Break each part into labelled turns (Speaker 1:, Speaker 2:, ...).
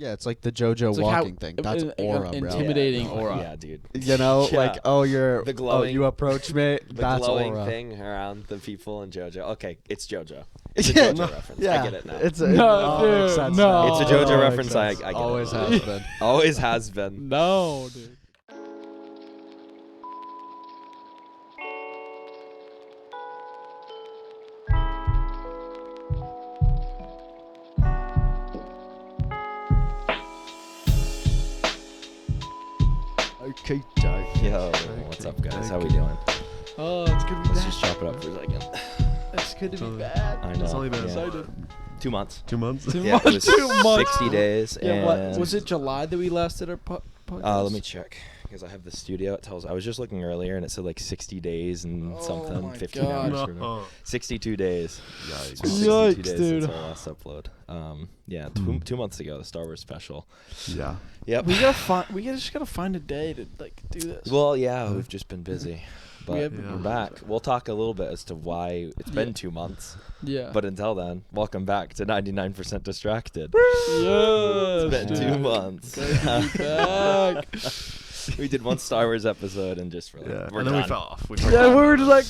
Speaker 1: Yeah, it's like the JoJo walking thing. That's aura, bro.
Speaker 2: Intimidating aura.
Speaker 3: Yeah, dude.
Speaker 1: You know, like, you're
Speaker 3: the glowing,
Speaker 1: you approach me.
Speaker 3: The
Speaker 1: that's
Speaker 3: glowing
Speaker 1: aura.
Speaker 3: thing around the people in JoJo. Okay, it's JoJo. It's a JoJo reference.
Speaker 1: Yeah.
Speaker 3: I get it now.
Speaker 1: It's a,
Speaker 2: makes sense now.
Speaker 3: It's a JoJo
Speaker 1: It
Speaker 3: reference.
Speaker 1: makes
Speaker 3: I get
Speaker 1: Always
Speaker 3: it.
Speaker 1: has been.
Speaker 3: Always has been.
Speaker 2: No, dude.
Speaker 1: Okay,
Speaker 3: Yo, what's up, guys? How we doing?
Speaker 2: Oh, it's good to be
Speaker 3: Let's
Speaker 2: back.
Speaker 3: just chop it up for a second.
Speaker 2: It's good to be back.
Speaker 3: I know.
Speaker 4: It's only been
Speaker 2: Excited.
Speaker 3: 2 months.
Speaker 4: 2 months.
Speaker 3: Yeah, it was
Speaker 2: 2 months.
Speaker 3: 60 days.
Speaker 2: Yeah,
Speaker 3: and
Speaker 2: what was it? July that we last did our podcast?
Speaker 3: Let me check because I have the studio. It tells. I was just looking earlier and it said like 60 days and something,
Speaker 2: my
Speaker 3: 15
Speaker 2: God.
Speaker 3: hours.
Speaker 4: No.
Speaker 3: 62 days.
Speaker 4: Yikes.
Speaker 3: It's been 62
Speaker 2: Yikes,
Speaker 3: days
Speaker 2: dude.
Speaker 3: since our last upload. Yeah, 2 months ago, the Star Wars special.
Speaker 4: Yeah.
Speaker 3: Yep.
Speaker 2: We just gotta find a day to like do this.
Speaker 3: Well, yeah, we've just been busy. But
Speaker 2: have
Speaker 3: we're
Speaker 4: been
Speaker 3: back. We'll talk a little bit as to why it's been 2 months.
Speaker 2: Yeah.
Speaker 3: But until then, welcome back to 99% Distracted.
Speaker 2: yes,
Speaker 3: It's been
Speaker 2: dude.
Speaker 3: 2 months.
Speaker 2: Great to be back.
Speaker 3: We did one Star Wars episode and just we're
Speaker 4: Yeah.
Speaker 3: we're
Speaker 4: And then
Speaker 3: done.
Speaker 4: we fell off.
Speaker 2: Yeah, we were just like,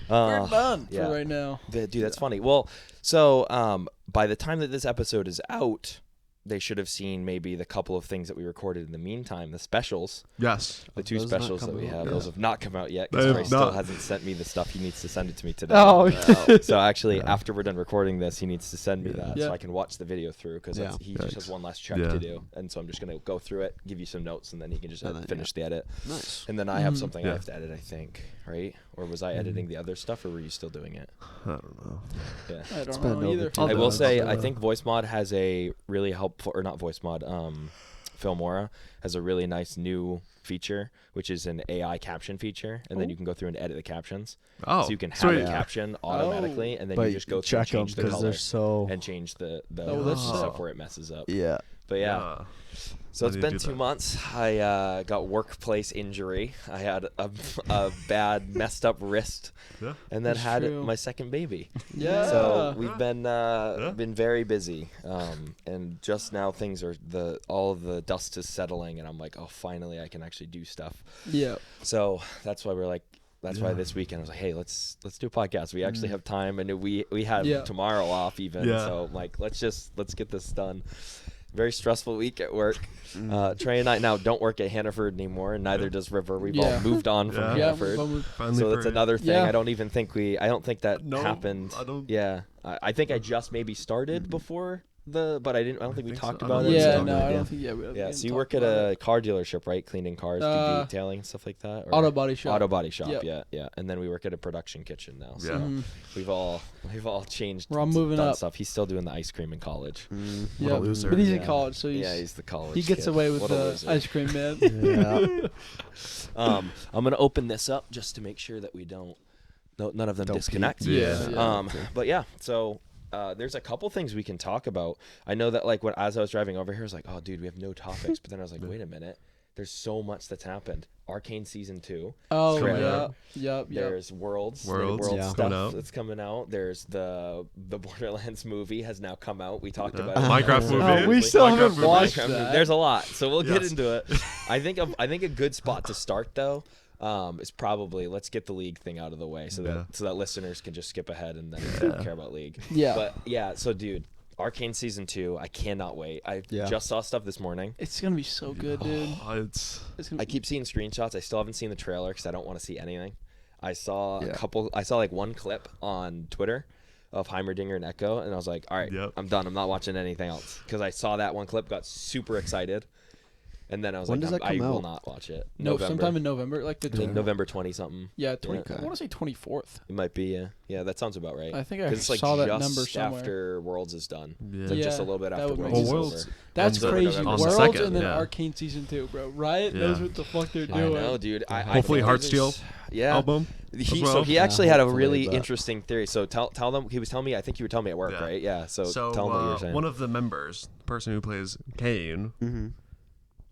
Speaker 2: we're
Speaker 3: Uh,
Speaker 2: done
Speaker 3: yeah.
Speaker 2: for right now.
Speaker 3: Dude, that's funny. Well, so by the time that this episode is out, they should have seen maybe the couple of things that we recorded in the meantime, the specials,
Speaker 4: Yes.
Speaker 3: the two
Speaker 1: Those not
Speaker 3: specials that
Speaker 1: come
Speaker 3: we
Speaker 1: out
Speaker 3: have.
Speaker 1: yet.
Speaker 3: Those have not come out yet
Speaker 4: They
Speaker 3: because
Speaker 4: have
Speaker 3: Trey still
Speaker 4: not.
Speaker 3: hasn't sent me the stuff. He needs to send it to me today.
Speaker 2: Oh,
Speaker 3: So actually,
Speaker 4: Yeah.
Speaker 3: after we're done recording this, he needs to send me that
Speaker 2: Yeah.
Speaker 3: so I can watch the video through because
Speaker 1: Yeah.
Speaker 3: he just has
Speaker 4: Yikes.
Speaker 3: one last check
Speaker 4: Yeah.
Speaker 3: to do. And so I'm just going to go through it, give you some notes, and then he can just
Speaker 1: And then,
Speaker 3: finish the edit.
Speaker 1: Nice.
Speaker 3: And then I have
Speaker 2: Mhm.
Speaker 3: something
Speaker 4: Yeah.
Speaker 3: I have to edit, I think, right? Or was I editing the other stuff, or were you still doing it?
Speaker 4: I don't know.
Speaker 3: Yeah.
Speaker 2: I don't
Speaker 1: been
Speaker 2: know
Speaker 1: over
Speaker 2: either.
Speaker 1: 2
Speaker 3: I will
Speaker 1: months.
Speaker 3: say, I think VoiceMod has a really helpful, or not VoiceMod, Filmora has a really nice new feature, which is an AI caption feature, and then you can go through and edit the captions.
Speaker 4: Oh.
Speaker 3: So you can have
Speaker 4: sweet.
Speaker 3: a caption automatically, and then
Speaker 1: But
Speaker 3: you just go through and
Speaker 1: check them
Speaker 3: change the
Speaker 1: because
Speaker 3: color
Speaker 1: they're so.
Speaker 3: and change the
Speaker 2: Oh, that's
Speaker 3: stuff
Speaker 2: sick.
Speaker 3: where it messes up.
Speaker 1: Yeah.
Speaker 3: But yeah. So
Speaker 4: I
Speaker 3: it's
Speaker 4: need to
Speaker 3: been
Speaker 4: do
Speaker 3: 2
Speaker 4: that.
Speaker 3: months. I got workplace injury. I had a bad, messed up wrist,
Speaker 4: Yeah.
Speaker 3: and then
Speaker 2: That's
Speaker 3: had
Speaker 2: true.
Speaker 3: my second baby.
Speaker 2: Yeah.
Speaker 3: So we've been
Speaker 4: Yeah.
Speaker 3: been very busy, and just now things are all of the dust is settling, and I'm like, oh, finally I can actually do stuff.
Speaker 2: Yeah.
Speaker 3: So that's why we're like. That's why
Speaker 4: Yeah.
Speaker 3: this weekend I was like, hey, let's do a podcast. We actually have time, and we have
Speaker 2: Yeah.
Speaker 3: tomorrow off even.
Speaker 4: Yeah.
Speaker 3: So I'm like, let's get this done. Very stressful week at work. Trey and I now don't work at Hannaford anymore, and neither does River. We've all
Speaker 2: Yeah.
Speaker 3: moved on from
Speaker 4: Yeah.
Speaker 2: Yeah.
Speaker 3: Hannaford.
Speaker 4: Finally
Speaker 3: So that's
Speaker 4: free.
Speaker 3: another thing.
Speaker 2: Yeah.
Speaker 3: I don't think that
Speaker 4: No,
Speaker 3: happened.
Speaker 4: I don't-
Speaker 3: Yeah, I think I just maybe started before but I don't think we
Speaker 4: think so.
Speaker 3: talked
Speaker 4: I
Speaker 3: about
Speaker 4: don't
Speaker 3: it.
Speaker 4: think
Speaker 2: Yeah.
Speaker 4: so.
Speaker 2: No, I
Speaker 3: Yeah.
Speaker 2: don't think. Yeah. We
Speaker 3: Yeah,
Speaker 2: didn't
Speaker 3: so you
Speaker 2: talk
Speaker 3: work at
Speaker 2: about
Speaker 3: a
Speaker 2: it.
Speaker 3: car dealership, right? Cleaning cars, do detailing and stuff like that. Or
Speaker 2: auto body shop.
Speaker 3: Auto body shop.
Speaker 2: Yep.
Speaker 3: Yeah. And then we work at a production kitchen now. So
Speaker 4: Yeah.
Speaker 2: Mhm.
Speaker 3: we've all changed.
Speaker 2: We're all moving
Speaker 3: done
Speaker 2: up.
Speaker 3: stuff. He's still doing the ice cream in college.
Speaker 4: What a
Speaker 2: Yeah.
Speaker 4: loser.
Speaker 2: But he's in
Speaker 3: Yeah.
Speaker 2: college, so
Speaker 3: He's the college.
Speaker 2: he gets
Speaker 3: kid.
Speaker 2: away with
Speaker 3: What a
Speaker 2: the
Speaker 3: loser.
Speaker 2: ice cream man.
Speaker 1: Yeah.
Speaker 3: I'm gonna open this up just to make sure that we none of them
Speaker 1: Don't
Speaker 3: disconnect.
Speaker 1: peek.
Speaker 2: Yeah.
Speaker 3: But yeah, so there's a couple things we can talk about. I know that like as I was driving over here, I was like, oh dude, we have no topics. But then I was like, wait a minute, there's so much that's happened. Arcane season 2.
Speaker 2: Oh
Speaker 3: Trey.
Speaker 2: yeah. Yep.
Speaker 3: There's Worlds
Speaker 4: Worlds,
Speaker 1: yeah.
Speaker 3: stuff
Speaker 4: coming out.
Speaker 3: that's coming out. There's the Borderlands movie has now come out. We talked
Speaker 4: Yeah.
Speaker 3: about it.
Speaker 4: Minecraft movie.
Speaker 2: Oh, we still
Speaker 4: Minecraft
Speaker 2: haven't
Speaker 4: movie.
Speaker 2: watched
Speaker 3: Minecraft movie.
Speaker 2: that.
Speaker 3: There's a lot, so we'll get
Speaker 4: Yes.
Speaker 3: into it. I think a good spot to start though is probably let's get the league thing out of the way so that listeners can just skip ahead and then don't care about league.
Speaker 2: Yeah.
Speaker 3: But yeah, so dude, Arcane season 2, I cannot wait. I just saw stuff this morning.
Speaker 2: It's gonna be so good, dude.
Speaker 4: Oh, it's
Speaker 2: It's gonna
Speaker 3: I keep seeing screenshots. I still haven't seen the trailer because I don't want to see anything. I saw
Speaker 1: Yeah.
Speaker 3: I saw like one clip on Twitter of Heimerdinger and Echo, and I was like, all right,
Speaker 4: Yep.
Speaker 3: I'm done. I'm not watching anything else because I saw that one clip, got super excited, and then I was
Speaker 1: When
Speaker 3: like,
Speaker 1: does that
Speaker 3: I
Speaker 1: come
Speaker 3: will
Speaker 1: out?
Speaker 3: not watch it.
Speaker 2: no, sometime in November, like the
Speaker 3: I think November 20 something.
Speaker 2: Yeah, 20.
Speaker 1: Okay.
Speaker 2: I want to say 24th.
Speaker 3: It might be. Yeah, that sounds about right.
Speaker 2: I think I
Speaker 3: 'Cause it's like
Speaker 2: saw that
Speaker 3: just
Speaker 2: number somewhere.
Speaker 3: after Worlds is done.
Speaker 4: Yeah.
Speaker 3: Like just a
Speaker 2: Yeah,
Speaker 3: little bit
Speaker 2: that
Speaker 3: after
Speaker 2: would make
Speaker 3: Worlds is
Speaker 4: sense.
Speaker 3: over.
Speaker 4: Worlds-
Speaker 2: That's
Speaker 4: On the-
Speaker 2: crazy.
Speaker 4: on the
Speaker 2: Worlds
Speaker 4: second,
Speaker 2: and then
Speaker 4: yeah.
Speaker 2: Arcane season 2, bro. Riot
Speaker 4: Yeah.
Speaker 2: knows what the fuck they're
Speaker 3: I
Speaker 2: doing.
Speaker 3: know, dude. I
Speaker 4: Hopefully
Speaker 3: think
Speaker 4: Heartsteel
Speaker 3: there's- Yeah.
Speaker 4: album. as
Speaker 3: So
Speaker 4: well.
Speaker 3: he actually had a
Speaker 1: hopefully,
Speaker 3: really
Speaker 1: but-
Speaker 3: interesting theory. So tell them. He was telling me. I think you were telling me at work,
Speaker 4: Yeah.
Speaker 3: right? Yeah. So
Speaker 4: So
Speaker 3: tell them what you were saying.
Speaker 4: one of the members, the person who plays Kane,
Speaker 1: Mm-hmm.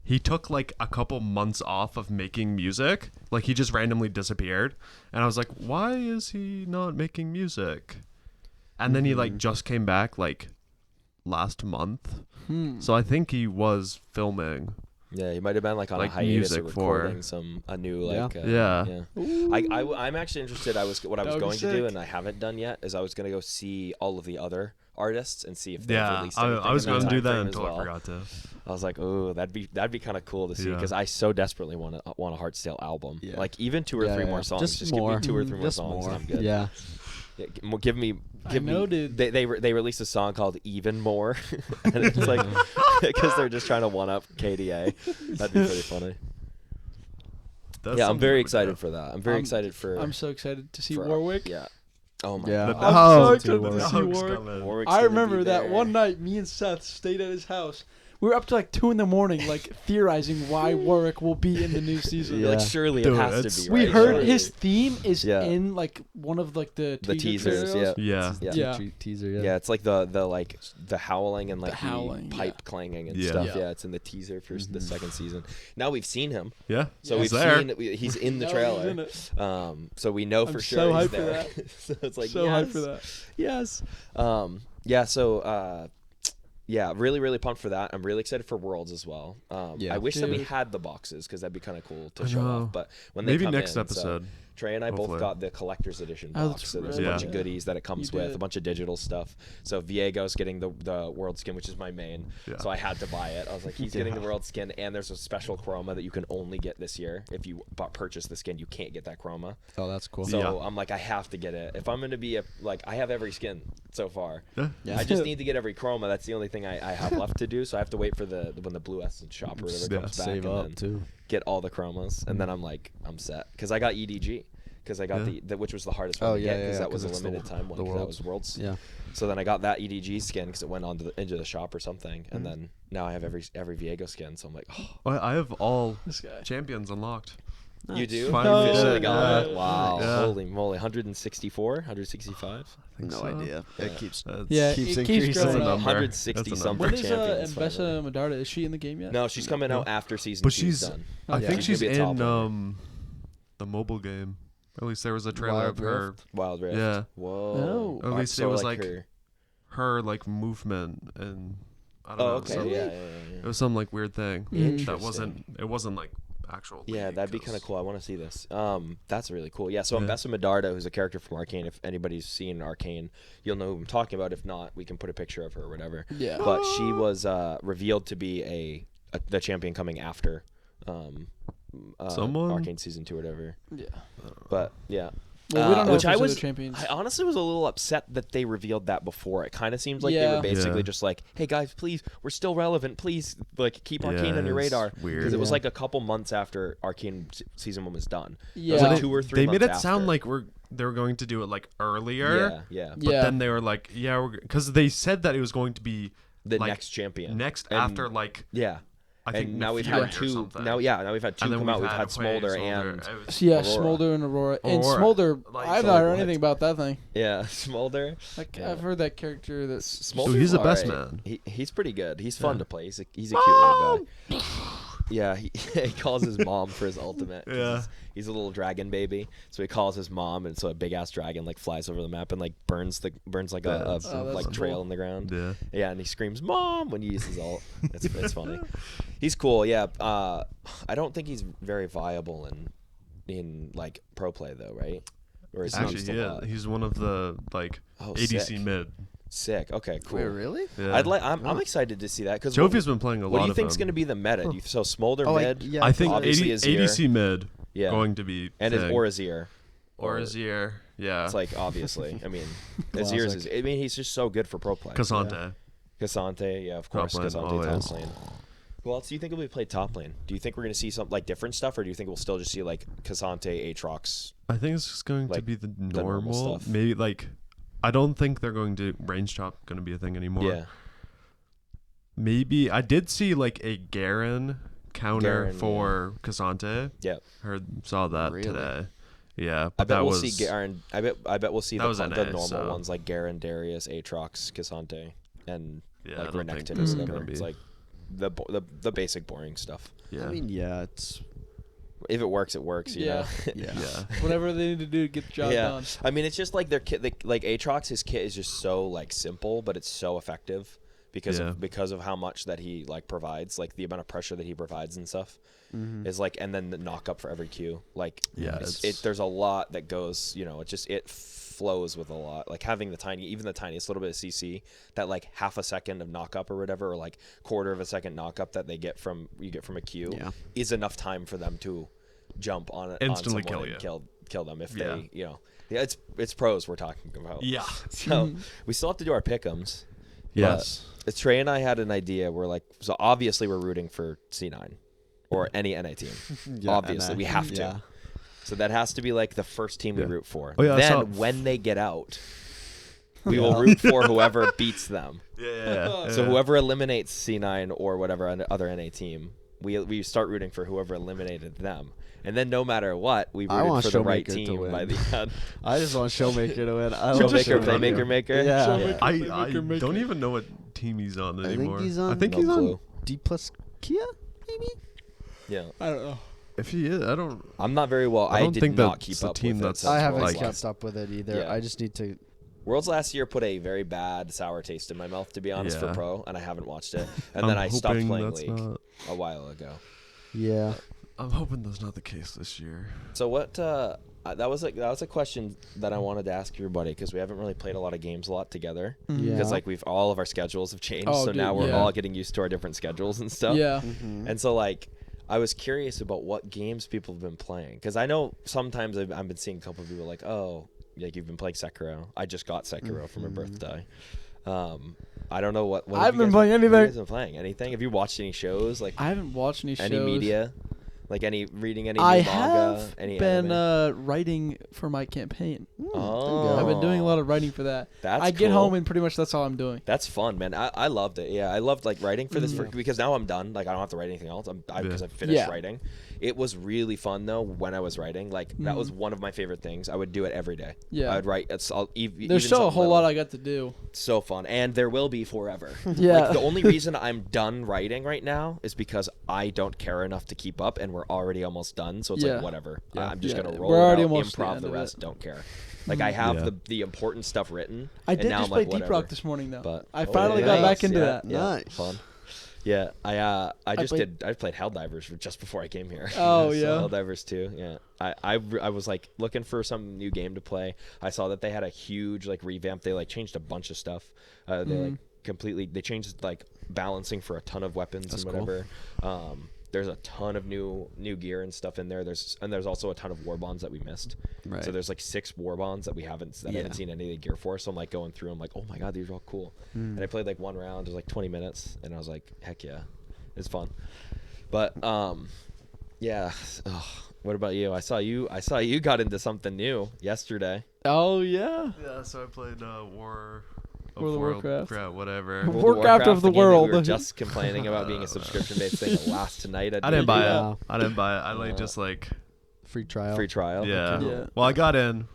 Speaker 4: he took like a couple months off of making music. Like he just randomly disappeared, and I was like, why is he not making music? And then he like just came back like last month.
Speaker 2: Hmm.
Speaker 4: So I think he was filming.
Speaker 3: Yeah, he might have been like on
Speaker 4: Like
Speaker 3: a hiatus or
Speaker 4: music for-
Speaker 3: recording a new like.
Speaker 4: Yeah.
Speaker 3: I'm actually interested. I was
Speaker 2: That would be
Speaker 3: going to do,
Speaker 2: sick.
Speaker 3: and I haven't done yet, is I was gonna go see all of the other artists and see if they've
Speaker 4: Yeah,
Speaker 3: released anything.
Speaker 4: I was
Speaker 3: in
Speaker 4: going to do
Speaker 3: time
Speaker 4: that
Speaker 3: frame
Speaker 4: until
Speaker 3: as well.
Speaker 4: I forgot to.
Speaker 3: I was like, oh, that'd be kind of cool to see
Speaker 4: Yeah.
Speaker 3: because I so desperately want a Heartstale album.
Speaker 1: Yeah.
Speaker 3: Like even two or
Speaker 1: Yeah,
Speaker 3: three
Speaker 1: yeah.
Speaker 3: more songs.
Speaker 1: Just
Speaker 3: Just
Speaker 1: more.
Speaker 3: give me 2 or 3 more
Speaker 1: Just
Speaker 3: songs.
Speaker 1: more.
Speaker 3: And I'm good.
Speaker 1: Yeah.
Speaker 3: Yeah, give me.
Speaker 2: I know, dude.
Speaker 3: They released a song called "Even More," and it's like because they're just trying to one up KDA. That'd be pretty funny.
Speaker 4: That's
Speaker 3: Yeah, I'm
Speaker 4: something
Speaker 3: very
Speaker 4: I would
Speaker 3: excited
Speaker 4: do.
Speaker 3: for that. I'm very excited for.
Speaker 2: I'm so excited to see
Speaker 3: for-
Speaker 2: Warwick.
Speaker 3: Yeah. Oh my
Speaker 1: Yeah.
Speaker 4: The
Speaker 3: god.
Speaker 2: I'm
Speaker 1: Oh,
Speaker 2: so
Speaker 1: dude,
Speaker 2: excited to
Speaker 1: Warwick.
Speaker 2: see
Speaker 4: Dogs
Speaker 2: Warwick.
Speaker 4: coming.
Speaker 3: Warwick's
Speaker 2: I
Speaker 3: gonna
Speaker 2: remember
Speaker 3: be
Speaker 2: that
Speaker 3: there.
Speaker 2: one night, me and Seth stayed at his house. We were up to like 2 a.m, like theorizing why Warwick will be in the new season.
Speaker 1: Yeah.
Speaker 3: Like surely
Speaker 4: Dude,
Speaker 3: it has
Speaker 4: it's-
Speaker 3: to be.
Speaker 2: We
Speaker 3: Right?
Speaker 2: heard
Speaker 3: Surely.
Speaker 2: his theme is
Speaker 3: Yeah.
Speaker 2: in like one of like the
Speaker 3: teasers.
Speaker 2: trailers.
Speaker 3: Yeah.
Speaker 4: Yeah.
Speaker 3: Yeah.
Speaker 1: Teaser. Yeah.
Speaker 3: Yeah, it's like the like the howling and like
Speaker 2: The howling,
Speaker 3: pipe clanging and
Speaker 4: Yeah.
Speaker 3: stuff.
Speaker 2: Yeah.
Speaker 3: Yeah, it's in the teaser for the second season. Now we've seen him,
Speaker 4: Yeah.
Speaker 3: so
Speaker 2: Yeah.
Speaker 3: we've
Speaker 4: He's there.
Speaker 3: seen he's in the
Speaker 2: Now
Speaker 3: trailer.
Speaker 2: he's in it.
Speaker 3: So we know
Speaker 2: I'm
Speaker 3: for
Speaker 2: so
Speaker 3: sure he's
Speaker 2: hyped for
Speaker 3: there.
Speaker 2: that.
Speaker 3: So it's like
Speaker 2: So
Speaker 3: yes,
Speaker 2: hyped for that.
Speaker 3: yes. Yeah. So yeah, really, really pumped for that. I'm really excited for Worlds as well.
Speaker 1: Yeah.
Speaker 3: I wish that we
Speaker 2: Dude.
Speaker 3: had the boxes because that'd be kind of cool to
Speaker 4: I
Speaker 3: show
Speaker 4: know.
Speaker 3: off. But when they
Speaker 4: Maybe
Speaker 3: come
Speaker 4: next
Speaker 3: in,
Speaker 4: episode.
Speaker 3: So Trey and I
Speaker 4: Hopefully.
Speaker 3: both got the collector's edition
Speaker 2: Oh,
Speaker 3: box.
Speaker 2: that's
Speaker 3: So there's a
Speaker 4: right.
Speaker 3: bunch of
Speaker 2: Yeah.
Speaker 3: goodies that it comes
Speaker 2: You
Speaker 3: with,
Speaker 2: did.
Speaker 3: a bunch of digital stuff. So Viego's getting the world skin, which is my main.
Speaker 4: Yeah.
Speaker 3: So I had to buy it. I was like, he's getting the world skin, and there's a special chroma that you can only get this year. If you purchase the skin, you can't get that chroma.
Speaker 1: Oh, that's cool.
Speaker 3: So
Speaker 4: Yeah.
Speaker 3: I'm like, I have to get it. If I'm going to be I have every skin so far.
Speaker 4: Yeah.
Speaker 1: Yeah.
Speaker 3: I just need to get every chroma. That's the only thing I have left to do. So I have to wait for when the Blue Essence shop or whatever
Speaker 4: Yeah.
Speaker 3: comes back
Speaker 1: Save
Speaker 3: and
Speaker 1: up
Speaker 3: then
Speaker 1: too.
Speaker 3: get all the chromas. And then I'm like, I'm set because I got EDG because I got
Speaker 4: Yeah.
Speaker 3: the which was the hardest one
Speaker 1: Oh,
Speaker 3: to
Speaker 1: yeah,
Speaker 3: get
Speaker 1: yeah,
Speaker 3: because
Speaker 1: yeah,
Speaker 3: that was
Speaker 1: 'cause
Speaker 3: a
Speaker 1: it's the
Speaker 3: limited time one
Speaker 1: the
Speaker 3: because that
Speaker 1: Worlds.
Speaker 3: was Worlds.
Speaker 1: Yeah.
Speaker 3: So then I got that EDG skin because it went into the shop or something, and then now I have every Viego skin. So I'm like, oh,
Speaker 4: I have all
Speaker 2: This guy.
Speaker 4: champions unlocked.
Speaker 3: you do?
Speaker 4: Finally
Speaker 3: You
Speaker 4: did
Speaker 3: officially
Speaker 4: it,
Speaker 3: got
Speaker 4: yeah.
Speaker 3: it? Wow,
Speaker 4: Yeah.
Speaker 3: holy moly, 164, 165.
Speaker 4: I think
Speaker 1: No
Speaker 4: so.
Speaker 1: idea.
Speaker 3: Yeah.
Speaker 1: It keeps.
Speaker 2: Yeah,
Speaker 1: Keeps
Speaker 2: it keeps
Speaker 1: increasing.
Speaker 4: That's a
Speaker 2: growing up.
Speaker 4: number.
Speaker 3: 160
Speaker 4: That's a
Speaker 3: something
Speaker 2: When is
Speaker 3: champions.
Speaker 2: Mbessa Madara? Is she in the game yet?
Speaker 3: No, she's coming out
Speaker 4: No.
Speaker 3: after season
Speaker 4: But
Speaker 3: 2's
Speaker 4: she's-
Speaker 3: done.
Speaker 4: I
Speaker 2: Okay.
Speaker 4: think
Speaker 3: She's
Speaker 4: she's
Speaker 3: gonna be a top
Speaker 4: in
Speaker 3: laner.
Speaker 4: the mobile game. At least there was a trailer
Speaker 1: Wild
Speaker 4: of her
Speaker 1: Rift?
Speaker 3: Wild Rift.
Speaker 4: Yeah.
Speaker 3: Whoa.
Speaker 2: Oh.
Speaker 4: At least
Speaker 3: So
Speaker 4: it was like
Speaker 3: her.
Speaker 4: her like movement and I don't
Speaker 3: Oh,
Speaker 4: know.
Speaker 3: okay.
Speaker 4: Some,
Speaker 3: Yeah,
Speaker 4: It was some like weird thing.
Speaker 2: Interesting.
Speaker 4: That wasn't. It wasn't like actual.
Speaker 3: Yeah,
Speaker 4: league,
Speaker 3: that'd be
Speaker 4: 'cause-
Speaker 3: kind of cool. I want to see this. That's really cool. Yeah, so
Speaker 4: Yeah.
Speaker 3: Mbessa Medarda, who's a character from Arcane, if anybody's seen Arcane, you'll know who I'm talking about. If not, we can put a picture of her or whatever.
Speaker 2: Yeah.
Speaker 3: But she was revealed to be the champion coming after
Speaker 4: Someone?
Speaker 3: Arcane season 2 or whatever.
Speaker 2: Yeah.
Speaker 3: But yeah.
Speaker 2: Well, we don't know
Speaker 3: which
Speaker 2: if
Speaker 3: I
Speaker 2: there's
Speaker 3: was,
Speaker 2: other champions.
Speaker 3: I honestly was a little upset that they revealed that before. It kind of seems like they
Speaker 2: Yeah.
Speaker 3: were basically
Speaker 4: Yeah.
Speaker 3: just like, "Hey guys, please, we're still relevant. Please, like, keep Arcane on your
Speaker 4: Yeah, it's
Speaker 3: radar."
Speaker 4: weird.
Speaker 3: Because it was
Speaker 1: Yeah.
Speaker 3: like a couple months after Arcane season 1 was done.
Speaker 2: Yeah.
Speaker 3: It was like
Speaker 4: They-
Speaker 3: 2 or 3
Speaker 4: They
Speaker 3: months
Speaker 4: made it sound
Speaker 3: after.
Speaker 4: like they were going to do it like earlier.
Speaker 3: Yeah, yeah.
Speaker 4: But
Speaker 2: Yeah.
Speaker 4: then they were like, yeah, because they said that it was going to be
Speaker 3: The
Speaker 4: like,
Speaker 3: next champion.
Speaker 4: next
Speaker 3: And-
Speaker 4: after like
Speaker 3: Yeah.
Speaker 4: I think
Speaker 3: And now we've
Speaker 4: Neferi
Speaker 3: had
Speaker 4: or
Speaker 3: 2.
Speaker 4: something.
Speaker 3: Now we've had 2
Speaker 4: And then
Speaker 3: come out.
Speaker 4: we've
Speaker 3: We've had
Speaker 4: Hwei,
Speaker 3: Smolder and
Speaker 4: It was-
Speaker 2: Yeah,
Speaker 3: Aurora.
Speaker 2: Smolder and Aurora. And
Speaker 4: Aurora.
Speaker 2: Smolder,
Speaker 4: Like,
Speaker 2: I've
Speaker 3: so
Speaker 2: not heard
Speaker 3: what?
Speaker 2: anything about that thing.
Speaker 3: yeah, Smolder.
Speaker 2: Like,
Speaker 3: Yeah.
Speaker 2: I've heard that character that's
Speaker 3: Smolder's
Speaker 4: he's the best
Speaker 3: alright.
Speaker 4: man.
Speaker 3: He's pretty good. He's fun
Speaker 4: Yeah.
Speaker 3: to play. He's a cute little guy. Yeah, he calls his mom for his ultimate. 'cause
Speaker 4: Yeah.
Speaker 3: he's a little dragon baby, so he calls his mom, and so a big ass dragon like flies over the map and like burns like
Speaker 4: Yeah.
Speaker 3: a
Speaker 2: Oh, that's
Speaker 3: like trail
Speaker 2: cool.
Speaker 3: in the ground.
Speaker 4: Yeah.
Speaker 3: Yeah, and he screams "Mom" when he uses ult. It's funny. He's cool. Yeah. I don't think he's very viable in like pro play though, right? Or is he
Speaker 4: Actually,
Speaker 3: used a
Speaker 4: yeah,
Speaker 3: lot?
Speaker 4: he's one of the like
Speaker 3: Oh,
Speaker 4: ADC
Speaker 3: sick.
Speaker 4: mid.
Speaker 3: Sick. Okay, cool.
Speaker 1: Wait, really?
Speaker 4: Yeah.
Speaker 3: I'm excited to see that because
Speaker 4: Jovi's been playing a lot.
Speaker 3: what do you
Speaker 4: of
Speaker 3: think's
Speaker 4: him.
Speaker 3: going to be the meta? Do you, so Smolder
Speaker 1: Oh,
Speaker 3: mid,
Speaker 1: yeah.
Speaker 4: I think
Speaker 3: obviously
Speaker 4: ADC mid
Speaker 3: yeah,
Speaker 4: going to be
Speaker 3: and
Speaker 4: thing.
Speaker 3: his or Azir.
Speaker 4: or Azir. Yeah.
Speaker 3: It's like obviously. I mean, Azir's
Speaker 1: Classic.
Speaker 3: is. I mean, he's just so good for pro play.
Speaker 4: Cassante.
Speaker 3: Cassante, yeah, of course.
Speaker 4: Top lane,
Speaker 3: Cassante top
Speaker 4: always.
Speaker 3: lane. Who else do you think will be played top lane? Do you think we're going to see some like different stuff, or do you think we'll still just see like Cassante, Aatrox?
Speaker 4: I think it's just going to
Speaker 3: Like,
Speaker 4: be the
Speaker 3: normal
Speaker 4: normal.
Speaker 3: stuff.
Speaker 4: Maybe like, I don't think they're going to range chop going to be a thing anymore.
Speaker 3: Yeah,
Speaker 4: Maybe I did see like a Garen counter
Speaker 3: Garen,
Speaker 4: for Cassante.
Speaker 3: yeah.
Speaker 4: Saw that
Speaker 1: Really?
Speaker 4: today. Yeah,
Speaker 3: I
Speaker 4: but
Speaker 3: bet
Speaker 4: that
Speaker 3: we'll
Speaker 4: was
Speaker 3: see Garen. I bet we'll see
Speaker 4: that
Speaker 3: the,
Speaker 4: was
Speaker 3: the
Speaker 4: NA,
Speaker 3: normal
Speaker 4: so-
Speaker 3: ones like Garen, Darius, Aatrox, Cassante, and
Speaker 4: yeah, I
Speaker 3: like
Speaker 4: don't think
Speaker 3: Renekton
Speaker 4: it's
Speaker 3: or
Speaker 4: gonna
Speaker 3: whatever.
Speaker 4: be.
Speaker 3: It's like the basic boring stuff.
Speaker 4: yeah,
Speaker 1: I mean, yeah, it's
Speaker 3: If it works, it works. You know.
Speaker 1: yeah.
Speaker 4: yeah.
Speaker 2: whatever they need to do to get the job
Speaker 3: Yeah.
Speaker 2: done.
Speaker 3: I mean, it's just like their kit. Like Aatrox, his kit is just so like simple, but it's so effective because of how much that he like provides, like the amount of pressure that he provides and stuff is like, and then the knock up for every queue, like there's a lot that goes, it flows with a lot, like having the tiniest little bit of CC, that like half a second of knock up or whatever, or like quarter of a second knock up that you get from a queue is enough time for them to jump on it
Speaker 4: instantly
Speaker 3: on someone
Speaker 4: kill
Speaker 3: and kill them if they it's pros we're talking about. So we still have to do our pick'ems.
Speaker 4: Yes.
Speaker 3: Trey and I had an idea. We're like, so obviously we're rooting for C9 or any NA team. Obviously, we have to.
Speaker 1: Yeah.
Speaker 3: So that has to be like the first team we root for.
Speaker 4: Oh, yeah,
Speaker 3: then when they get out, we will root for whoever beats them. So whoever eliminates C9 or whatever other NA team, we start rooting for whoever eliminated them. And then no matter what, we rooted for the right team by the end.
Speaker 1: I just want Showmaker to win.
Speaker 3: Showmaker, Playmaker, Maker.
Speaker 1: Yeah.
Speaker 2: Showmaker,
Speaker 4: I
Speaker 2: Playmaker.
Speaker 4: don't even know what team he's on anymore.
Speaker 1: I think he's on D plus Kia, maybe.
Speaker 3: Yeah.
Speaker 2: I don't know.
Speaker 4: If he is, I don't.
Speaker 3: I'm not very well. I
Speaker 4: don't
Speaker 3: did
Speaker 4: think
Speaker 3: not
Speaker 4: that's
Speaker 3: keep
Speaker 4: the
Speaker 3: up
Speaker 4: team
Speaker 3: with
Speaker 4: that's
Speaker 3: it.
Speaker 1: I haven't
Speaker 4: like-
Speaker 1: kept up with it either.
Speaker 3: Yeah.
Speaker 1: I just need to.
Speaker 3: Worlds last year put a very bad sour taste in my mouth, to be honest, for
Speaker 4: Yeah.
Speaker 3: pro, and I haven't watched it. And then I stopped
Speaker 4: hoping
Speaker 3: playing
Speaker 4: that's
Speaker 3: League
Speaker 4: not-
Speaker 3: a while ago.
Speaker 1: Yeah.
Speaker 4: I'm hoping that's not the case this year.
Speaker 3: So what? That was a question that I wanted to ask everybody, because we haven't really played a lot of games a lot together.
Speaker 1: Yeah.
Speaker 3: Because like all of our schedules have changed,
Speaker 2: Oh,
Speaker 3: so
Speaker 2: dude,
Speaker 3: now we're
Speaker 2: yeah.
Speaker 3: all getting used to our different schedules and stuff.
Speaker 2: Yeah.
Speaker 3: And so like, I was curious about what games people have been playing, because I know sometimes I've been seeing a couple of people like, oh, like you've been playing Sekiro. I just got Sekiro for my birthday. I don't know what
Speaker 2: I haven't been
Speaker 3: what
Speaker 2: playing
Speaker 3: have you
Speaker 2: anything.
Speaker 3: guys been playing anything? Have you watched any shows? Like
Speaker 2: I haven't watched any shows.
Speaker 3: any media? Like reading any new
Speaker 2: I
Speaker 3: manga?
Speaker 2: have
Speaker 3: Any
Speaker 2: been
Speaker 3: anime?
Speaker 2: writing for my campaign.
Speaker 3: Oh,
Speaker 2: I've been doing a lot of writing for that.
Speaker 3: That's
Speaker 2: I get
Speaker 3: cool.
Speaker 2: home and pretty much that's all I'm doing.
Speaker 3: That's fun, man. I loved it. Yeah, I loved like writing for this because now I'm done. Like I don't have to write anything else. Because I've finished writing. It was really fun though when I was writing. Like that was one of my favorite things. I would do it every day.
Speaker 2: Yeah.
Speaker 3: I would write.
Speaker 2: There's
Speaker 3: even
Speaker 2: still a
Speaker 3: something
Speaker 2: whole
Speaker 3: little.
Speaker 2: lot I got to do.
Speaker 3: So fun, and there will be forever.
Speaker 2: Yeah.
Speaker 3: Like the only reason I'm done writing right now is because I don't care enough to keep up, and we're already almost done. So it's like whatever. I'm just gonna roll
Speaker 2: We're
Speaker 3: it
Speaker 2: already
Speaker 3: out,
Speaker 2: almost at the
Speaker 3: improv
Speaker 2: end
Speaker 3: the
Speaker 2: of
Speaker 3: rest.
Speaker 2: it.
Speaker 3: Don't care. Like I have the important stuff written.
Speaker 2: I
Speaker 3: and
Speaker 2: did
Speaker 3: now
Speaker 2: just
Speaker 3: I'm
Speaker 2: play
Speaker 3: like,
Speaker 2: Deep
Speaker 3: whatever.
Speaker 2: Rock this morning though.
Speaker 3: But
Speaker 2: I finally got back into that.
Speaker 3: Yeah,
Speaker 1: Nice.
Speaker 3: fun. Yeah, I played Helldivers just before I came here.
Speaker 2: Oh,
Speaker 3: So
Speaker 2: yeah.
Speaker 3: Helldivers 2. Yeah, I was like looking for some new game to play. I saw that they had a huge like revamp. They like changed a bunch of stuff. They like completely changed like balancing for a ton of weapons and whatever. There's a ton of new gear and stuff in there. There's also a ton of war bonds that we missed.
Speaker 1: Right.
Speaker 3: So there's like 6 war bonds that I haven't seen any of the gear for. So I'm like going through. I'm like, oh my god, these are all cool. And I played like one round. It was like 20 minutes, and I was like, heck yeah, it's fun. But yeah. Ugh. What about you? I saw you got into something new yesterday.
Speaker 2: Oh yeah.
Speaker 4: Yeah, so I played World
Speaker 2: of Warcraft.
Speaker 4: Whatever.
Speaker 2: World Warcraft of the
Speaker 3: game that
Speaker 2: world.
Speaker 3: We were just complaining about being a subscription-based thing last night.
Speaker 4: I didn't buy
Speaker 1: Wow.
Speaker 4: it. I didn't buy it. I like just like
Speaker 1: Free trial.
Speaker 3: Free trial.
Speaker 4: yeah.
Speaker 3: Okay.
Speaker 2: Yeah.
Speaker 4: Well, I got in.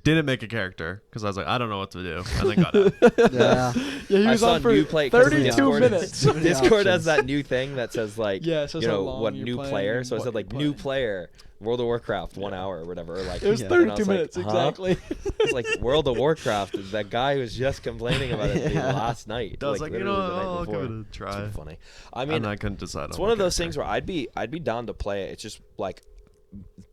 Speaker 4: Didn't make a character because I was like, I don't know what to do, and then got out.
Speaker 1: Yeah.
Speaker 2: Yeah, he
Speaker 3: I
Speaker 2: was
Speaker 3: saw
Speaker 2: on for
Speaker 3: new play 'cause
Speaker 2: 32
Speaker 3: Discord-
Speaker 2: minutes.
Speaker 3: Discord has that new thing that says like,
Speaker 2: Yeah, it says how long
Speaker 3: what
Speaker 2: you're
Speaker 3: new
Speaker 2: playing
Speaker 3: player.
Speaker 2: and
Speaker 3: So it
Speaker 2: what
Speaker 3: said like
Speaker 2: you're
Speaker 3: new
Speaker 2: playing.
Speaker 3: player, World of Warcraft, 1 hour or whatever. Or like
Speaker 2: It was
Speaker 1: Yeah.
Speaker 2: 32
Speaker 3: And I was like,
Speaker 2: minutes
Speaker 3: huh?
Speaker 2: exactly.
Speaker 3: It's like World of Warcraft is that guy who was just complaining about it
Speaker 1: Yeah.
Speaker 3: last night.
Speaker 4: I was like, you know,
Speaker 3: literally the night
Speaker 4: I'll
Speaker 3: before.
Speaker 4: give it a try.
Speaker 3: Too funny. I mean,
Speaker 4: And I couldn't decide.
Speaker 3: it's
Speaker 4: on
Speaker 3: one
Speaker 4: my
Speaker 3: of those
Speaker 4: character.
Speaker 3: things where I'd be down to play it. It's just like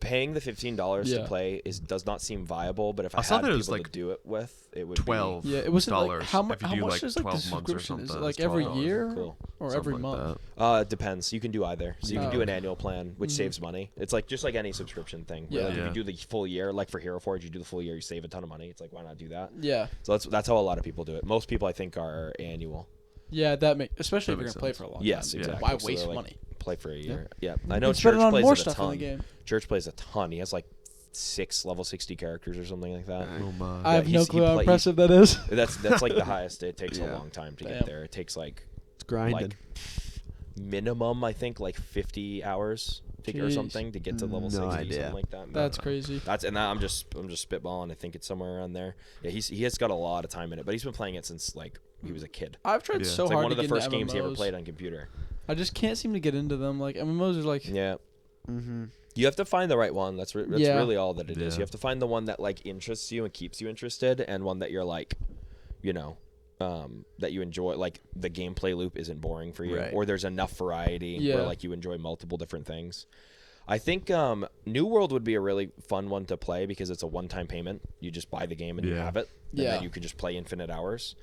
Speaker 3: paying the $15
Speaker 2: Yeah.
Speaker 3: to play does not seem viable. But if I
Speaker 4: saw
Speaker 3: had
Speaker 4: that it
Speaker 3: people
Speaker 4: was, like,
Speaker 3: to do it with, it would
Speaker 4: $12.
Speaker 3: be
Speaker 2: Yeah, it was like
Speaker 4: dollars
Speaker 2: how
Speaker 4: if you do,
Speaker 2: much
Speaker 4: like,
Speaker 2: is like the
Speaker 4: 12 months or
Speaker 2: subscription? Is it
Speaker 4: something.
Speaker 2: like
Speaker 4: It's
Speaker 2: every
Speaker 4: $12.
Speaker 2: year
Speaker 3: Cool.
Speaker 2: or
Speaker 4: Something
Speaker 2: every
Speaker 4: like
Speaker 2: month?
Speaker 4: that.
Speaker 3: It depends. You can do either. So you can
Speaker 2: Oh,
Speaker 3: do an
Speaker 2: okay.
Speaker 3: annual plan, which saves money. It's like just like any subscription thing. where,
Speaker 2: Yeah.
Speaker 3: like,
Speaker 4: Yeah.
Speaker 3: if you do the full year, like for Hero Forge, you do the full year, you save a ton of money. It's like, why not do that?
Speaker 2: Yeah,
Speaker 3: So that's how a lot of people do it. Most people, I think, are annual.
Speaker 2: yeah, that makes especially
Speaker 4: That
Speaker 2: if you're
Speaker 4: makes
Speaker 2: gonna play
Speaker 4: sense.
Speaker 2: for a long
Speaker 3: Yes,
Speaker 2: time.
Speaker 3: exactly.
Speaker 2: Why
Speaker 3: So
Speaker 2: waste
Speaker 3: they're, like,
Speaker 2: money?
Speaker 3: Play for a year. Yeah.
Speaker 2: You
Speaker 3: I know
Speaker 2: can spend
Speaker 3: Church
Speaker 2: it on
Speaker 3: plays
Speaker 2: more
Speaker 3: it a
Speaker 2: stuff in the
Speaker 3: ton.
Speaker 2: game.
Speaker 3: Church plays a ton. He has like 6 level 60 characters or something like that.
Speaker 4: Oh my.
Speaker 2: I have no
Speaker 3: he's- he
Speaker 2: clue how
Speaker 3: play-
Speaker 2: impressive that is.
Speaker 3: That's like the highest. It takes a
Speaker 1: Yeah.
Speaker 3: long time to
Speaker 2: Damn.
Speaker 3: get there. It takes like
Speaker 1: It's grinding.
Speaker 3: like minimum, I think, like 50 hours or
Speaker 2: Jeez.
Speaker 3: something to get to level
Speaker 1: No
Speaker 3: 60,
Speaker 1: idea.
Speaker 3: something like that.
Speaker 2: That's crazy.
Speaker 3: I'm just spitballing. I think it's somewhere around there. Yeah, he has got a lot of time in it, but he's been playing it since like he was a kid.
Speaker 2: I've tried
Speaker 4: Yeah.
Speaker 2: so
Speaker 3: It's like
Speaker 2: hard
Speaker 3: one of
Speaker 2: to
Speaker 3: the
Speaker 2: get
Speaker 3: first
Speaker 2: into
Speaker 3: games he ever
Speaker 2: MMOs.
Speaker 3: played on computer.
Speaker 2: I just can't seem to get into them. Like MMOs are like
Speaker 3: Yeah,
Speaker 1: Mm-hmm.
Speaker 3: you have to find the right one. That's
Speaker 2: Yeah.
Speaker 3: really all that it is.
Speaker 4: Yeah.
Speaker 3: You have to find the one that like interests you and keeps you interested, and one that you're like, that you enjoy, like the gameplay loop isn't boring for you,
Speaker 1: Right.
Speaker 3: or there's enough variety
Speaker 2: Yeah.
Speaker 3: where like you enjoy multiple different things. I think New World would be a really fun one to play because it's a one-time payment. You just buy the game and you have it, and
Speaker 2: Yeah.
Speaker 3: then you can just play infinite hours.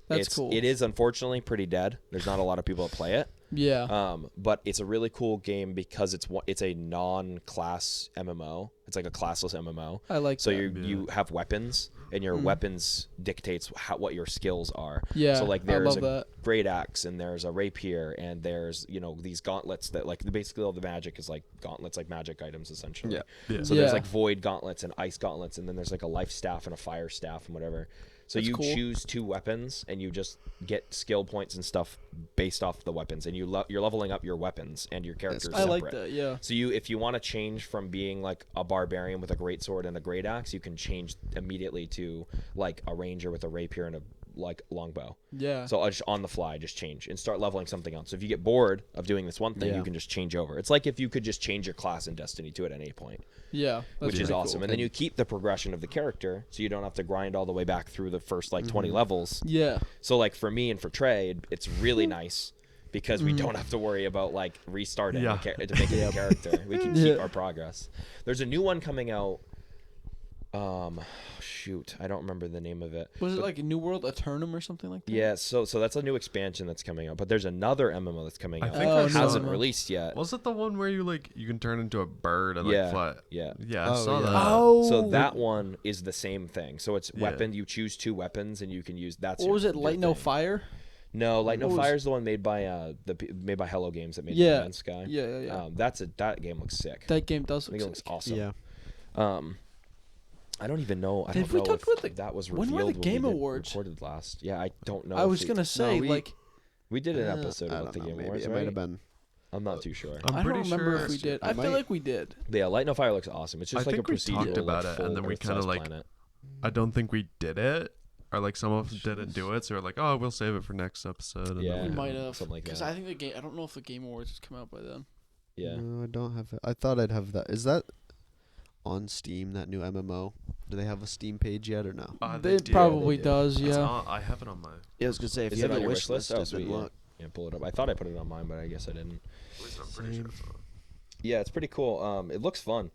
Speaker 2: That's cool.
Speaker 3: It is unfortunately pretty dead. There's not a lot of people that play it.
Speaker 2: Yeah.
Speaker 3: But it's a really cool game because it's a non-class MMO. It's like a classless MMO.
Speaker 2: I like
Speaker 3: so
Speaker 2: that.
Speaker 3: you have weapons, and your weapons dictates what your skills are.
Speaker 2: Yeah,
Speaker 3: So like
Speaker 2: I
Speaker 3: there's
Speaker 2: love
Speaker 3: a
Speaker 2: that.
Speaker 3: great axe, and there's a rapier, and there's these gauntlets that like basically all the magic is like gauntlets, like magic items essentially.
Speaker 4: Yeah.
Speaker 3: So there's
Speaker 2: Yeah.
Speaker 3: like void gauntlets and ice gauntlets, and then there's like a life staff and a fire staff and whatever. So
Speaker 2: That's
Speaker 3: you
Speaker 2: cool.
Speaker 3: choose 2 weapons, and you just get skill points and stuff based off the weapons, and you're leveling up your weapons and your characters.
Speaker 2: I like
Speaker 3: separate.
Speaker 2: that. Yeah.
Speaker 3: So if you want to change from being like a barbarian with a great sword and a great axe, you can change immediately to like a ranger with a rapier and a like longbow.
Speaker 2: Yeah.
Speaker 3: So I'll just on the fly just change and start leveling something else. So if you get bored of doing this one thing, you can just change over. It's like if you could just change your class in Destiny 2 at any point,
Speaker 2: Yeah. That's
Speaker 3: which is
Speaker 2: pretty
Speaker 3: awesome.
Speaker 2: cool.
Speaker 3: And then you keep the progression of the character, so you don't have to grind all the way back through the first like 20 levels.
Speaker 2: Yeah.
Speaker 3: So like for me and for Trey, it's really nice because we don't have to worry about like restarting
Speaker 4: Yeah.
Speaker 3: to make a new character. We can keep our progress. There's a new one coming out. Shoot, I don't remember the name of it.
Speaker 2: Was it like a New World Eternum or something like that?
Speaker 3: Yeah, so that's a new expansion that's coming out. But there's another MMO that's coming
Speaker 4: I
Speaker 3: out.
Speaker 4: think
Speaker 2: Oh,
Speaker 4: I
Speaker 2: no.
Speaker 4: saw
Speaker 3: Hasn't
Speaker 2: MMO.
Speaker 3: released yet.
Speaker 4: Was it the one where you can turn into a bird and
Speaker 3: Yeah,
Speaker 4: fly?
Speaker 3: yeah.
Speaker 4: Yeah, I
Speaker 1: Oh,
Speaker 4: saw
Speaker 1: yeah.
Speaker 4: that.
Speaker 2: Oh.
Speaker 3: So that one is the same thing. So it's
Speaker 4: Yeah.
Speaker 3: weapon. You choose 2 weapons, and you can use that's.
Speaker 2: What was it?
Speaker 3: your
Speaker 2: Light No
Speaker 3: thing.
Speaker 2: Fire?
Speaker 3: No, Light No
Speaker 2: What was-
Speaker 3: Fire is the one made by made by Hello Games that made
Speaker 2: Yeah.
Speaker 3: No Man's Sky.
Speaker 2: Yeah.
Speaker 3: That game looks sick.
Speaker 2: That game does
Speaker 3: I think it
Speaker 2: look
Speaker 3: looks
Speaker 2: sick.
Speaker 3: awesome.
Speaker 1: Yeah.
Speaker 3: I don't even know. I
Speaker 2: Did
Speaker 3: don't
Speaker 2: we
Speaker 3: know
Speaker 2: talk
Speaker 3: if
Speaker 2: about the-
Speaker 3: that was
Speaker 2: when
Speaker 3: revealed
Speaker 2: were the Game
Speaker 3: we did-
Speaker 2: Awards?
Speaker 3: recorded last. Yeah, I don't know.
Speaker 2: I
Speaker 3: if
Speaker 2: was
Speaker 3: we-
Speaker 2: gonna say
Speaker 1: we-
Speaker 3: we did an
Speaker 1: I
Speaker 3: episode about the
Speaker 1: don't know,
Speaker 3: Game
Speaker 1: maybe
Speaker 3: Awards,
Speaker 1: it
Speaker 3: right?
Speaker 1: might have been.
Speaker 3: I'm not too sure.
Speaker 4: I'm
Speaker 2: I don't
Speaker 4: pretty
Speaker 2: remember
Speaker 4: sure.
Speaker 2: if we did. I feel
Speaker 1: might-
Speaker 2: like we did.
Speaker 3: But yeah, Light No Fire looks awesome. It's just
Speaker 4: I
Speaker 3: like
Speaker 4: think
Speaker 3: a
Speaker 4: we
Speaker 3: procedural,
Speaker 4: talked about
Speaker 3: like,
Speaker 4: it, and then
Speaker 3: full
Speaker 4: we kinda,
Speaker 3: Earth-sized
Speaker 4: like,
Speaker 3: planet.
Speaker 4: I don't think we did it, or like some of us didn't do it, so we're like, oh, we'll save it for next episode. And
Speaker 3: Yeah.
Speaker 4: then
Speaker 2: We
Speaker 4: we
Speaker 2: might
Speaker 4: didn't.
Speaker 2: have.
Speaker 3: something like
Speaker 2: Because
Speaker 3: that.
Speaker 2: I think the game. I don't know if the Game Awards has come out by then.
Speaker 3: Yeah.
Speaker 1: No, I don't have it. I thought I'd have that. Is that on Steam, that new MMO? Do they have a Steam page yet or no?
Speaker 4: They
Speaker 2: It
Speaker 4: do.
Speaker 2: probably
Speaker 3: do.
Speaker 2: does.
Speaker 4: It's
Speaker 2: Yeah.
Speaker 4: on- I have it on my.
Speaker 1: Yeah, I was gonna say if
Speaker 3: Is
Speaker 1: you
Speaker 3: it
Speaker 1: have
Speaker 3: on
Speaker 1: a
Speaker 3: your
Speaker 1: wish list,
Speaker 3: Oh,
Speaker 1: then
Speaker 3: sweet.
Speaker 1: look.
Speaker 3: Yeah, pull it up. I thought I put it on mine, but I guess I didn't.
Speaker 4: At least I'm pretty sure it's on.
Speaker 3: Yeah, it's pretty cool. It looks fun.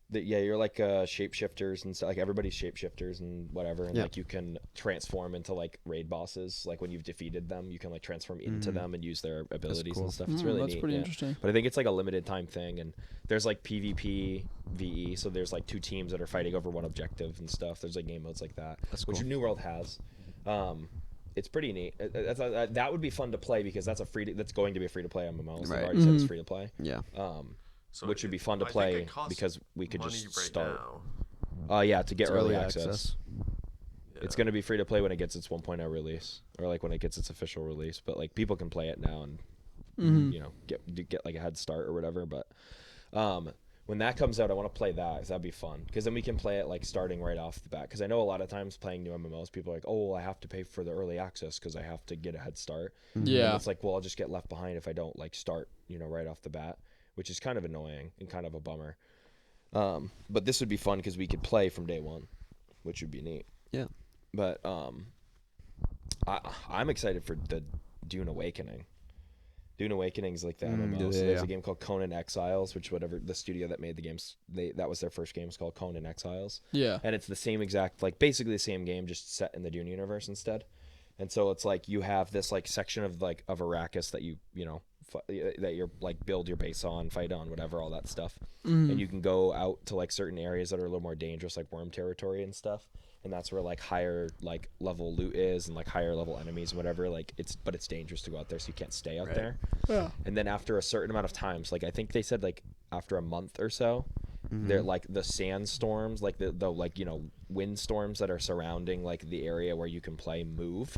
Speaker 3: Yeah, you're like shapeshifters and stuff. Like everybody's shapeshifters and whatever, and
Speaker 1: Yeah.
Speaker 3: like you can transform into like raid bosses. Like when you've defeated them, you can like transform into them and use their abilities
Speaker 1: cool.
Speaker 3: and stuff. It's really
Speaker 2: that's
Speaker 3: neat.
Speaker 2: pretty
Speaker 3: yeah.
Speaker 2: interesting.
Speaker 3: But I think it's like a limited time thing, and there's like PvP, VE. So there's like 2 teams that are fighting over one objective and stuff. There's like game modes like that, which
Speaker 1: cool.
Speaker 3: New World has. It's pretty neat. That would be fun to play because that's that's going to be a free to play MMO. So they've
Speaker 1: Right.
Speaker 3: already said it's free to play.
Speaker 1: Yeah.
Speaker 4: So
Speaker 3: Which would be fun to
Speaker 4: I think
Speaker 3: play
Speaker 4: it costs
Speaker 3: because we could
Speaker 4: money
Speaker 3: just
Speaker 4: right
Speaker 3: start.
Speaker 4: now.
Speaker 3: Yeah, to get
Speaker 1: It's
Speaker 3: early access.
Speaker 4: Yeah.
Speaker 3: It's going to be free to play when it gets its 1.0 release, or like when it gets its official release. But like people can play it now and get like a head start or whatever. But when that comes out, I want to play that because that'd be fun. Because then we can play it like starting right off the bat. Because I know a lot of times playing new MMOs, people are like, "Oh, well, I have to pay for the early access because I have to get a head start."
Speaker 2: Yeah.
Speaker 3: And it's like, well, I'll just get left behind if I don't like start, right off the bat, which is kind of annoying and kind of a bummer. But this would be fun because we could play from day one, which would be neat.
Speaker 1: Yeah.
Speaker 3: But I'm excited for the Dune Awakening. Dune Awakening is like the MMO. So there's a game called Conan Exiles, which whatever the studio that made the games, that was their first game. It's called Conan Exiles.
Speaker 2: Yeah.
Speaker 3: And it's the same exact, like basically the same game, just set in the Dune universe instead. And so it's like you have this like section of Arrakis that you that you're like build your base on, fight on, whatever, all that stuff. And you can go out to like certain areas that are a little more dangerous, like worm territory and stuff. And that's where like higher like level loot is and like higher level enemies and whatever. Like it's dangerous to go out there, so you can't stay out there.
Speaker 2: Yeah.
Speaker 3: And then after a certain amount of times, like I think they said like after a month or so, they're like the sandstorms, like the like wind storms that are surrounding like the area where you can play move.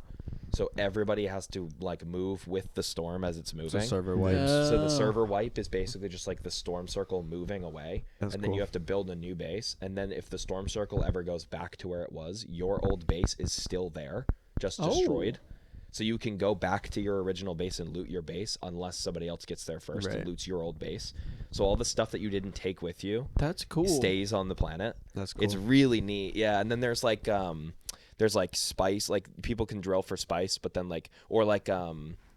Speaker 3: So everybody has to like move with the storm as it's moving.
Speaker 1: So server wipes.
Speaker 3: So the
Speaker 2: Oh.
Speaker 3: server wipe is basically just like the storm circle moving away.
Speaker 1: That's
Speaker 3: and then you
Speaker 1: cool.
Speaker 3: have to build a new base. And then if the storm circle ever goes back to where it was, your old base is still there, just destroyed. So you can go back to your original base and loot your base unless somebody else gets there first and
Speaker 1: Right.
Speaker 3: loots your old base. So all the stuff that you didn't take with you
Speaker 2: That's cool.
Speaker 3: stays on the planet.
Speaker 1: That's cool.
Speaker 3: It's really neat. Yeah. And then there's like there's like spice, like people can drill for spice, but then like, or like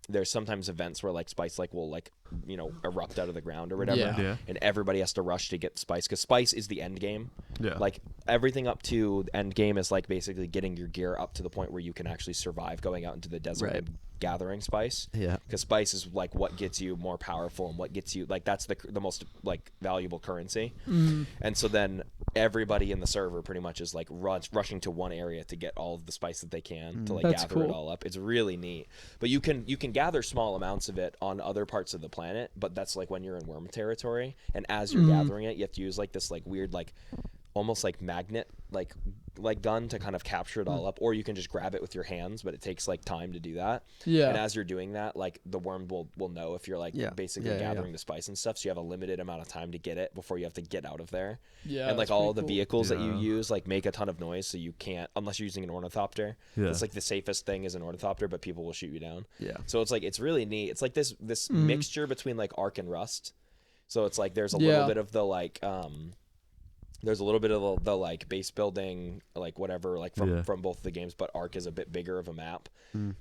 Speaker 3: there's sometimes events where like spice like will like, you know, erupt out of the ground or whatever,
Speaker 2: Yeah.
Speaker 3: and everybody has to rush to get spice because spice is the end game.
Speaker 4: Yeah.
Speaker 3: Like everything up to end game is like basically getting your gear up to the point where you can actually survive going out into the desert
Speaker 1: Right.
Speaker 3: and gathering spice.
Speaker 1: Yeah.
Speaker 3: Because spice is like what gets you more powerful and what gets you like that's the most like valuable currency. And so then everybody in the server pretty much is like rushing to one area to get all of the spice that they can to like
Speaker 2: That's
Speaker 3: gather it
Speaker 2: cool.
Speaker 3: all up. It's really neat. But you can gather small amounts of it on other parts of the planet, but that's like when you're in worm territory, and as you're gathering it, you have to use like this like weird like almost like magnet like gun to kind of capture it all up, or you can just grab it with your hands, but it takes like time to do that.
Speaker 2: Yeah.
Speaker 3: And as you're doing that, like the worm will know if you're like basically gathering the spice and stuff, so you have a limited amount of time to get it before you have to get out of there.
Speaker 2: Yeah.
Speaker 3: And like
Speaker 2: that's
Speaker 3: all
Speaker 2: pretty
Speaker 3: the
Speaker 2: cool.
Speaker 3: vehicles that you
Speaker 4: Yeah.
Speaker 3: use like make a ton of noise, so you can't unless you're using an ornithopter.
Speaker 4: Yeah.
Speaker 3: It's like the safest thing is an ornithopter, but people will shoot you down.
Speaker 1: Yeah.
Speaker 3: So it's like it's really neat. It's like this mixture between like Ark and Rust. So it's like there's a little bit of the like there's a little bit of the like base building like whatever like from both of the games, but Ark is a bit bigger of a map.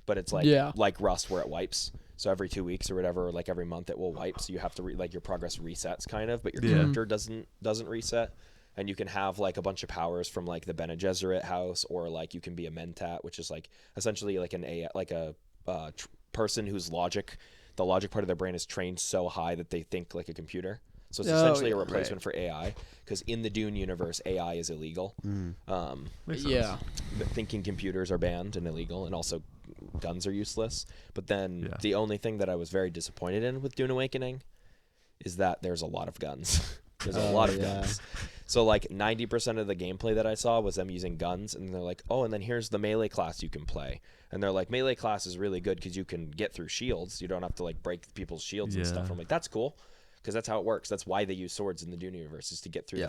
Speaker 3: But it's like Rust where it wipes. So every 2 weeks or whatever, or like every month it will wipe. So you have to like your progress resets kind of, but your character doesn't reset. And you can have like a bunch of powers from like the Bene Gesserit house, or like you can be a Mentat, which is like essentially like a person whose the logic part of their brain is trained so high that they think like a computer. So it's essentially a replacement for AI, because in the Dune universe, AI is illegal.
Speaker 2: Yeah.
Speaker 3: Thinking computers are banned and illegal, and also guns are useless. But then the only thing that I was very disappointed in with Dune Awakening is that there's a lot of guns. There's a lot of guns. So like 90% of the gameplay that I saw was them using guns, and they're like, oh, and then here's the melee class you can play. And they're like, melee class is really good because you can get through shields. You don't have to like break people's shields and stuff. I'm like, that's cool. Because that's how it works. That's why they use swords in the Dune universe, is to get through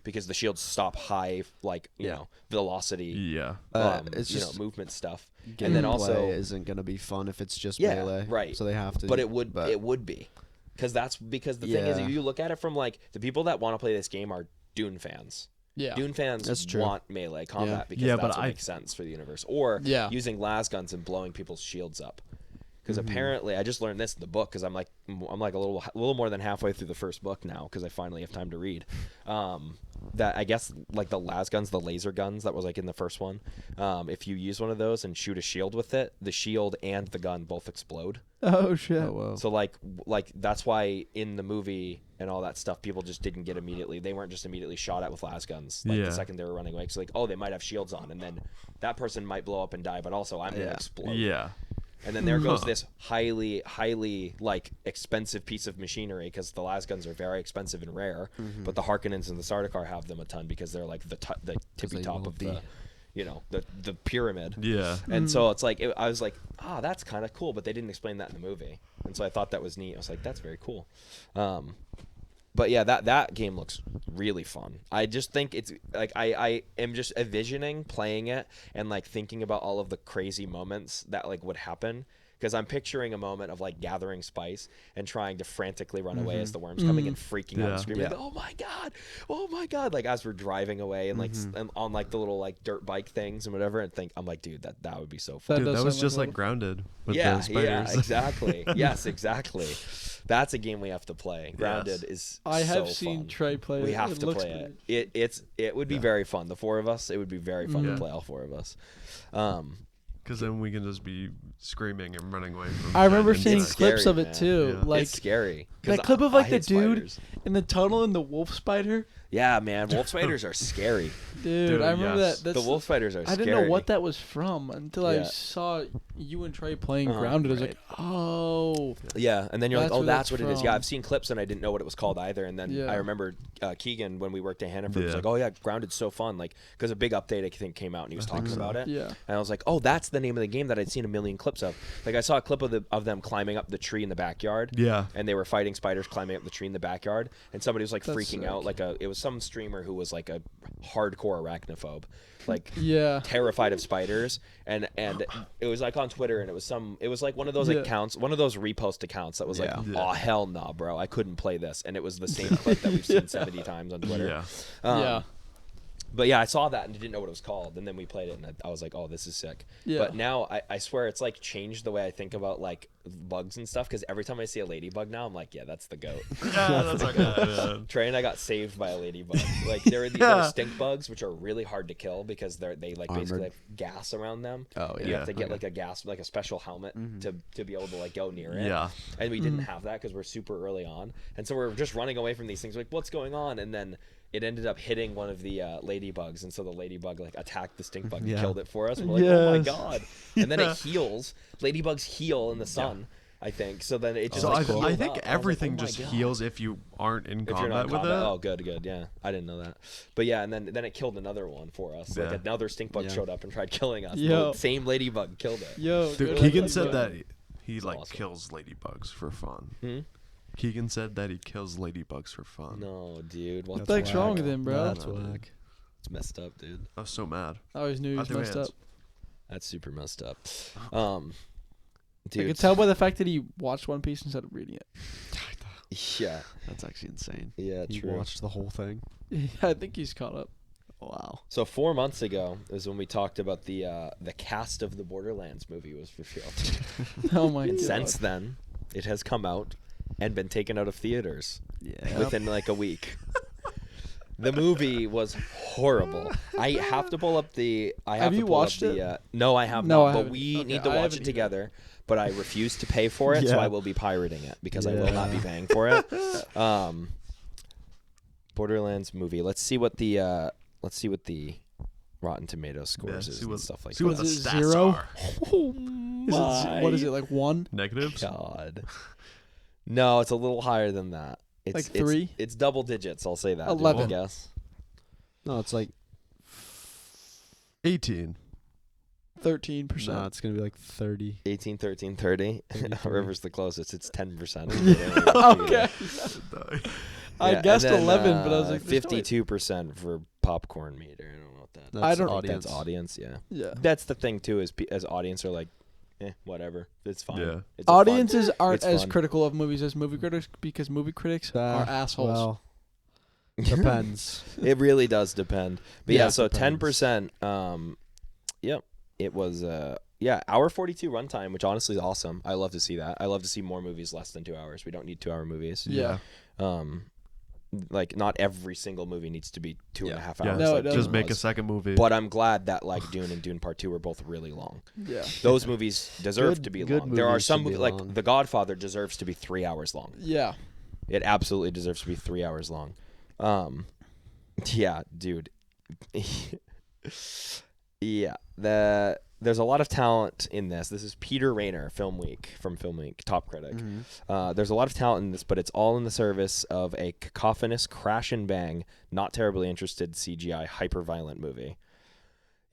Speaker 3: because the shields stop high, like you know, velocity.
Speaker 4: Yeah.
Speaker 1: It's just
Speaker 3: movement stuff.
Speaker 1: And then also isn't gonna be fun if it's just melee.
Speaker 3: Right.
Speaker 1: So they have to.
Speaker 3: But it would be, because the thing is, if you look at it from like the people that want to play this game are Dune fans.
Speaker 2: Yeah.
Speaker 3: Dune fans
Speaker 1: That's true.
Speaker 3: want melee combat because that's what makes sense for the universe, or using las guns and blowing people's shields up. Because apparently, I just learned this in the book, because I'm like a little more than halfway through the first book now, because I finally have time to read. That I guess like the las guns, the laser guns that was like in the first one, if you use one of those and shoot a shield with it, the shield and the gun both explode.
Speaker 2: Oh shit.
Speaker 1: Oh, wow.
Speaker 3: So like that's why in the movie and all that stuff, people just didn't get immediately. They weren't just immediately shot at with las guns like the second they were running away. So like, oh, they might have shields on, and then that person might blow up and die, but also I'm gonna explode.
Speaker 4: Yeah.
Speaker 3: And then there goes this highly like expensive piece of machinery, because the las guns are very expensive and rare, but the Harkonnens and the Sardaukar have them a ton because they're like the tippy top of the, you know, the pyramid.
Speaker 4: Yeah.
Speaker 3: And so it's like I was like, that's kind of cool, but they didn't explain that in the movie, and so I thought that was neat. I was like, that's very cool. But yeah, that game looks really fun. I just think it's like I am just envisioning playing it and like thinking about all of the crazy moments that like would happen, because I'm picturing a moment of like gathering spice and trying to frantically run away as the worm's coming and freaking out and screaming, like, oh my god, like as we're driving away and like and on like the little like dirt bike things and whatever, and I'm like, dude, that would be so fun.
Speaker 4: Dude, that was
Speaker 2: sound
Speaker 4: just
Speaker 2: like
Speaker 4: like Grounded with the
Speaker 3: Yeah,
Speaker 4: spiders.
Speaker 3: exactly. Yes, exactly. That's a game we have to play. Grounded is
Speaker 2: I have
Speaker 3: so
Speaker 2: seen
Speaker 3: fun.
Speaker 2: Trey play it.
Speaker 3: We have
Speaker 2: It
Speaker 3: to
Speaker 2: looks
Speaker 3: play
Speaker 2: good.
Speaker 3: it. It would be very fun. The four of us, it would be very fun to play all four of us.
Speaker 4: Because then we can just be screaming and running away from
Speaker 2: I remember
Speaker 4: giant
Speaker 2: seeing
Speaker 4: insects.
Speaker 2: clips
Speaker 3: scary,
Speaker 2: of it
Speaker 3: man.
Speaker 2: too.
Speaker 4: Yeah.
Speaker 2: Like
Speaker 3: It's scary. 'Cause
Speaker 2: that clip of like
Speaker 3: I
Speaker 2: the
Speaker 3: hate
Speaker 2: dude
Speaker 3: spiders.
Speaker 2: in the tunnel and the wolf spider.
Speaker 3: Yeah, man, wolf spiders are scary.
Speaker 2: Dude, I remember
Speaker 4: yes.
Speaker 2: that.
Speaker 3: The wolf spiders are
Speaker 2: I
Speaker 3: scary.
Speaker 2: didn't know what that was from until I
Speaker 3: Yeah.
Speaker 2: saw you and Trey playing Grounded. I was like, oh.
Speaker 3: Yeah, and then you're like,
Speaker 2: That's
Speaker 3: oh,
Speaker 2: where
Speaker 3: that's
Speaker 2: that's
Speaker 3: what it is. Yeah,
Speaker 2: from.
Speaker 3: I've seen clips and I didn't know what it was called either. And then
Speaker 2: Yeah.
Speaker 3: I remember Keegan, when we worked at Hannaford, was
Speaker 4: Yeah.
Speaker 3: like, oh yeah, Grounded's so fun. Like, because a big update I think came out and he was talking about it.
Speaker 2: Yeah.
Speaker 3: And I was like, oh, that's the name of the game that I'd seen a million clips of. Like, I saw a clip of them climbing up the tree in the backyard.
Speaker 4: Yeah.
Speaker 3: And they were fighting spiders climbing up the tree in the backyard. And somebody was like
Speaker 2: That's
Speaker 3: freaking
Speaker 2: sick.
Speaker 3: out. Like it was some streamer who was like a hardcore arachnophobe. Like
Speaker 2: Yeah.
Speaker 3: terrified of spiders, and it was like on Twitter, and it was like one of those accounts, one of those repost accounts that was like, oh hell no, bro, I couldn't play this, and it was the same clip that we've seen 70 times on Twitter.
Speaker 4: Yeah.
Speaker 2: Yeah.
Speaker 3: But yeah, I saw that and didn't know what it was called, and then we played it, and I was like, "Oh, this is sick."
Speaker 2: Yeah.
Speaker 3: But now I swear it's like changed the way I think about like bugs and stuff. Because every time I see a ladybug now, I'm like, "Yeah, that's the goat."
Speaker 4: Yeah, that's okay. Man.
Speaker 3: Trey and I got saved by a ladybug. Like there are these little stink bugs which are really hard to kill because they like
Speaker 1: Armored.
Speaker 3: basically have gas around them.
Speaker 1: Oh,
Speaker 3: And you
Speaker 1: yeah.
Speaker 3: have to get like a special helmet to be able to like go near it.
Speaker 4: Yeah.
Speaker 3: And we didn't have that because we're super early on, and so we're just running away from these things. We're like, what's going on? And then it ended up hitting one of the ladybugs, and so the ladybug like attacked the stink bug and killed it for us. And we're like, oh my god! And then it heals. Ladybugs heal in the sun, I think. So then it just
Speaker 4: So
Speaker 3: like
Speaker 4: I
Speaker 3: healed
Speaker 4: think
Speaker 3: up.
Speaker 4: everything
Speaker 3: I was like,
Speaker 4: just
Speaker 3: oh my God.
Speaker 4: heals if you aren't in
Speaker 3: If you're
Speaker 4: combat
Speaker 3: not in
Speaker 4: with
Speaker 3: combat.
Speaker 4: it.
Speaker 3: Oh, good. Yeah, I didn't know that. But yeah, and then it killed another one for us. Like
Speaker 4: Yeah.
Speaker 3: another stink bug
Speaker 1: Yeah.
Speaker 3: showed up and tried killing us.
Speaker 2: Yo.
Speaker 3: The same ladybug killed it.
Speaker 2: Yo,
Speaker 4: Dude,
Speaker 2: good
Speaker 4: Keegan
Speaker 2: luck,
Speaker 4: said
Speaker 2: bro.
Speaker 4: that he
Speaker 3: It's
Speaker 4: like
Speaker 3: awesome.
Speaker 4: kills ladybugs for fun.
Speaker 3: Hmm?
Speaker 4: Keegan said that he kills ladybugs for fun.
Speaker 3: No, dude. What
Speaker 2: What
Speaker 3: the
Speaker 2: the heck's wrong
Speaker 3: heck?
Speaker 2: with him, bro?
Speaker 1: That's
Speaker 4: No, dude.
Speaker 1: whack.
Speaker 3: It's messed up, dude.
Speaker 4: I was so mad.
Speaker 2: I always knew he
Speaker 4: I
Speaker 2: was
Speaker 4: threw
Speaker 2: messed
Speaker 4: hands.
Speaker 2: up.
Speaker 3: That's super messed up.
Speaker 2: I
Speaker 3: Dude.
Speaker 2: could tell by the fact that he watched One Piece instead of reading it.
Speaker 3: Yeah.
Speaker 1: That's actually insane.
Speaker 3: Yeah,
Speaker 1: He
Speaker 3: true.
Speaker 1: watched the whole thing.
Speaker 2: Yeah, I think he's caught up.
Speaker 1: Wow.
Speaker 3: So 4 months ago is when we talked about the cast of the Borderlands movie was revealed.
Speaker 2: Oh my
Speaker 3: And
Speaker 2: god.
Speaker 3: since then, it has come out and been taken out of theaters
Speaker 1: Yeah.
Speaker 3: within like a week. The movie was horrible. I have to pull up the. I have,
Speaker 2: Have
Speaker 3: to
Speaker 2: you
Speaker 3: pull up
Speaker 2: watched
Speaker 3: the,
Speaker 2: it?
Speaker 3: No, I have
Speaker 2: No,
Speaker 3: not.
Speaker 2: I
Speaker 3: But
Speaker 2: haven't.
Speaker 3: we
Speaker 2: Okay,
Speaker 3: need to
Speaker 2: I
Speaker 3: watch
Speaker 2: haven't
Speaker 3: it
Speaker 2: either.
Speaker 3: together. But I refuse to pay for it, so
Speaker 1: Yeah.
Speaker 3: I will be pirating it because I will not be
Speaker 1: Yeah.
Speaker 3: paying for it. Borderlands movie. Let's see what the Rotten Tomatoes scores is and stuff like
Speaker 4: see
Speaker 3: that.
Speaker 4: what the
Speaker 2: Is it
Speaker 4: stats
Speaker 2: 0?
Speaker 4: are.
Speaker 3: Oh
Speaker 2: What is it, like 1?
Speaker 4: Negatives?
Speaker 3: God. No, it's a little higher than that. It's,
Speaker 2: Like 3?
Speaker 3: It's double digits. I'll say that.
Speaker 2: 11.
Speaker 3: I guess.
Speaker 1: No, it's like
Speaker 4: 18.
Speaker 2: 13%.
Speaker 1: no, it's gonna be like 30.
Speaker 3: 18, 13, 30.
Speaker 1: 33.
Speaker 3: River's the closest. It's 10%.
Speaker 2: Okay. I
Speaker 3: Yeah,
Speaker 2: guessed
Speaker 3: and then,
Speaker 2: 11, but I was like, there's no way.
Speaker 3: 52% for popcorn meter. I don't know what that.
Speaker 1: That's
Speaker 2: I don't-
Speaker 1: audience.
Speaker 3: That's audience. Yeah.
Speaker 2: Yeah.
Speaker 3: That's the thing too. Is as audience are like, whatever. It's fine.
Speaker 4: Yeah.
Speaker 3: It's a fun-
Speaker 2: Audiences aren't
Speaker 3: it's
Speaker 2: as
Speaker 3: fun.
Speaker 2: critical of movies as movie critics because movie critics are assholes.
Speaker 1: Well, depends.
Speaker 3: It really does depend. But yeah,
Speaker 1: Yeah,
Speaker 3: so
Speaker 1: depends.
Speaker 3: 10%. Yep. It was hour 42 runtime, which honestly is awesome. I love to see that. I love to see more movies less than 2 hours. We don't need 2 hour movies.
Speaker 2: Yeah.
Speaker 3: Like not every single movie needs to be 2.5
Speaker 4: Yeah,
Speaker 3: hours.
Speaker 2: No,
Speaker 3: like
Speaker 2: it doesn't.
Speaker 4: just
Speaker 3: Dune
Speaker 4: make a
Speaker 3: was.
Speaker 4: second movie.
Speaker 3: But I'm glad that like Dune and Dune Part 2 were both really long.
Speaker 2: Yeah.
Speaker 3: Those movies deserve
Speaker 1: Good-
Speaker 3: to be
Speaker 1: good
Speaker 3: long. There are
Speaker 1: movies
Speaker 3: some
Speaker 1: should be
Speaker 3: movies like
Speaker 1: long.
Speaker 3: The Godfather deserves to be 3 hours long.
Speaker 2: Yeah.
Speaker 3: It absolutely deserves to be 3 hours long. Yeah, dude. Yeah, there's a lot of talent in this. This is Peter Rayner, Film Week from Film Week, top critic. There's a lot of talent in this, but it's all in the service of a cacophonous crash and bang, not terribly interested CGI hyper-violent movie.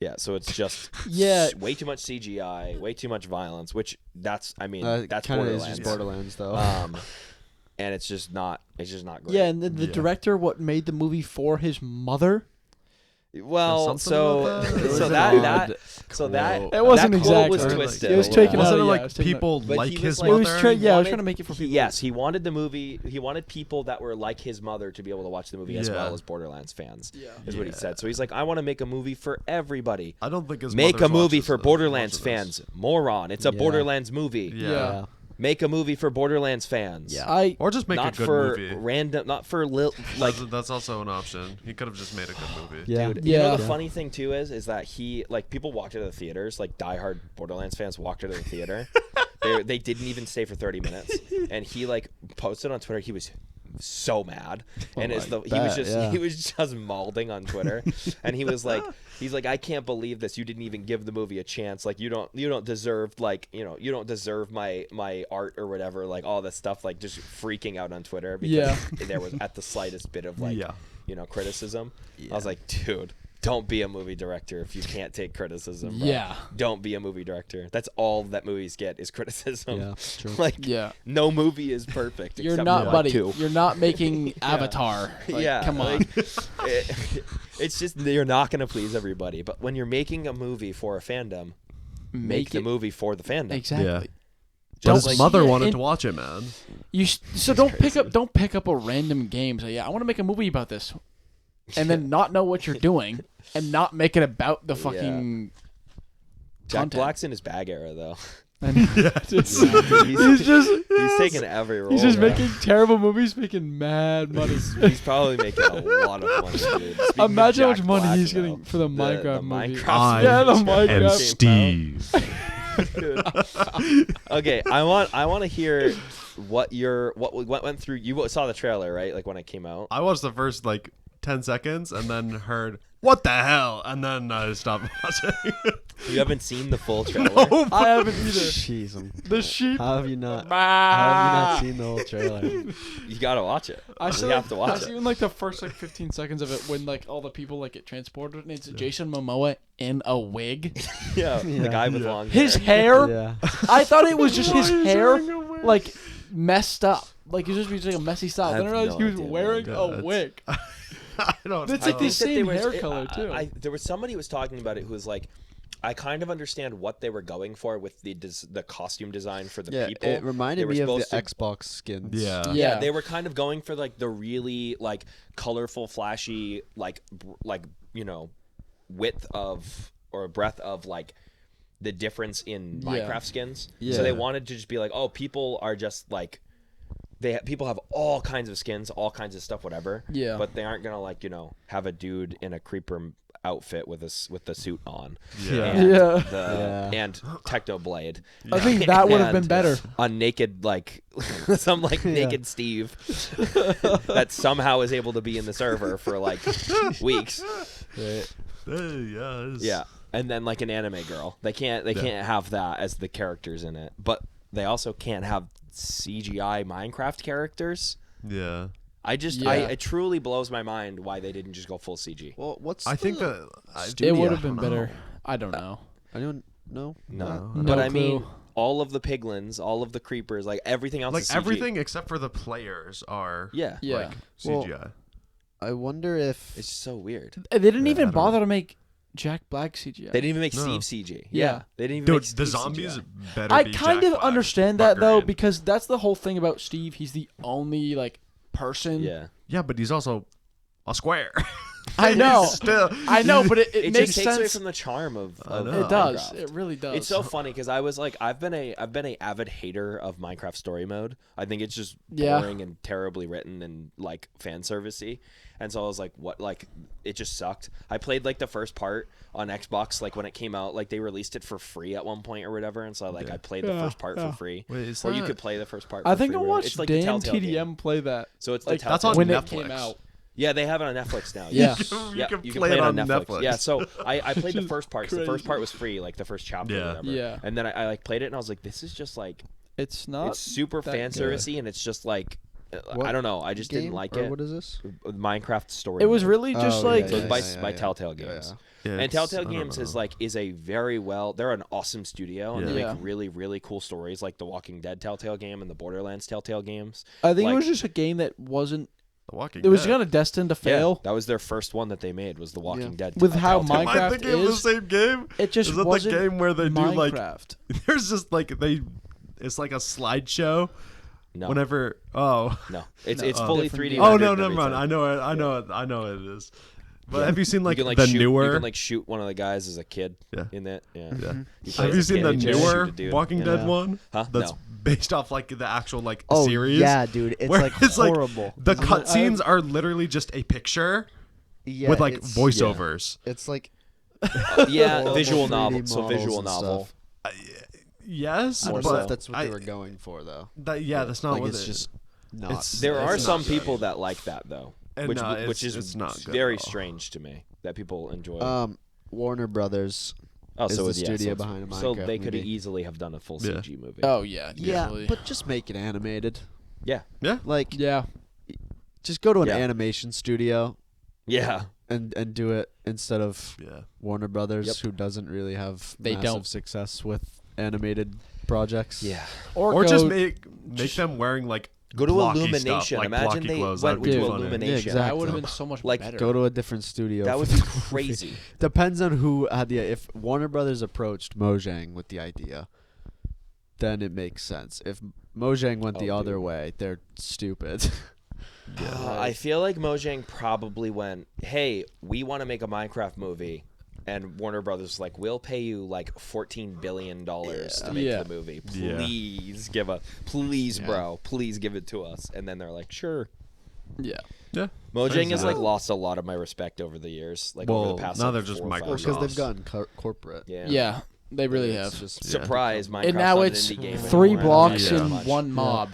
Speaker 3: Yeah, so it's just
Speaker 2: Yeah.
Speaker 3: way too much CGI, way too much violence, which that's
Speaker 1: Kind
Speaker 3: that's
Speaker 1: of is
Speaker 3: Borderlands.
Speaker 1: just Borderlands, though.
Speaker 3: And it's just not great.
Speaker 2: Yeah, and the
Speaker 4: Yeah.
Speaker 2: director made the movie for his mother.
Speaker 3: Well,
Speaker 4: Something
Speaker 3: so
Speaker 4: about that?
Speaker 3: so
Speaker 4: Was it
Speaker 3: that
Speaker 4: odd
Speaker 3: that so that
Speaker 1: quote?
Speaker 2: It wasn't
Speaker 3: that quote
Speaker 2: exactly.
Speaker 3: was
Speaker 4: Or, like,
Speaker 3: twisted.
Speaker 2: It was
Speaker 3: a little
Speaker 2: taken
Speaker 3: bit.
Speaker 2: out.
Speaker 4: Wasn't it
Speaker 2: yeah,
Speaker 4: like
Speaker 2: it was taken
Speaker 4: people
Speaker 3: But
Speaker 4: like
Speaker 3: he
Speaker 4: his
Speaker 3: was like-
Speaker 2: It was
Speaker 4: mother?
Speaker 2: Trey. Yeah, I was
Speaker 3: wanted-
Speaker 2: trying to make it for people.
Speaker 3: Yes, he wanted the movie. He wanted people that were like his mother to be able to watch the movie as
Speaker 4: Yeah.
Speaker 3: well as Borderlands fans.
Speaker 2: Yeah.
Speaker 3: Is what he
Speaker 4: Yeah.
Speaker 3: said. So he's like, I want to make a movie for everybody.
Speaker 4: I don't think his
Speaker 3: Make a
Speaker 4: mother's
Speaker 3: movie
Speaker 4: watches
Speaker 3: for
Speaker 4: this-
Speaker 3: Borderlands
Speaker 4: watches
Speaker 3: fans.
Speaker 4: this.
Speaker 3: Moron. It's a
Speaker 1: Yeah.
Speaker 3: Borderlands movie.
Speaker 4: Yeah.
Speaker 3: Make a movie for Borderlands fans.
Speaker 1: Yeah.
Speaker 4: Or just make
Speaker 3: not
Speaker 4: a good
Speaker 3: for
Speaker 4: movie.
Speaker 3: random. Not for like.
Speaker 4: That's also an option. He could have just made a good movie.
Speaker 1: Yeah.
Speaker 3: Dude, you know
Speaker 2: Yeah.
Speaker 3: the funny thing too is that he like people walked out of the theaters, like diehard Borderlands fans walked out of the theater. They didn't even stay for 30 minutes, and he like posted on Twitter. He was so mad, and
Speaker 1: I bet, yeah.
Speaker 3: he was just mauling on Twitter, and he's like I can't believe this. You didn't even give the movie a chance. Like you don't deserve you don't deserve my art or whatever. Like all this stuff. Like just freaking out on Twitter because there was at the slightest bit of like criticism. I was like, dude, don't be a movie director if you can't take criticism. Bro.
Speaker 2: Yeah.
Speaker 3: Don't be a movie director. That's all that movies get is criticism.
Speaker 1: Yeah, true.
Speaker 3: Like,
Speaker 2: Yeah.
Speaker 3: no movie is perfect.
Speaker 2: You're
Speaker 3: except
Speaker 2: not,
Speaker 3: for, like,
Speaker 2: buddy.
Speaker 3: 2.
Speaker 2: You're not making Avatar. Like,
Speaker 3: yeah.
Speaker 2: Come on.
Speaker 3: like, it's just you're not going to please everybody. But when you're making a movie for a fandom, make the
Speaker 2: it-
Speaker 3: movie for the fandom.
Speaker 2: Exactly.
Speaker 4: Yeah. But
Speaker 2: Don't
Speaker 4: his
Speaker 2: like-
Speaker 4: mother
Speaker 2: Yeah,
Speaker 4: wanted
Speaker 2: and-
Speaker 4: to watch it, man.
Speaker 2: So don't pick up a random game. Say, yeah, I want to make a movie about this. and then not know what you're doing and not make it about the fucking
Speaker 3: Jack
Speaker 2: content.
Speaker 3: Black's in his bag era though.
Speaker 2: And
Speaker 3: He's taking every role.
Speaker 2: he's just
Speaker 3: bro.
Speaker 2: making terrible movies, making mad money.
Speaker 3: He's probably making a lot of money, dude. Speaking of
Speaker 2: Imagine how much
Speaker 3: Jack
Speaker 2: money
Speaker 3: Black,
Speaker 2: he's
Speaker 3: though,
Speaker 2: getting for the Minecraft movie.
Speaker 3: Minecraft
Speaker 2: Yeah, the
Speaker 3: movie
Speaker 4: And
Speaker 2: Minecraft.
Speaker 4: Steve.
Speaker 3: Okay, I want to hear what went through. You saw the trailer, right? Like when it came out.
Speaker 4: I watched the first like 10 seconds and then heard what the hell, and then I stopped watching.
Speaker 3: You haven't seen the full trailer.
Speaker 4: No,
Speaker 2: I haven't either.
Speaker 1: Jeez,
Speaker 2: The sheep.
Speaker 1: how have you not? How have you not seen the whole trailer?
Speaker 3: You gotta watch it.
Speaker 2: I
Speaker 3: You
Speaker 2: still
Speaker 3: have to
Speaker 2: I
Speaker 3: watch
Speaker 2: see
Speaker 3: it.
Speaker 2: even like the first like 15 seconds of it when like all the people like get transported and it's Jason Momoa in a wig.
Speaker 3: Yeah, the
Speaker 1: Yeah.
Speaker 3: guy with long hair.
Speaker 2: His hair,
Speaker 1: Yeah.
Speaker 2: I thought it was just his
Speaker 4: Why is he
Speaker 2: hair
Speaker 4: wearing a wig?
Speaker 2: like messed up. Like he was just like a messy style.
Speaker 3: I
Speaker 2: Then I
Speaker 3: have
Speaker 2: realized
Speaker 3: no
Speaker 2: he was
Speaker 3: idea,
Speaker 2: wearing
Speaker 4: man.
Speaker 2: a
Speaker 4: That's-
Speaker 2: wig.
Speaker 4: I don't
Speaker 2: It's
Speaker 4: know.
Speaker 2: like the
Speaker 3: think that they
Speaker 2: same
Speaker 3: were-
Speaker 2: hair color too.
Speaker 3: There was somebody who was talking about it who was like, I kind of understand what they were going for with the costume design for the
Speaker 1: Yeah,
Speaker 3: people.
Speaker 1: it reminded
Speaker 3: They were
Speaker 1: me of the
Speaker 3: supposed to-
Speaker 1: Xbox skins.
Speaker 4: Yeah.
Speaker 2: Yeah.
Speaker 3: Yeah, they were kind of going for like the really like colorful, flashy, like width of or breadth of like the difference in
Speaker 2: Yeah.
Speaker 3: Minecraft skins.
Speaker 1: Yeah.
Speaker 3: So they wanted to just be like, oh, people are just like people have all kinds of skins, all kinds of stuff, whatever.
Speaker 2: Yeah.
Speaker 3: But they aren't gonna like have a dude in a creeper outfit with the suit on.
Speaker 4: Yeah.
Speaker 3: And
Speaker 2: Yeah.
Speaker 3: and Techno Blade.
Speaker 2: I think that would have been
Speaker 3: And
Speaker 2: better.
Speaker 3: A naked some naked Steve that somehow is able to be in the server for like weeks.
Speaker 1: Right.
Speaker 4: Yeah. It's,
Speaker 3: Yeah. And then like an anime girl. They can't have that as the characters in it. But they also can't have CGI Minecraft characters.
Speaker 4: Yeah.
Speaker 3: It truly blows my mind why they didn't just go full CG.
Speaker 1: Well, what's
Speaker 4: I think
Speaker 1: the
Speaker 4: that
Speaker 1: studio?
Speaker 2: It would have been
Speaker 4: I don't
Speaker 2: better.
Speaker 4: know.
Speaker 2: I don't know.
Speaker 1: Anyone? No.
Speaker 3: No.
Speaker 2: No
Speaker 3: But I mean,
Speaker 2: clue.
Speaker 3: all of the piglins, all of the creepers, like everything else
Speaker 4: like
Speaker 3: is CG.
Speaker 4: everything except for the players are
Speaker 3: Yeah.
Speaker 2: Yeah.
Speaker 4: like
Speaker 1: Well,
Speaker 4: CGI.
Speaker 1: I wonder if
Speaker 3: It's so weird.
Speaker 2: They didn't
Speaker 4: Yeah, I
Speaker 2: even
Speaker 4: don't
Speaker 2: bother to make Jack Black CGI.
Speaker 3: They didn't even make
Speaker 4: No.
Speaker 3: Steve CG.
Speaker 2: Yeah.
Speaker 3: They didn't even
Speaker 4: Dude,
Speaker 3: make
Speaker 4: the
Speaker 3: Steve
Speaker 4: zombies
Speaker 3: CGI.
Speaker 4: better
Speaker 2: I
Speaker 4: be
Speaker 2: kind
Speaker 4: Jack
Speaker 2: of
Speaker 4: Black,
Speaker 2: understand
Speaker 4: but
Speaker 2: that though
Speaker 4: green.
Speaker 2: because that's the whole thing about Steve. He's the only like person.
Speaker 3: Yeah.
Speaker 4: Yeah, but he's also a square.
Speaker 2: I know.
Speaker 4: He's still,
Speaker 2: I know, but it
Speaker 3: It
Speaker 2: makes
Speaker 3: just takes away
Speaker 2: sense.
Speaker 3: from the charm of
Speaker 4: I know.
Speaker 2: It does.
Speaker 3: Minecraft.
Speaker 2: It really does.
Speaker 3: It's so funny because I was like, I've been a avid hater of Minecraft story mode. I think it's just
Speaker 2: Yeah.
Speaker 3: boring and terribly written and like fan servicey. And so I was like, what? Like, it just sucked. I played like the first part on Xbox, like when it came out. Like they released it for free at one point or whatever. And so like I played the
Speaker 2: Yeah,
Speaker 3: first part
Speaker 2: yeah.
Speaker 3: for free.
Speaker 4: Wait, is
Speaker 3: Or you
Speaker 4: that-
Speaker 3: could play the first part.
Speaker 2: I
Speaker 3: for
Speaker 2: think
Speaker 3: free
Speaker 2: I
Speaker 3: or whatever.
Speaker 2: watched
Speaker 3: It's like the
Speaker 2: Dan
Speaker 3: Telltale
Speaker 2: TDM
Speaker 3: game.
Speaker 2: play that.
Speaker 3: So it's
Speaker 2: Like,
Speaker 3: the
Speaker 4: that's
Speaker 3: Telltale
Speaker 4: on
Speaker 2: when
Speaker 3: game.
Speaker 2: it
Speaker 4: Netflix.
Speaker 2: came out.
Speaker 3: Yeah, they have it on Netflix now.
Speaker 2: Yeah.
Speaker 4: You can
Speaker 3: you
Speaker 4: play it on Netflix.
Speaker 3: Yeah, so I played the
Speaker 2: Just
Speaker 3: first part. So the first part was free, like the first chapter or
Speaker 4: Yeah.
Speaker 3: whatever.
Speaker 2: Yeah.
Speaker 3: And then I like played it and I was like, this is just like
Speaker 2: It's not.
Speaker 3: it's super
Speaker 2: that
Speaker 3: fan
Speaker 2: good.
Speaker 3: servicey and it's just like
Speaker 1: What
Speaker 3: I don't know. I just didn't
Speaker 1: game?
Speaker 3: like
Speaker 1: Or
Speaker 3: it.
Speaker 1: What is this?
Speaker 3: Minecraft story.
Speaker 2: It was
Speaker 3: mode.
Speaker 2: really just
Speaker 1: Oh,
Speaker 2: like
Speaker 3: So it's by
Speaker 1: yeah,
Speaker 3: by
Speaker 1: yeah.
Speaker 3: Telltale
Speaker 1: Yeah,
Speaker 3: Games.
Speaker 4: Yeah,
Speaker 3: And
Speaker 4: it's-
Speaker 3: Telltale
Speaker 4: I don't
Speaker 3: Games is
Speaker 4: know.
Speaker 3: like a very well. They're an awesome studio and they
Speaker 2: Yeah.
Speaker 3: make really really cool stories like the Walking Dead Telltale game and the Borderlands Telltale games.
Speaker 2: I think
Speaker 3: like-
Speaker 2: it was just a game that wasn't.
Speaker 4: The Walking
Speaker 2: It was
Speaker 4: Dead.
Speaker 2: kind of destined to fail.
Speaker 3: Yeah, that was their first one that they made was the Walking Dead.
Speaker 2: With how
Speaker 3: Telltale.
Speaker 4: Am I
Speaker 2: Minecraft
Speaker 4: thinking of the
Speaker 2: is-
Speaker 4: same game?
Speaker 2: It just
Speaker 4: Is that
Speaker 2: wasn't
Speaker 4: the game where they do like?
Speaker 2: Minecraft.
Speaker 4: There's just like it's like a slideshow.
Speaker 3: No,
Speaker 4: Whenever
Speaker 3: no, it's fully
Speaker 2: Different
Speaker 3: 3D.
Speaker 2: game.
Speaker 4: oh
Speaker 3: rendered
Speaker 4: no,
Speaker 3: and
Speaker 4: never mind.
Speaker 3: everything.
Speaker 4: I know it. I know what it is. But have you seen like,
Speaker 3: you can, like
Speaker 4: the
Speaker 3: shoot,
Speaker 4: newer?
Speaker 3: You can like shoot one of the guys as a kid.
Speaker 4: Yeah.
Speaker 3: In that. Yeah.
Speaker 4: Yeah.
Speaker 2: Mm-hmm.
Speaker 3: You play
Speaker 4: Have
Speaker 3: as
Speaker 4: you
Speaker 3: a
Speaker 4: seen
Speaker 3: kid
Speaker 4: the
Speaker 3: and you just shoot
Speaker 4: newer
Speaker 3: a dude.
Speaker 4: Walking
Speaker 3: Yeah.
Speaker 4: Dead one?
Speaker 3: Huh?
Speaker 4: That's
Speaker 3: No.
Speaker 4: based off like the actual like
Speaker 1: Oh
Speaker 4: series.
Speaker 1: yeah, dude. It's
Speaker 4: where
Speaker 1: like
Speaker 4: it's
Speaker 1: horrible.
Speaker 4: the
Speaker 1: Isn't it?
Speaker 4: cutscenes are literally just a picture
Speaker 1: Yeah,
Speaker 4: with like
Speaker 1: it's-
Speaker 4: voiceovers.
Speaker 1: It's like
Speaker 3: Yeah,
Speaker 1: horrible
Speaker 3: visual
Speaker 1: 3D
Speaker 3: novel. So
Speaker 1: models
Speaker 3: visual
Speaker 1: and
Speaker 3: novel.
Speaker 1: stuff.
Speaker 4: Yes,
Speaker 1: I don't
Speaker 3: More
Speaker 1: know
Speaker 3: so.
Speaker 1: if that's what
Speaker 4: I-
Speaker 1: they were going for though.
Speaker 4: that's not
Speaker 1: Like
Speaker 4: what
Speaker 1: it's
Speaker 4: it-
Speaker 1: just not.
Speaker 4: it's-
Speaker 3: There are
Speaker 4: it's
Speaker 3: some
Speaker 4: not
Speaker 3: people
Speaker 4: good.
Speaker 3: that like that though,
Speaker 4: And
Speaker 3: which
Speaker 4: no,
Speaker 3: which is
Speaker 4: it's not good
Speaker 3: very
Speaker 4: at all.
Speaker 3: strange to me that people enjoy.
Speaker 1: Warner Brothers.
Speaker 3: oh,
Speaker 1: is
Speaker 3: so
Speaker 1: the
Speaker 3: yeah,
Speaker 1: studio
Speaker 3: so it's-
Speaker 1: behind a
Speaker 3: So
Speaker 1: Minecraft
Speaker 3: they could
Speaker 1: movie.
Speaker 3: easily have done a full
Speaker 4: Yeah.
Speaker 3: CG movie.
Speaker 2: Oh yeah.
Speaker 1: Yeah,
Speaker 2: definitely.
Speaker 1: but just make it animated.
Speaker 3: Yeah,
Speaker 4: Yeah.
Speaker 1: Like,
Speaker 2: yeah.
Speaker 1: just go to an
Speaker 3: Yeah.
Speaker 1: animation studio
Speaker 3: yeah.
Speaker 1: and do it instead of
Speaker 4: Yeah.
Speaker 1: Warner Brothers,
Speaker 3: Yep.
Speaker 1: who doesn't really have
Speaker 2: They
Speaker 1: massive
Speaker 2: don't.
Speaker 1: success with animated projects.
Speaker 3: Yeah.
Speaker 4: Or just make them wearing like
Speaker 3: Go to
Speaker 4: blocky
Speaker 3: Illumination.
Speaker 4: Stuff, like
Speaker 3: Imagine
Speaker 4: blocky
Speaker 3: they
Speaker 4: clothes.
Speaker 3: went
Speaker 4: That'd be
Speaker 3: to
Speaker 4: funny.
Speaker 3: Illumination.
Speaker 1: Yeah, exactly.
Speaker 2: That would have been so much
Speaker 3: Like,
Speaker 2: better.
Speaker 1: Go to a different studio.
Speaker 3: That
Speaker 1: for
Speaker 3: would
Speaker 1: the
Speaker 3: be
Speaker 1: movie.
Speaker 3: crazy.
Speaker 1: Depends on who had the. If Warner Brothers approached Mojang with the idea, then it makes sense. If Mojang went the
Speaker 3: Oh,
Speaker 1: other
Speaker 3: dude.
Speaker 1: way, they're stupid.
Speaker 3: I feel like Mojang probably went, hey, we want to make a Minecraft movie. And Warner Brothers was like, we'll pay you like $14 billion to make the movie. Please bro. Please give it to us. And then they're like, sure.
Speaker 2: Yeah.
Speaker 4: Yeah.
Speaker 3: Mojang has like lost a lot of my respect over the years. Like over the past
Speaker 4: now
Speaker 3: like,
Speaker 4: they're just
Speaker 3: 4 or 5
Speaker 4: Microsoft.
Speaker 3: years.
Speaker 1: Because they've gotten corporate.
Speaker 2: Yeah, they really have.
Speaker 1: Just,
Speaker 3: Surprise, Minecraft's
Speaker 2: And now
Speaker 3: not an
Speaker 2: it's
Speaker 3: indie game
Speaker 2: 3
Speaker 3: anymore.
Speaker 2: blocks
Speaker 3: Yeah.
Speaker 2: and 1 mob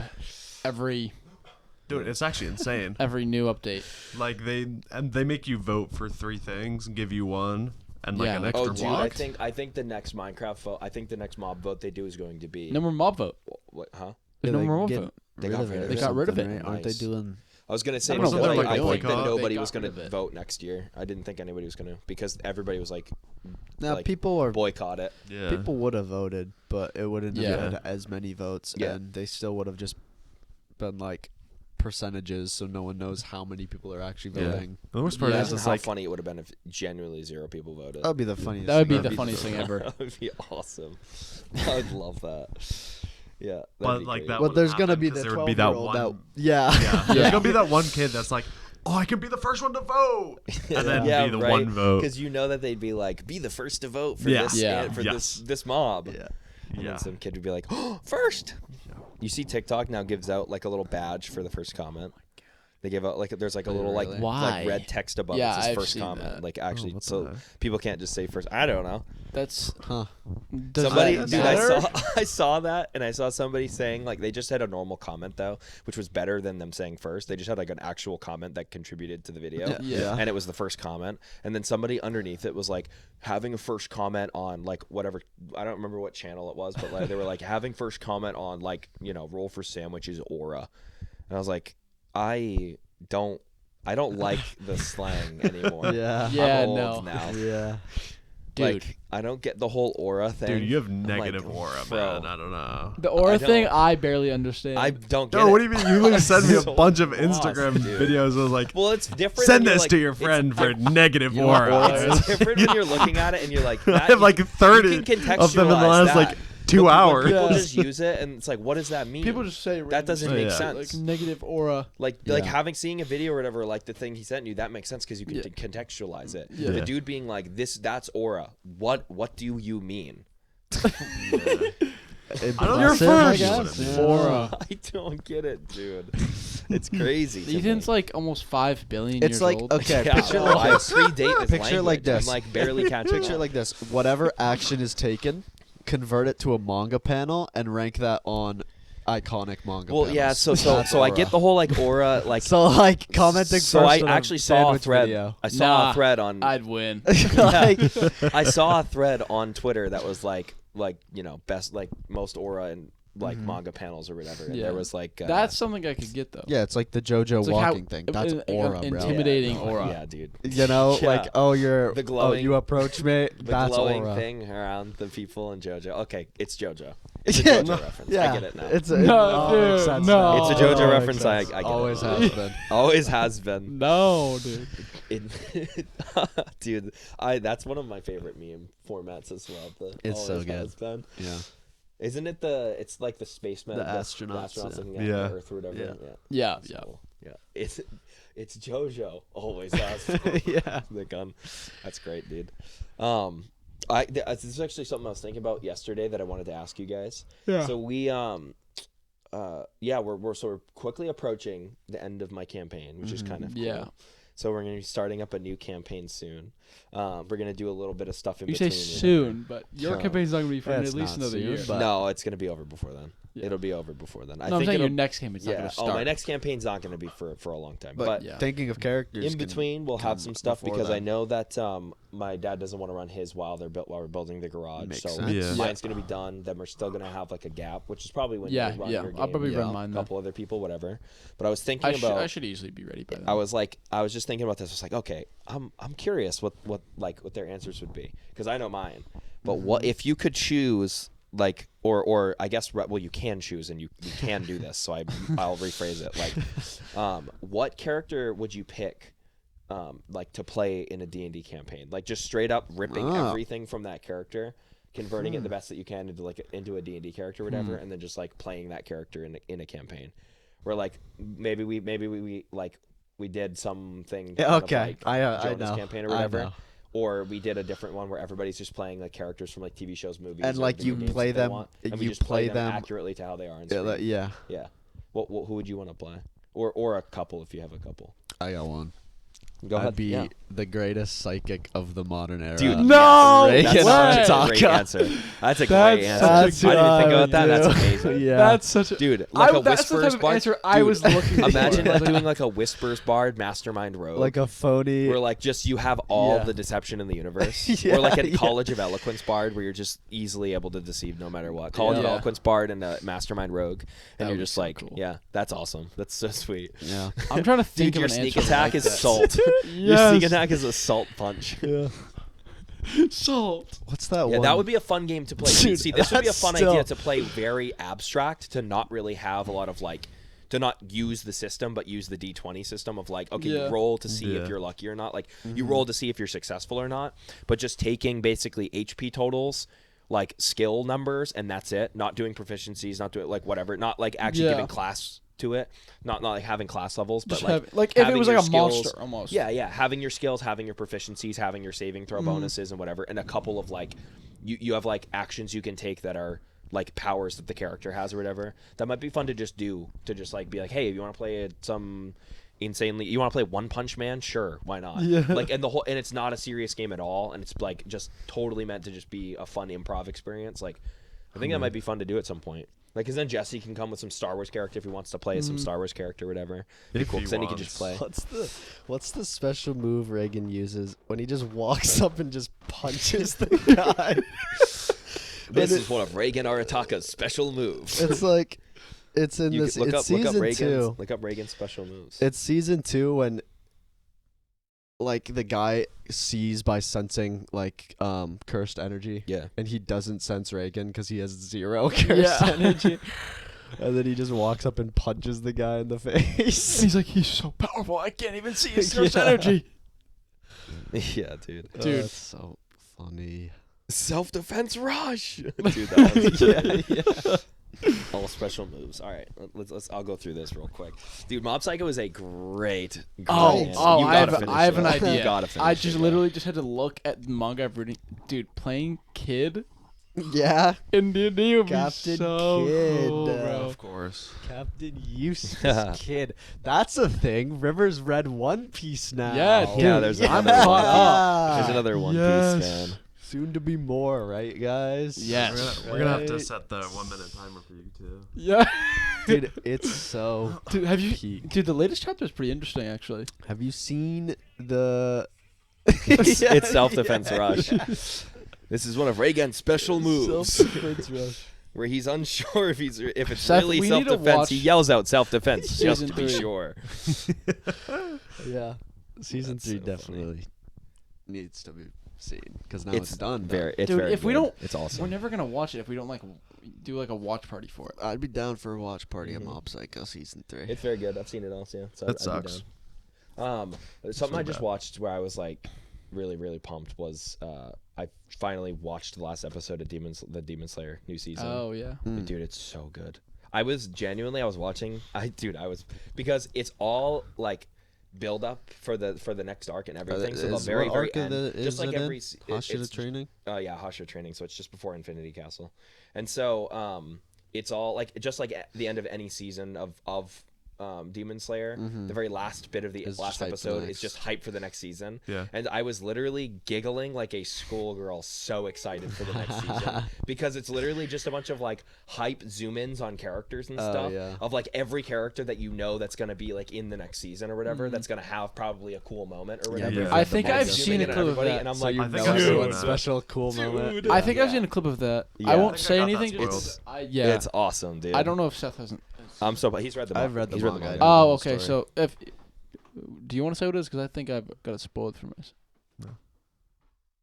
Speaker 4: Dude, it's actually insane.
Speaker 2: every new update.
Speaker 4: Like they make you vote for 3 things and give you one and like
Speaker 2: Yeah.
Speaker 4: an extra
Speaker 3: Oh, dude,
Speaker 4: block.
Speaker 3: I think the next Minecraft vote, I think the next mob vote they do is going to be
Speaker 2: No more mob vote.
Speaker 3: what? Huh?
Speaker 2: There's no more mob
Speaker 1: get
Speaker 2: vote.
Speaker 3: They got rid of
Speaker 2: They
Speaker 3: it.
Speaker 2: got rid of it.
Speaker 1: Right? Aren't they
Speaker 3: Nice.
Speaker 1: doing?
Speaker 3: I was gonna say,
Speaker 2: I don't know
Speaker 3: because
Speaker 2: what
Speaker 3: I
Speaker 2: they're
Speaker 3: think
Speaker 2: doing.
Speaker 3: that
Speaker 2: They
Speaker 3: nobody
Speaker 2: got
Speaker 3: was gonna
Speaker 2: rid of it.
Speaker 3: vote next year. I didn't think anybody was gonna because everybody was like,
Speaker 1: Now
Speaker 3: like,
Speaker 1: people are
Speaker 3: boycott it.
Speaker 4: Yeah.
Speaker 1: people would have voted, but it wouldn't
Speaker 2: Yeah.
Speaker 1: have had as many votes,
Speaker 3: Yeah.
Speaker 1: and they still would have just been like percentages, so no one knows how many people are actually
Speaker 4: Yeah.
Speaker 1: voting.
Speaker 4: The worst part
Speaker 2: Yeah.
Speaker 4: is
Speaker 3: Imagine
Speaker 4: it's
Speaker 3: how
Speaker 4: like
Speaker 3: funny it would have been if genuinely 0 people voted.
Speaker 1: That would be the funniest.
Speaker 2: That would be
Speaker 1: thing
Speaker 2: the
Speaker 1: ever.
Speaker 2: funniest thing ever.
Speaker 3: That would be awesome. I would love that. Yeah, that'd
Speaker 4: But,
Speaker 3: be
Speaker 4: like,
Speaker 3: great.
Speaker 4: that
Speaker 1: But
Speaker 4: would
Speaker 1: there's gonna
Speaker 4: happen
Speaker 1: be
Speaker 4: 'cause
Speaker 1: the
Speaker 4: there would be that
Speaker 1: 12-year-old
Speaker 4: one-
Speaker 1: yeah.
Speaker 4: yeah. There's gonna be that one kid that's like, oh, I can be the first one to vote, and then
Speaker 3: yeah,
Speaker 4: be the
Speaker 3: right?
Speaker 4: one vote.
Speaker 3: Because you know that they'd be like, be the first to vote for
Speaker 4: Yeah.
Speaker 3: this
Speaker 2: Yeah.
Speaker 3: for
Speaker 4: Yes.
Speaker 3: this mob.
Speaker 1: Yeah.
Speaker 3: And
Speaker 4: Yeah.
Speaker 3: then some kid would be like, oh, first. You see TikTok now gives out like a little badge for the first comment. They give out like there's like a little like
Speaker 1: Really?
Speaker 2: Why?
Speaker 3: like red text above
Speaker 2: Yeah,
Speaker 3: it says
Speaker 2: I've
Speaker 3: first
Speaker 2: seen
Speaker 3: comment.
Speaker 2: that.
Speaker 3: Like actually,
Speaker 4: what the
Speaker 3: so
Speaker 4: heck?
Speaker 3: people can't just say first. I don't know.
Speaker 2: That's
Speaker 1: Huh.
Speaker 2: does
Speaker 3: Somebody,
Speaker 2: that
Speaker 3: dude,
Speaker 2: matter?
Speaker 3: I saw that, and I saw somebody saying like they just had a normal comment though, which was better than them saying first. They just had like an actual comment that contributed to the video,
Speaker 2: Yeah.
Speaker 3: and it was the first comment. And then somebody underneath it was like having a first comment on like whatever, I don't remember what channel it was, but like they were like having first comment on like, you know, roll for sandwiches aura, and I was like, I don't like the slang anymore.
Speaker 1: Yeah.
Speaker 2: Yeah,
Speaker 3: I'm old
Speaker 2: no.
Speaker 3: now.
Speaker 1: Yeah.
Speaker 2: Dude.
Speaker 3: Like I don't get the whole aura thing.
Speaker 4: Dude, you have
Speaker 3: I'm like,
Speaker 4: negative aura,
Speaker 3: bro,
Speaker 4: man. I don't know.
Speaker 2: The aura
Speaker 3: I
Speaker 2: thing,
Speaker 3: don't-
Speaker 2: I barely understand.
Speaker 3: I don't get
Speaker 4: No,
Speaker 3: it.
Speaker 4: what do you mean? You literally sent me a
Speaker 3: So
Speaker 4: bunch of
Speaker 3: lost,
Speaker 4: Instagram
Speaker 3: dude.
Speaker 4: videos. I was like,
Speaker 3: Well, it's different.
Speaker 4: send
Speaker 3: when you're
Speaker 4: this
Speaker 3: like-
Speaker 4: to your
Speaker 3: it's-
Speaker 4: friend for negative
Speaker 1: You know what
Speaker 4: aura.
Speaker 1: aura
Speaker 3: It's different when you're looking at it and you're like,
Speaker 4: I
Speaker 3: that,
Speaker 4: have like 30
Speaker 3: you can
Speaker 4: of them in the
Speaker 3: contextualize
Speaker 4: last
Speaker 3: that.
Speaker 4: like 2
Speaker 3: But when
Speaker 4: hours.
Speaker 3: people
Speaker 2: Yeah.
Speaker 3: just use it, and it's like, what does that mean?
Speaker 2: People just say
Speaker 3: That doesn't
Speaker 2: random
Speaker 3: make
Speaker 4: Yeah.
Speaker 3: sense.
Speaker 2: like negative aura.
Speaker 3: like
Speaker 1: Yeah.
Speaker 3: seeing a video or whatever, like the thing he sent you, that makes sense because you can
Speaker 2: Yeah.
Speaker 3: contextualize it.
Speaker 2: Yeah.
Speaker 3: The
Speaker 4: Yeah.
Speaker 3: dude being like, that's aura. What do you mean?
Speaker 4: I don't
Speaker 1: Impressive,
Speaker 4: know
Speaker 1: I
Speaker 4: if
Speaker 1: guess.
Speaker 4: it's
Speaker 1: Yeah.
Speaker 2: Aura.
Speaker 3: I don't get it, dude. It's crazy. to
Speaker 2: Ethan's
Speaker 3: me.
Speaker 2: like almost 5 billion
Speaker 1: It's
Speaker 2: years
Speaker 1: like
Speaker 2: old.
Speaker 1: okay,
Speaker 3: Yeah,
Speaker 1: picture
Speaker 3: well,
Speaker 1: like
Speaker 3: I
Speaker 1: this.
Speaker 3: predate this
Speaker 1: Picture like
Speaker 3: language.
Speaker 1: this.
Speaker 3: I'm like barely catching
Speaker 1: Picture
Speaker 3: up.
Speaker 1: like this. Whatever action is taken, convert it to a manga panel and rank that on iconic manga
Speaker 3: Well,
Speaker 1: panels.
Speaker 3: yeah. So
Speaker 1: That's
Speaker 3: I
Speaker 1: aura.
Speaker 3: get the whole like aura like.
Speaker 1: So like commenting
Speaker 3: So
Speaker 1: first
Speaker 3: I
Speaker 1: on a
Speaker 3: actually saw a
Speaker 1: sandwich
Speaker 3: thread.
Speaker 1: video.
Speaker 3: I saw
Speaker 2: Nah,
Speaker 3: a thread on.
Speaker 2: I'd win.
Speaker 1: Like,
Speaker 3: I saw a thread on Twitter that was like you know best like most aura and like manga panels or whatever. And
Speaker 2: Yeah.
Speaker 3: there was like
Speaker 2: That's something I could get though.
Speaker 1: yeah, it's like the JoJo
Speaker 2: It's like how-
Speaker 1: walking thing. That's aura, bro.
Speaker 2: intimidating aura.
Speaker 3: Yeah, dude.
Speaker 1: You know,
Speaker 3: Yeah.
Speaker 1: like
Speaker 3: The glowing-
Speaker 1: you approach me.
Speaker 3: The
Speaker 1: That's
Speaker 3: glowing
Speaker 1: aura.
Speaker 3: thing around the people in JoJo. Okay, it's JoJo. It's a JoJo reference.
Speaker 1: Yeah,
Speaker 3: I get it now.
Speaker 1: It's a,
Speaker 2: No,
Speaker 1: it all makes
Speaker 2: dude,
Speaker 1: sense
Speaker 2: no.
Speaker 1: now.
Speaker 3: It's a
Speaker 1: It
Speaker 3: JoJo
Speaker 1: all makes
Speaker 3: reference, I
Speaker 1: sense.
Speaker 3: get it
Speaker 1: Always
Speaker 3: now.
Speaker 1: has been.
Speaker 3: Always has been.
Speaker 2: No, dude.
Speaker 3: Dude, that's one of my favorite meme formats as well.
Speaker 1: It's so
Speaker 3: always
Speaker 1: good.
Speaker 3: has been.
Speaker 1: Yeah.
Speaker 3: Isn't it it's like the spacemen,
Speaker 1: The astronauts, yeah.
Speaker 3: looking at
Speaker 4: Yeah.
Speaker 3: the Earth or whatever.
Speaker 1: Yeah.
Speaker 2: Yeah,
Speaker 3: That's
Speaker 2: yeah.
Speaker 3: cool. Yeah. It's JoJo. Always has been.
Speaker 1: Yeah.
Speaker 3: The gun. That's great, dude. This is actually something I was thinking about yesterday that I wanted to ask you guys.
Speaker 2: Yeah.
Speaker 3: So we we're sort of quickly approaching the end of my campaign, which is kind of cool.
Speaker 2: Yeah.
Speaker 3: So we're gonna be starting up a new campaign soon. We're gonna do a little bit of stuff in
Speaker 2: You say
Speaker 3: between.
Speaker 2: soon, but your
Speaker 3: Sure.
Speaker 2: campaign's not gonna be for
Speaker 1: Yeah,
Speaker 2: at
Speaker 1: it's
Speaker 2: least
Speaker 1: not
Speaker 2: another
Speaker 1: soon,
Speaker 2: year.
Speaker 1: but-
Speaker 3: No, it's gonna be over before then.
Speaker 2: Yeah.
Speaker 3: It'll be over before then.
Speaker 2: No, I'm saying
Speaker 3: it'll-
Speaker 2: your next campaign's not
Speaker 3: yeah.
Speaker 2: gonna
Speaker 3: Oh,
Speaker 2: start.
Speaker 3: my next campaign's not gonna be for a long time.
Speaker 1: But,
Speaker 3: But
Speaker 2: yeah.
Speaker 1: thinking of characters
Speaker 3: in between, we'll have some stuff
Speaker 1: before
Speaker 3: because I
Speaker 1: then.
Speaker 3: know that my dad doesn't want to run his while we're building the garage.
Speaker 1: Makes
Speaker 3: so
Speaker 1: sense.
Speaker 4: Yeah.
Speaker 3: mine's gonna be done. Then we're still gonna have like a gap, which is probably when
Speaker 2: Yeah,
Speaker 3: you run
Speaker 2: yeah.
Speaker 3: your game.
Speaker 2: I'll probably
Speaker 1: Yeah.
Speaker 2: run mine
Speaker 3: a
Speaker 2: then.
Speaker 3: couple other people, whatever. But I was thinking
Speaker 2: I
Speaker 3: about.
Speaker 2: should easily be ready by then.
Speaker 3: I was just thinking about this. I was like, okay, I'm curious what their answers would be because I know mine. But what if you could choose like or I guess well you can choose and you can do this. So I'll rephrase it like what character would you pick like to play in a D&D campaign? Like just straight up ripping
Speaker 1: Oh.
Speaker 3: everything from that character, converting it the best that you can into a D&D character or whatever and then just like playing that character in a campaign. where like maybe we like we did something.
Speaker 1: Yeah, okay,
Speaker 3: I
Speaker 1: know.
Speaker 3: campaign or whatever. Or we did a different one where everybody's just playing like characters from like TV shows, movies,
Speaker 1: and like you play them,
Speaker 3: and we
Speaker 1: you
Speaker 3: just play them
Speaker 1: them
Speaker 3: accurately to how they are in screen.
Speaker 1: Yeah.
Speaker 3: Who would you want to play, or a couple if you have a couple?
Speaker 1: I got one.
Speaker 3: Go ahead.
Speaker 1: I'd be the greatest psychic of the modern era.
Speaker 3: Dude,
Speaker 2: no,
Speaker 3: that's such a great answer. That's a great answer. I didn't even think about that. That's amazing.
Speaker 1: Yeah.
Speaker 2: That's such a
Speaker 3: dude. Like a
Speaker 2: that's the
Speaker 3: Whispers
Speaker 2: type of
Speaker 3: bard.
Speaker 2: answer I was looking for.
Speaker 3: Imagine like doing like a Whispers bard mastermind rogue.
Speaker 1: Like a phony.
Speaker 3: Where like just you have all the deception in the universe. Or like a College of Eloquence bard where you're just easily able to deceive no matter what. College of Eloquence bard and a mastermind rogue, and you're just so like, cool. That's awesome. That's so sweet.
Speaker 1: Yeah.
Speaker 2: I'm trying to think
Speaker 3: Dude,
Speaker 2: of
Speaker 3: your
Speaker 2: an
Speaker 3: sneak
Speaker 2: answer
Speaker 3: attack
Speaker 2: like
Speaker 3: is
Speaker 2: that.
Speaker 3: assault. Your sneak attack is assault punch.
Speaker 1: Yeah.
Speaker 2: Salt.
Speaker 1: What's that one?
Speaker 3: Yeah, that would be a fun game to play.
Speaker 1: Dude,
Speaker 3: See, this would be a fun
Speaker 1: still...
Speaker 3: idea to play very abstract, to not really have a lot of like, to not use the system, but use the D20 system of like, okay, you roll to see if you're lucky or not. Like, you roll to see if you're successful or not, but just taking basically HP totals, like skill numbers, and that's it. Not doing proficiencies, not doing like whatever, not like actually giving class to it, not like having class levels, but
Speaker 2: like if it was like a monster almost.
Speaker 3: Yeah, having your skills, having your proficiencies, having your saving throw bonuses and whatever, and a couple of like you have like actions you can take that are like powers that the character has or whatever. That might be fun to just do, to just like be like, hey, if you want to play some insanely, you want to play One Punch Man, sure, why not? Like, and it's not a serious game at all, and it's like just totally meant to just be a fun improv experience. Like, I think that might be fun to do at some point. Like, because then Jesse can come with some Star Wars character if he wants to play some Star Wars character or whatever. It'd be cool, because then he can just play.
Speaker 1: What's the special move Reagan uses when he just walks up and just punches the guy?
Speaker 3: This is one of Reagan Arataka's special moves.
Speaker 1: It's like, it's in this. It's season 2.
Speaker 3: Look up Reagan's special moves.
Speaker 1: It's season 2 when, like, the guy sees by sensing like cursed energy.
Speaker 3: Yeah.
Speaker 1: And he doesn't sense Reagan because he has 0 cursed energy. And then he just walks up and punches the guy in the face.
Speaker 2: He's like, he's so powerful, I can't even see his cursed energy.
Speaker 3: Yeah, dude.
Speaker 1: Dude, that's so funny.
Speaker 3: Self-defense rush. Dude, that was all special moves. All right, let's. I'll go through this real quick. Dude, Mob Psycho is a great.
Speaker 2: I have an idea.
Speaker 3: You gotta finish
Speaker 2: I just literally just had to look at the manga I've reading. Dude, playing Kid.
Speaker 1: Yeah.
Speaker 2: In D&D would
Speaker 1: Captain
Speaker 2: be so
Speaker 1: Kid,
Speaker 2: cool, bro.
Speaker 4: Of course.
Speaker 1: Captain Eustace Kid. That's a thing. Rivers read One Piece now.
Speaker 2: Yeah, dude.
Speaker 3: Yeah, there's
Speaker 2: I'm
Speaker 3: another
Speaker 2: caught
Speaker 3: one.
Speaker 2: up.
Speaker 3: There's another One
Speaker 2: Yes.
Speaker 3: Piece fan.
Speaker 1: Soon to be more, right, guys?
Speaker 2: Yes.
Speaker 4: We're gonna have to set the 1 minute timer for you too.
Speaker 2: Yeah.
Speaker 1: Dude, it's so
Speaker 2: Dude, have you?
Speaker 1: peak.
Speaker 2: Dude, the latest chapter is pretty interesting, actually.
Speaker 1: Have you seen the...
Speaker 3: It's self-defense rush. This is one of Reagan's special moves.
Speaker 1: Self-defense rush.
Speaker 3: Where he's unsure if it's
Speaker 2: Seth,
Speaker 3: really
Speaker 2: we need to
Speaker 3: self-defense. He
Speaker 2: watch
Speaker 3: yells out self-defense just
Speaker 2: Season
Speaker 3: to be
Speaker 2: 3.
Speaker 3: sure.
Speaker 1: Yeah. Season
Speaker 3: That's
Speaker 1: 3
Speaker 3: so
Speaker 1: definitely needs to be seen because now it's done.
Speaker 3: It's
Speaker 2: Dude,
Speaker 3: very
Speaker 2: if we
Speaker 3: good.
Speaker 2: don't,
Speaker 3: it's awesome.
Speaker 2: we're never gonna watch it if we don't like do like a watch party for it.
Speaker 1: I'd be down for a watch party of Mob Psycho Season 3.
Speaker 3: It's very good. I've seen it also. Yeah, so
Speaker 4: That
Speaker 3: I'd
Speaker 4: sucks.
Speaker 3: be down. Something
Speaker 4: So
Speaker 3: I just
Speaker 4: bad.
Speaker 3: watched where I was like really, really pumped was I finally watched the last episode of the Demon Slayer new season.
Speaker 2: Oh yeah.
Speaker 3: Dude, it's so good. I was watching. Because it's all like build up for the next arc and everything. So the very end, just like every
Speaker 1: Hashira training.
Speaker 3: Yeah, Hashira training. So it's just before Infinity Castle, and so it's all like just like at the end of any season of Demon Slayer. The very last bit of the
Speaker 1: It's
Speaker 3: last
Speaker 1: just hype for the
Speaker 3: episode is
Speaker 1: next.
Speaker 3: just hype for the next season.
Speaker 4: Yeah.
Speaker 3: And I was literally giggling like a schoolgirl, so excited for the next season because it's literally just a bunch of like hype zoom ins on characters and stuff
Speaker 1: yeah.
Speaker 3: of like every character that you know that's gonna be like in the next season or whatever that's gonna have probably a cool moment or whatever.
Speaker 4: Yeah.
Speaker 2: I think I've
Speaker 3: Zooming
Speaker 2: seen a
Speaker 3: in on
Speaker 2: clip of
Speaker 3: everybody,
Speaker 2: that.
Speaker 3: and I'm
Speaker 1: So
Speaker 3: like,
Speaker 1: you
Speaker 4: I think
Speaker 1: know
Speaker 4: I've seen
Speaker 1: everyone's
Speaker 4: that.
Speaker 1: special cool moment.
Speaker 2: I think I've seen a clip of that.
Speaker 3: Yeah.
Speaker 2: I
Speaker 3: I
Speaker 2: won't
Speaker 4: think
Speaker 2: say
Speaker 4: I got that
Speaker 2: anything.
Speaker 4: spoiled.
Speaker 3: it's awesome, dude.
Speaker 2: I don't know if Seth hasn't.
Speaker 3: But he's read the.
Speaker 1: I've read the
Speaker 3: he's
Speaker 1: manga.
Speaker 3: manga.
Speaker 2: Oh,
Speaker 1: the
Speaker 2: okay.
Speaker 1: story.
Speaker 2: So do you want to say what it is? Because I think I've got it spoiled for myself.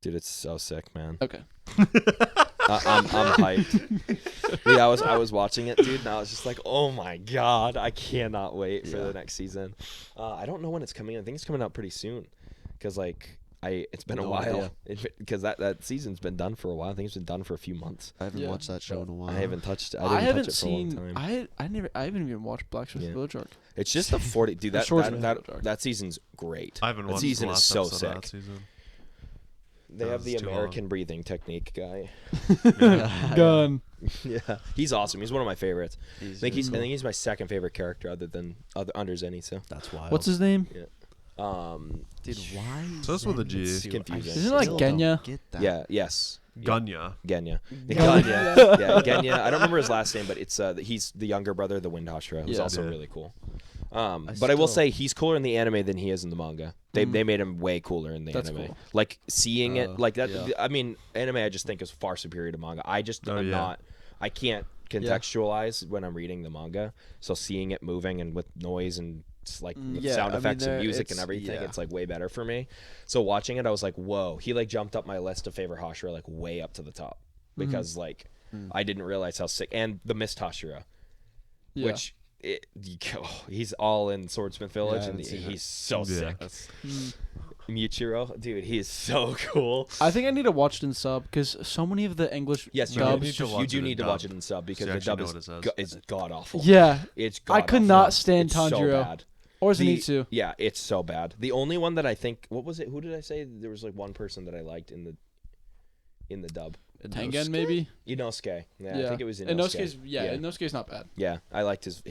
Speaker 3: Dude, it's so sick, man.
Speaker 2: Okay.
Speaker 3: I'm hyped. Dude, I was watching it, dude, and I was just like, oh my god, I cannot wait for the next season. I don't know when it's coming. I think it's coming out pretty soon, because like It's been a
Speaker 1: No
Speaker 3: while
Speaker 1: idea.
Speaker 3: because that season's been done for a while. I think it's been done for a few months.
Speaker 1: I haven't watched that show in a while.
Speaker 3: I haven't touched.
Speaker 2: I
Speaker 3: I didn't
Speaker 2: haven't
Speaker 3: touch it for a long
Speaker 2: seen.
Speaker 3: time.
Speaker 2: I haven't even watched Black Swiss Village Arc.
Speaker 3: It's just the 40. Dude, that season's great.
Speaker 4: I haven't
Speaker 3: that
Speaker 4: watched
Speaker 3: season
Speaker 4: the
Speaker 3: is
Speaker 4: last
Speaker 3: so
Speaker 4: episode of
Speaker 3: sick.
Speaker 4: that season.
Speaker 3: They
Speaker 4: That
Speaker 3: have the
Speaker 4: was too
Speaker 3: American breathing technique guy.
Speaker 2: Gun.
Speaker 3: Yeah, he's awesome. He's one of my favorites. I think
Speaker 1: cool.
Speaker 3: he's my second favorite character, other than under Zenny. So
Speaker 1: That's wild.
Speaker 2: What's his name?
Speaker 3: yeah.
Speaker 1: Dude, why?
Speaker 4: So it's with a G.
Speaker 3: It's confusing.
Speaker 2: Isn't it like
Speaker 1: Still don't
Speaker 2: Genya?
Speaker 1: Get that.
Speaker 3: Yeah. Yes.
Speaker 4: Gunya.
Speaker 3: Genya.
Speaker 2: Genya.
Speaker 3: Yeah, Genya. I don't remember his last name, but it's he's the younger brother of the Wind Hashira, who's
Speaker 2: Yeah.
Speaker 3: also
Speaker 4: Yeah.
Speaker 3: really cool. But I will
Speaker 1: still-
Speaker 3: say he's cooler in the anime than he is in the manga. They made him way cooler in the
Speaker 2: That's
Speaker 3: anime.
Speaker 2: cool.
Speaker 3: Like seeing it like that.
Speaker 1: yeah.
Speaker 3: I mean, anime I just think is far superior to manga. I just
Speaker 4: Oh,
Speaker 3: am
Speaker 4: yeah.
Speaker 3: not. I can't contextualize when I'm reading the manga. So seeing it moving and with noise and with
Speaker 1: Yeah,
Speaker 3: sound
Speaker 1: I mean,
Speaker 3: effects and
Speaker 1: there-
Speaker 3: music and
Speaker 1: it's-
Speaker 3: everything,
Speaker 1: yeah.
Speaker 3: it's like way better for me. So watching it, I was like, whoa. He like jumped up my list of favorite Hashira like way up to the top because like I didn't realize how sick. And the Mist Hashira,
Speaker 2: Yeah.
Speaker 3: which he's all in Swordsmith Village,
Speaker 1: Yeah, I
Speaker 3: and
Speaker 1: haven't seen
Speaker 3: he's
Speaker 1: it.
Speaker 3: so
Speaker 4: Yeah.
Speaker 3: sick.
Speaker 1: That's,
Speaker 3: Michiro, dude, he is so cool.
Speaker 2: I think I need to watch it in sub because so many of the English
Speaker 3: Yes, you,
Speaker 2: dubs.
Speaker 3: do.
Speaker 4: need to
Speaker 3: You
Speaker 4: watch
Speaker 3: do
Speaker 4: it in
Speaker 3: need to
Speaker 4: dub.
Speaker 3: watch it in sub because
Speaker 4: So you
Speaker 3: the
Speaker 4: actually
Speaker 3: dub
Speaker 4: know
Speaker 3: is
Speaker 4: what it says.
Speaker 3: is god awful.
Speaker 2: Yeah,
Speaker 3: It's
Speaker 2: I
Speaker 3: god
Speaker 2: could
Speaker 3: awful.
Speaker 2: not stand
Speaker 3: It's so
Speaker 2: Tanjiro
Speaker 3: bad.
Speaker 2: or
Speaker 3: The-
Speaker 2: Zenitsu.
Speaker 3: Yeah, it's so bad. The only one that I think, what was it? Who did I say? There was like one person that I liked in the dub.
Speaker 2: Tengen maybe.
Speaker 3: Inosuke. Yeah, I think it was Inosuke.
Speaker 2: Inosuke's Inosuke's not bad.
Speaker 3: Yeah, I liked his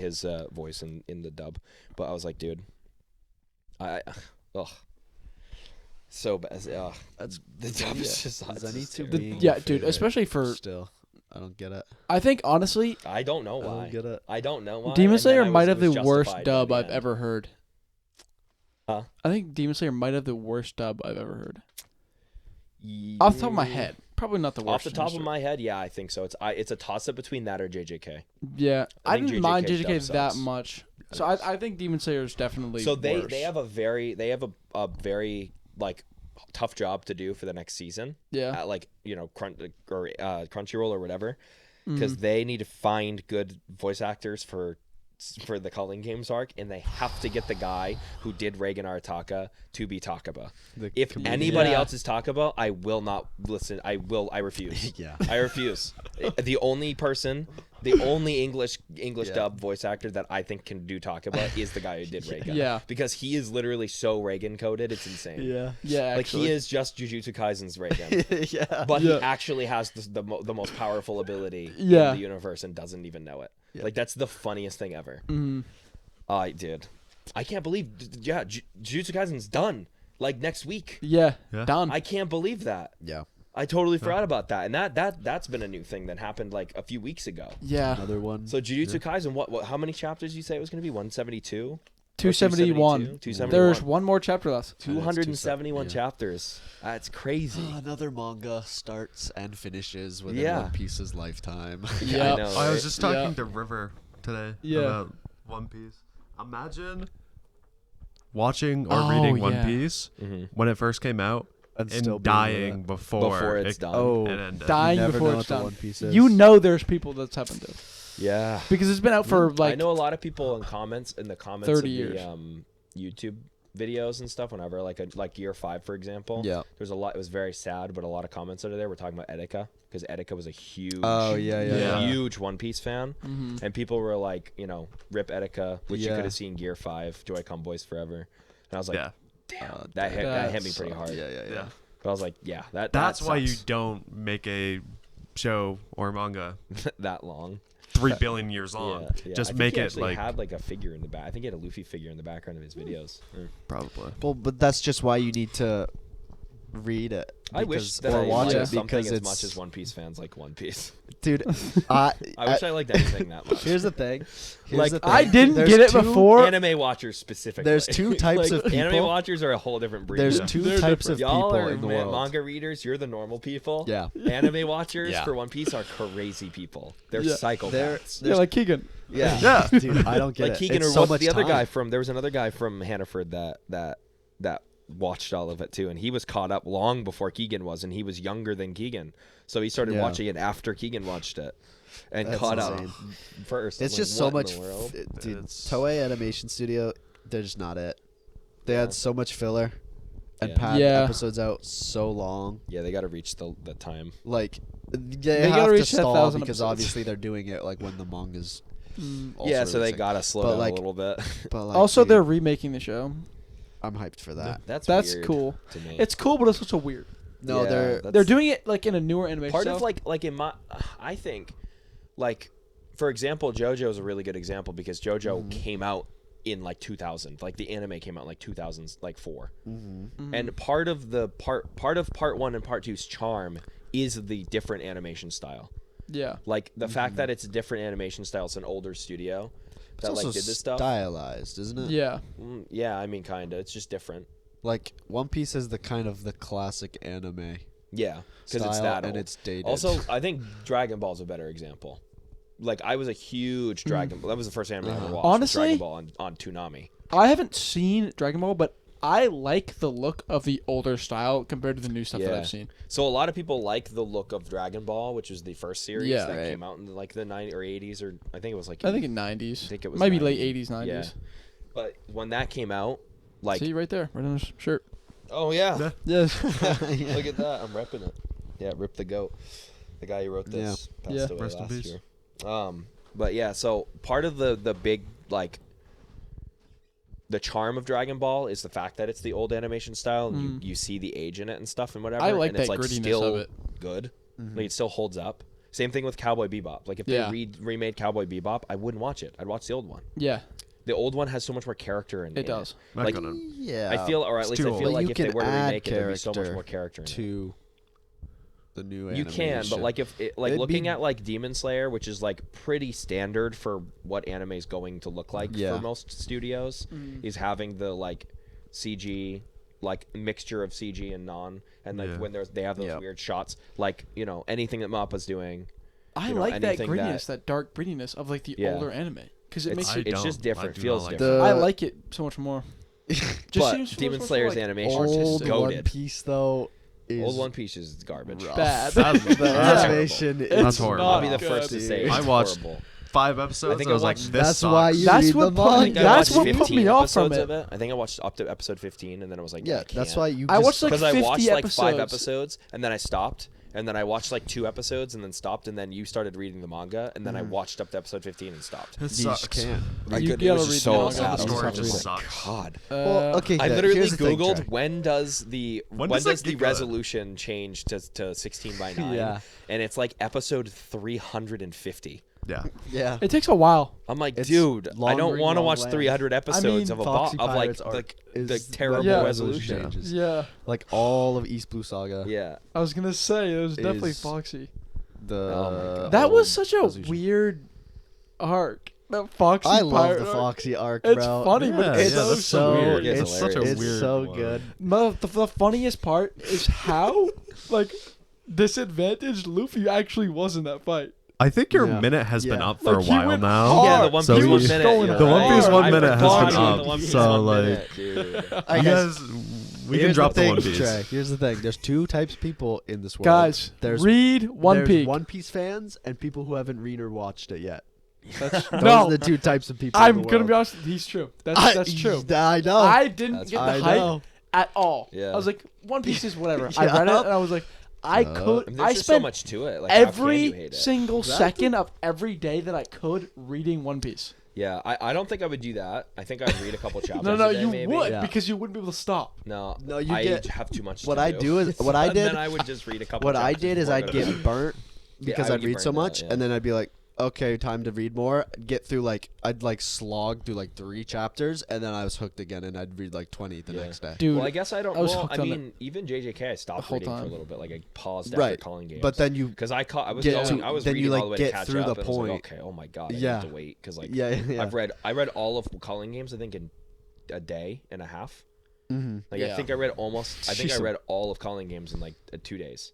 Speaker 3: voice in the dub, but I was like, dude, so bad.
Speaker 1: that's
Speaker 3: The dub is just
Speaker 1: Zenitsu
Speaker 2: The-
Speaker 1: being
Speaker 2: yeah,
Speaker 1: my
Speaker 2: dude,
Speaker 1: favorite
Speaker 2: especially for-
Speaker 1: still. I don't get it.
Speaker 2: I think honestly,
Speaker 3: I don't know
Speaker 1: I
Speaker 3: why.
Speaker 1: don't get it.
Speaker 3: I don't know why.
Speaker 2: Demon
Speaker 3: and then
Speaker 2: Slayer
Speaker 3: I
Speaker 2: might
Speaker 3: was-
Speaker 2: have
Speaker 3: it was
Speaker 2: the worst
Speaker 3: justified by
Speaker 2: dub
Speaker 3: the
Speaker 2: I've
Speaker 3: end.
Speaker 2: ever heard.
Speaker 3: Huh?
Speaker 2: I think Demon Slayer might have the worst dub I've ever heard. Off the top of my head, probably not the worst.
Speaker 3: Off the top of my head, yeah, I think so. It's a toss up between that or JJK.
Speaker 2: Yeah,
Speaker 3: I
Speaker 2: I
Speaker 3: think
Speaker 2: didn't mind
Speaker 3: JJK
Speaker 2: JJK
Speaker 3: dub
Speaker 2: that
Speaker 3: sucks.
Speaker 2: much. So I think Demon Slayer is definitely
Speaker 3: So they
Speaker 2: worse.
Speaker 3: have a very very like tough job to do for the next season.
Speaker 2: Yeah.
Speaker 3: At like Crunchyroll or whatever,
Speaker 2: Mm.
Speaker 3: because they need to find good voice actors for the Culling Games arc, and they have to get the guy who did Reigen Arataka to be Takaba.
Speaker 1: The
Speaker 3: If
Speaker 1: comedian.
Speaker 3: anybody
Speaker 2: Yeah.
Speaker 3: else is Takaba, I will not listen. I refuse.
Speaker 1: Yeah.
Speaker 3: I refuse. The only English
Speaker 1: Yeah.
Speaker 3: dub voice actor that I think can do Takaba is the guy who did Reigen.
Speaker 2: Yeah.
Speaker 3: Because he is literally so Reigen coded, it's insane.
Speaker 1: Yeah.
Speaker 2: Yeah,
Speaker 3: Like
Speaker 2: actually.
Speaker 3: he is just Jujutsu Kaisen's Reigen.
Speaker 1: Yeah.
Speaker 3: But
Speaker 2: Yeah.
Speaker 3: he actually has the most powerful ability
Speaker 2: Yeah.
Speaker 3: in the universe and doesn't even know it.
Speaker 1: Yeah.
Speaker 3: Like that's the funniest thing ever.
Speaker 2: Mhm.
Speaker 3: I did. I can't believe. Yeah, Jujutsu Kaisen's done. Like next week.
Speaker 2: Yeah,
Speaker 4: Yeah.
Speaker 2: done.
Speaker 3: I can't believe that.
Speaker 1: Yeah.
Speaker 3: I totally forgot about that, and that's been a new thing that happened like a few weeks ago.
Speaker 2: yeah,
Speaker 1: Another one.
Speaker 3: So Jujutsu Kaisen, what? How many chapters did you say it was going to be? 172.
Speaker 2: 271.
Speaker 3: 271.
Speaker 2: There's one more chapter left.
Speaker 3: 271
Speaker 1: yeah.
Speaker 3: chapters. That's crazy.
Speaker 1: Another manga starts and finishes within
Speaker 3: Yeah.
Speaker 1: One Piece's lifetime.
Speaker 2: Yeah.
Speaker 3: I know.
Speaker 4: I was
Speaker 3: right?
Speaker 4: just talking
Speaker 2: Yeah.
Speaker 4: to River today
Speaker 2: Yeah.
Speaker 4: about One Piece. Imagine watching or
Speaker 2: Oh,
Speaker 4: reading One
Speaker 2: yeah.
Speaker 4: Piece
Speaker 3: Mhm.
Speaker 4: when it first came out
Speaker 1: And
Speaker 4: and
Speaker 1: still being
Speaker 4: dying
Speaker 1: with
Speaker 4: before
Speaker 3: it's
Speaker 4: it,
Speaker 3: done.
Speaker 1: Oh,
Speaker 4: it ended.
Speaker 2: Dying
Speaker 1: never
Speaker 2: before
Speaker 1: know
Speaker 2: it's
Speaker 1: what the
Speaker 2: done.
Speaker 1: One Piece is.
Speaker 2: You know, there's people that's happened to
Speaker 3: Yeah.
Speaker 2: because it's been out for
Speaker 3: I
Speaker 2: like
Speaker 3: know a lot of people in the comments
Speaker 2: 30
Speaker 3: of
Speaker 2: years.
Speaker 3: the YouTube videos and stuff. Whenever like Year 5, for example.
Speaker 1: Yeah.
Speaker 3: There's a lot. It was very sad, but a lot of comments under there were talking about Etika because Etika was a huge,
Speaker 1: Oh, yeah.
Speaker 3: huge One Piece fan, and people were like, rip Etika, which you
Speaker 1: Yeah.
Speaker 3: could have seen Gear 5, Joy-Con Boys Forever, and I was like,
Speaker 4: Yeah.
Speaker 3: damn, that hit me pretty
Speaker 1: sucked.
Speaker 3: hard.
Speaker 1: Yeah.
Speaker 3: But I was like, yeah,
Speaker 4: That's why you
Speaker 3: sucks.
Speaker 4: don't make a show or manga
Speaker 3: that long.
Speaker 4: 3 billion years long.
Speaker 3: Yeah.
Speaker 4: Just
Speaker 3: I think
Speaker 4: make
Speaker 3: he
Speaker 4: it
Speaker 3: actually
Speaker 4: like
Speaker 3: had like a figure in the back. I think he had a Luffy figure in the background of his videos.
Speaker 4: probably.
Speaker 1: Well, but that's just why you need to read it.
Speaker 3: I wish
Speaker 1: because-
Speaker 3: that
Speaker 1: or
Speaker 3: I
Speaker 1: watch
Speaker 3: liked
Speaker 1: it
Speaker 3: something
Speaker 1: because
Speaker 3: as
Speaker 1: it's
Speaker 3: much as One Piece fans like One Piece.
Speaker 1: dude. I
Speaker 3: I wish I liked anything that much.
Speaker 1: Here's the thing.
Speaker 3: Like,
Speaker 2: I didn't
Speaker 1: There's
Speaker 2: get it
Speaker 1: two-
Speaker 2: before.
Speaker 3: Anime watchers specifically.
Speaker 1: There's two types of
Speaker 3: Anime
Speaker 1: people.
Speaker 3: watchers are a whole different breed.
Speaker 1: There's
Speaker 3: Yeah.
Speaker 1: two
Speaker 2: They're
Speaker 1: types of
Speaker 3: Y'all
Speaker 1: people
Speaker 3: are
Speaker 1: in the world.
Speaker 3: manga readers. You're the normal people.
Speaker 1: Yeah.
Speaker 3: Anime watchers
Speaker 1: Yeah.
Speaker 3: for One Piece are crazy people. They're
Speaker 2: Yeah.
Speaker 3: psychopaths.
Speaker 2: Yeah, like Keegan.
Speaker 3: yeah.
Speaker 1: Dude, I don't get
Speaker 3: Like
Speaker 1: it.
Speaker 3: Keegan
Speaker 1: It's
Speaker 3: or
Speaker 1: so
Speaker 3: what's
Speaker 1: much
Speaker 3: the other guy
Speaker 1: time.
Speaker 3: from? There was another guy from Hannaford that watched all of it too, and he was caught up long before Keegan was, and he was younger than Keegan, so he started
Speaker 1: Yeah.
Speaker 3: watching it after Keegan watched it, and
Speaker 1: That's
Speaker 3: caught
Speaker 1: insane.
Speaker 3: up first.
Speaker 1: It's
Speaker 3: I'm
Speaker 1: just
Speaker 3: like,
Speaker 1: so
Speaker 3: what
Speaker 1: much.
Speaker 3: in the world?
Speaker 1: Dude,
Speaker 4: It's-
Speaker 1: Toei Animation Studio, they're just not it. They
Speaker 3: Yeah.
Speaker 1: had so much filler. and
Speaker 3: Yeah.
Speaker 1: pad
Speaker 2: Yeah.
Speaker 1: episodes out so long.
Speaker 3: Yeah, they got to reach the time.
Speaker 1: Like they
Speaker 2: gotta
Speaker 1: have to
Speaker 2: reach that
Speaker 1: stall
Speaker 2: 1,000
Speaker 1: because
Speaker 2: episodes.
Speaker 1: obviously they're doing it like when the manga's. Also
Speaker 3: Yeah, so they
Speaker 1: releasing.
Speaker 3: got to slow
Speaker 1: But,
Speaker 3: down
Speaker 1: like,
Speaker 3: a little bit.
Speaker 1: But like,
Speaker 2: Also,
Speaker 1: dude,
Speaker 2: they're remaking the show.
Speaker 1: I'm hyped for that.
Speaker 3: That's weird
Speaker 2: cool.
Speaker 3: to me.
Speaker 2: It's cool, but it's also weird.
Speaker 1: No,
Speaker 3: Yeah,
Speaker 1: they're
Speaker 3: that's-
Speaker 2: They're doing it like in a newer animation
Speaker 3: part
Speaker 2: style.
Speaker 3: of like in my I think like for example JoJo is a really good example because JoJo came out in like 2000, like the anime came out in like 2004, and part of part 1 and part 2's charm is the different animation style.
Speaker 2: Yeah.
Speaker 3: Like the fact that it's a different animation style, it's an older studio
Speaker 1: it's
Speaker 3: that
Speaker 1: also
Speaker 3: like did this stuff.
Speaker 1: stylized, isn't it?
Speaker 2: Yeah.
Speaker 3: Yeah, I mean kinda, it's just different.
Speaker 1: Like One Piece is the kind of the classic anime
Speaker 3: Yeah, because
Speaker 1: style
Speaker 3: it's that
Speaker 1: and
Speaker 3: old.
Speaker 1: it's dated.
Speaker 3: Also, I think Dragon Ball's a better example. Like I was a huge Dragon Ball. That was the first anime I ever watched.
Speaker 2: Honestly,
Speaker 3: Dragon Ball on Toonami.
Speaker 2: I haven't seen Dragon Ball, but I like the look of the older style compared to the new stuff that I've seen.
Speaker 3: So a lot of people like the look of Dragon Ball, which was the first series
Speaker 2: Yeah,
Speaker 3: that
Speaker 1: right.
Speaker 3: came out in like the 90s or 80s, or I think it was like.
Speaker 2: I think in 90s.
Speaker 3: I think it was
Speaker 2: Maybe
Speaker 3: 90s.
Speaker 2: late 80s, 90s.
Speaker 3: Yeah. But when that came out, like.
Speaker 2: See right there, right on his shirt.
Speaker 3: Oh yeah.
Speaker 2: Yes.
Speaker 3: Look at that. I'm repping it. Yeah, Rip the Goat. The guy who wrote this passed
Speaker 2: Yeah.
Speaker 3: away
Speaker 4: Rest in
Speaker 3: last
Speaker 4: peace.
Speaker 3: year. But yeah, so part of the big like the charm of Dragon Ball is the fact that it's the old animation style and you see the age in it and stuff and whatever.
Speaker 2: I like
Speaker 3: and it's
Speaker 2: that
Speaker 3: like
Speaker 2: grittiness
Speaker 3: still
Speaker 2: of it.
Speaker 3: good. Like it still holds up. Same thing with Cowboy Bebop. Like if
Speaker 2: Yeah.
Speaker 3: they remade Cowboy Bebop, I wouldn't watch it. I'd watch the old one.
Speaker 2: Yeah,
Speaker 3: The old one has so much more character in
Speaker 2: it does.
Speaker 4: Not
Speaker 3: Like
Speaker 4: gonna-
Speaker 1: yeah,
Speaker 3: I feel, or at
Speaker 4: It's
Speaker 3: least
Speaker 4: too
Speaker 3: I feel
Speaker 4: old.
Speaker 3: like
Speaker 1: you
Speaker 3: if they
Speaker 1: can
Speaker 3: were to
Speaker 1: add
Speaker 3: remake it, there'd be so much
Speaker 1: character
Speaker 3: more character in it.
Speaker 1: to the new
Speaker 3: You
Speaker 1: animation.
Speaker 3: can, but like if it, like
Speaker 1: It'd
Speaker 3: looking
Speaker 1: be-
Speaker 3: at like Demon Slayer, which is like pretty standard for what anime is going to look like
Speaker 1: Yeah.
Speaker 3: for most studios, is having the like CG, like mixture of CG and non, and like
Speaker 4: Yeah.
Speaker 3: when they have those
Speaker 1: Yep.
Speaker 3: weird shots, like anything that Mappa's doing.
Speaker 2: I
Speaker 3: You know,
Speaker 2: like that
Speaker 3: anything
Speaker 2: grittiness, that dark grittiness of like the
Speaker 3: Yeah.
Speaker 2: older anime, because it
Speaker 3: It's,
Speaker 2: makes
Speaker 4: I
Speaker 2: it.
Speaker 3: it's
Speaker 4: don't.
Speaker 3: just different,
Speaker 4: I do
Speaker 3: feels
Speaker 4: not like
Speaker 3: different.
Speaker 2: I like it so much more. Just
Speaker 3: But
Speaker 2: seems so
Speaker 3: Demon
Speaker 2: much more,
Speaker 3: Slayer's
Speaker 2: like,
Speaker 3: animation
Speaker 1: old
Speaker 3: is
Speaker 2: artistic.
Speaker 3: goated.
Speaker 1: One Piece though is
Speaker 3: Old One Piece is garbage.
Speaker 1: rough.
Speaker 2: Bad.
Speaker 4: That's-
Speaker 1: The
Speaker 4: that's
Speaker 1: animation
Speaker 2: It's
Speaker 1: is
Speaker 4: That's horrible.
Speaker 3: I'll be the
Speaker 2: good,
Speaker 3: first to say
Speaker 1: dude.
Speaker 3: it's
Speaker 4: I watched
Speaker 3: horrible.
Speaker 4: 5 episodes.
Speaker 3: I think
Speaker 4: I was
Speaker 3: I
Speaker 4: like,
Speaker 3: watched-
Speaker 4: this
Speaker 1: That's
Speaker 4: sucks.
Speaker 1: why you
Speaker 2: That's
Speaker 1: read
Speaker 2: what
Speaker 1: the
Speaker 2: put me-
Speaker 3: I think
Speaker 1: manga.
Speaker 3: I
Speaker 2: that's
Speaker 3: watched
Speaker 2: what put
Speaker 3: 15
Speaker 2: me off from
Speaker 3: episodes
Speaker 2: it.
Speaker 3: of I think I watched up to episode 15, and then I was like,
Speaker 1: Yeah,
Speaker 3: I
Speaker 1: that's
Speaker 3: can't.
Speaker 1: why you.
Speaker 2: I
Speaker 1: just-
Speaker 2: watched like
Speaker 3: Because I
Speaker 2: 50
Speaker 3: watched like 5
Speaker 2: episodes.
Speaker 3: episodes, and then I stopped, and then I watched like 2 episodes, and then stopped, and then you started reading the manga, and then I watched up to episode 15 and stopped.
Speaker 4: It
Speaker 1: You
Speaker 4: sucks.
Speaker 1: just can't.
Speaker 3: I
Speaker 2: You
Speaker 3: couldn't. It
Speaker 2: gotta
Speaker 3: was
Speaker 2: read
Speaker 3: just
Speaker 2: the
Speaker 3: so
Speaker 2: manga.
Speaker 3: sad.
Speaker 2: The
Speaker 3: I was
Speaker 4: story
Speaker 3: like,
Speaker 4: just
Speaker 3: oh my
Speaker 4: sucks.
Speaker 3: God.
Speaker 1: Well, okay.
Speaker 3: I
Speaker 1: then,
Speaker 3: literally
Speaker 1: here's the thing,
Speaker 3: googled
Speaker 1: Trey.
Speaker 3: when does the
Speaker 4: does that
Speaker 3: the
Speaker 4: get good?
Speaker 3: resolution change to 16 by 9,
Speaker 1: Yeah.
Speaker 3: and it's like episode 350.
Speaker 4: Yeah.
Speaker 1: Yeah.
Speaker 2: It takes a while.
Speaker 3: I'm like,
Speaker 1: It's
Speaker 3: dude, I
Speaker 1: long
Speaker 3: don't
Speaker 1: ring,
Speaker 3: want to
Speaker 1: long
Speaker 3: watch
Speaker 1: land.
Speaker 3: 300 episodes
Speaker 2: mean,
Speaker 3: of
Speaker 1: Foxy
Speaker 3: of like
Speaker 1: Pirates arc
Speaker 3: the
Speaker 1: is
Speaker 3: terrible
Speaker 2: Yeah.
Speaker 3: resolution.
Speaker 1: changes.
Speaker 2: Yeah,
Speaker 1: Like all of East Blue Saga.
Speaker 3: Yeah.
Speaker 2: I was gonna say it was definitely
Speaker 1: Is-
Speaker 2: Foxy.
Speaker 1: The
Speaker 3: Oh my God.
Speaker 2: That
Speaker 1: old
Speaker 2: was such a
Speaker 1: resolution.
Speaker 2: weird arc. That Foxy.
Speaker 1: I love
Speaker 2: pirate
Speaker 1: the
Speaker 2: arc.
Speaker 1: Foxy arc,
Speaker 2: It's
Speaker 1: bro.
Speaker 2: funny, but
Speaker 4: Yeah,
Speaker 2: it's
Speaker 4: yeah,
Speaker 2: so,
Speaker 4: that's so weird.
Speaker 3: Yeah,
Speaker 1: It's
Speaker 3: hilarious.
Speaker 4: such a
Speaker 1: it's
Speaker 4: weird
Speaker 1: so
Speaker 4: one.
Speaker 1: good.
Speaker 2: The funniest part is how like disadvantaged Luffy actually was in that fight.
Speaker 4: I think your
Speaker 1: Yeah.
Speaker 4: minute has been
Speaker 1: Yeah.
Speaker 4: up for
Speaker 2: Like,
Speaker 4: a
Speaker 2: he
Speaker 4: while
Speaker 2: went
Speaker 4: now.
Speaker 2: hard.
Speaker 3: Yeah, the One
Speaker 4: So
Speaker 3: Piece
Speaker 4: we-
Speaker 3: 1 minute.
Speaker 2: going
Speaker 3: you're
Speaker 4: The One
Speaker 3: right.
Speaker 4: Piece 1
Speaker 3: I
Speaker 4: minute has
Speaker 3: forgot
Speaker 4: been
Speaker 3: about
Speaker 4: up,
Speaker 3: the One Piece
Speaker 4: so,
Speaker 3: 1
Speaker 4: like-
Speaker 3: minute, dude.
Speaker 1: I
Speaker 4: You
Speaker 1: guess-
Speaker 4: guys, we can
Speaker 1: Here's
Speaker 4: drop
Speaker 1: the
Speaker 4: the
Speaker 1: thing,
Speaker 4: One Piece.
Speaker 1: Trey. Here's the thing. There's 2 types of people in this world.
Speaker 2: Guys,
Speaker 1: there's
Speaker 2: read One
Speaker 1: there's
Speaker 2: Piece.
Speaker 1: One Piece fans and people who haven't read or watched it yet.
Speaker 2: That's,
Speaker 1: Those
Speaker 2: no,
Speaker 1: are the 2 types of people.
Speaker 2: I'm
Speaker 1: in the
Speaker 2: gonna be
Speaker 1: world.
Speaker 2: honest. He's true. That's true.
Speaker 1: I know.
Speaker 2: I didn't
Speaker 3: That's
Speaker 2: get
Speaker 3: fine.
Speaker 2: the
Speaker 1: I
Speaker 2: hype
Speaker 1: know.
Speaker 2: at all.
Speaker 3: Yeah.
Speaker 2: I was like, One Piece is whatever. I
Speaker 1: Yeah.
Speaker 2: read it and I was like, I
Speaker 1: Yeah.
Speaker 2: could.
Speaker 3: There's
Speaker 2: I
Speaker 3: just so
Speaker 2: spent
Speaker 3: much to it. Like, how can you
Speaker 2: every
Speaker 3: hate it?
Speaker 2: single
Speaker 1: That's
Speaker 2: second of every day that I could reading One Piece.
Speaker 3: Yeah, I don't think I would do that. I think I'd read a couple chapters.
Speaker 2: No,
Speaker 3: a day,
Speaker 2: you
Speaker 3: maybe.
Speaker 2: would
Speaker 1: Yeah.
Speaker 2: because you wouldn't be able to stop.
Speaker 3: No,
Speaker 1: No, you
Speaker 3: I
Speaker 1: get-
Speaker 3: have too much.
Speaker 1: what
Speaker 3: to
Speaker 1: I do is what I
Speaker 3: And
Speaker 1: did.
Speaker 3: then I would just read a couple.
Speaker 1: What I
Speaker 3: chapters
Speaker 1: did is
Speaker 3: before I
Speaker 1: I'd
Speaker 3: go to
Speaker 1: get
Speaker 3: bed.
Speaker 1: burnt because
Speaker 3: I
Speaker 1: I'd
Speaker 3: would
Speaker 1: read
Speaker 3: get
Speaker 1: so
Speaker 3: burned out,
Speaker 1: much,
Speaker 3: yeah.
Speaker 1: and then I'd be like, okay, time to read more. Get through I'd slog through 3 chapters, and then I was hooked again, and I'd read 20 the
Speaker 3: Yeah.
Speaker 1: next day.
Speaker 2: Dude,
Speaker 3: Well, I guess I don't.
Speaker 2: I was
Speaker 3: well,
Speaker 2: hooked
Speaker 3: I
Speaker 2: on
Speaker 3: mean, even JJK, I stopped
Speaker 2: whole
Speaker 3: reading for a
Speaker 2: time.
Speaker 3: little bit. Like I paused
Speaker 1: Right,
Speaker 3: after calling games.
Speaker 1: but then you
Speaker 3: because I was
Speaker 1: get
Speaker 3: going,
Speaker 1: to-
Speaker 3: I was
Speaker 1: then you,
Speaker 3: reading all the way to
Speaker 1: get
Speaker 3: catch
Speaker 1: through
Speaker 3: up,
Speaker 1: the
Speaker 3: and I was like,
Speaker 1: point.
Speaker 3: okay, oh my god, I
Speaker 1: Yeah.
Speaker 3: need to wait because like
Speaker 1: yeah.
Speaker 3: I read all of calling games. I think in a day and a half.
Speaker 1: Mm-hmm.
Speaker 3: Like
Speaker 2: Yeah.
Speaker 3: I think I read almost. I think I
Speaker 1: Jeez.
Speaker 3: read all of calling games in 2 days.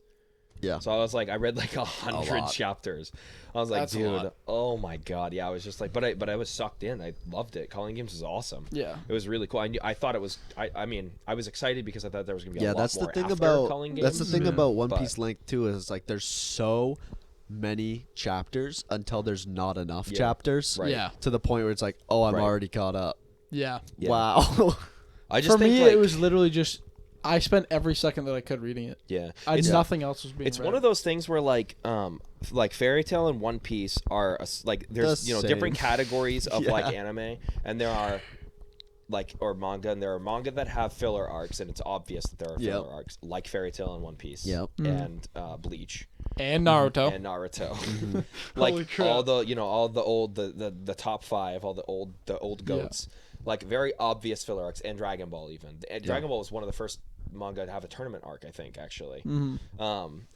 Speaker 1: Yeah.
Speaker 3: So I was like, I read 100
Speaker 1: lot.
Speaker 3: chapters. I was like,
Speaker 2: That's a
Speaker 3: dude,
Speaker 2: lot.
Speaker 3: oh my god, yeah. I was just like, but I was sucked in. I loved it. Calling games is awesome.
Speaker 2: yeah.
Speaker 3: It was really cool. I thought it was. I mean, I was excited because I thought there was gonna be a
Speaker 1: Yeah,
Speaker 3: lot
Speaker 1: that's the
Speaker 3: more
Speaker 1: thing
Speaker 3: after
Speaker 1: about
Speaker 3: calling games.
Speaker 1: that's the thing
Speaker 4: Yeah.
Speaker 1: about One
Speaker 3: But-
Speaker 1: Piece length too is there's so many chapters until there's not enough
Speaker 3: Yeah.
Speaker 1: chapters
Speaker 3: Right.
Speaker 2: Yeah.
Speaker 1: to the point where it's like, oh, I'm
Speaker 3: Right.
Speaker 1: already caught up.
Speaker 2: Yeah.
Speaker 3: Yeah.
Speaker 1: Wow.
Speaker 3: I just
Speaker 2: For
Speaker 3: think
Speaker 2: me,
Speaker 3: like,
Speaker 2: it was literally just I spent every second that I could reading it.
Speaker 3: Yeah.
Speaker 2: Nothing else was being
Speaker 3: It's
Speaker 2: read.
Speaker 3: one of those things where like Fairy Tail and One Piece are like there's different categories of like anime, and there are or manga, and there are manga that have filler arcs, and it's obvious that there are filler arcs, like Fairy Tail and One Piece, and Bleach,
Speaker 2: and Naruto,
Speaker 3: like all the top 5, all the old goats, like very obvious filler arcs, and Dragon Ball even. And Dragon Ball was one of the first manga to have a tournament arc, I think, actually. And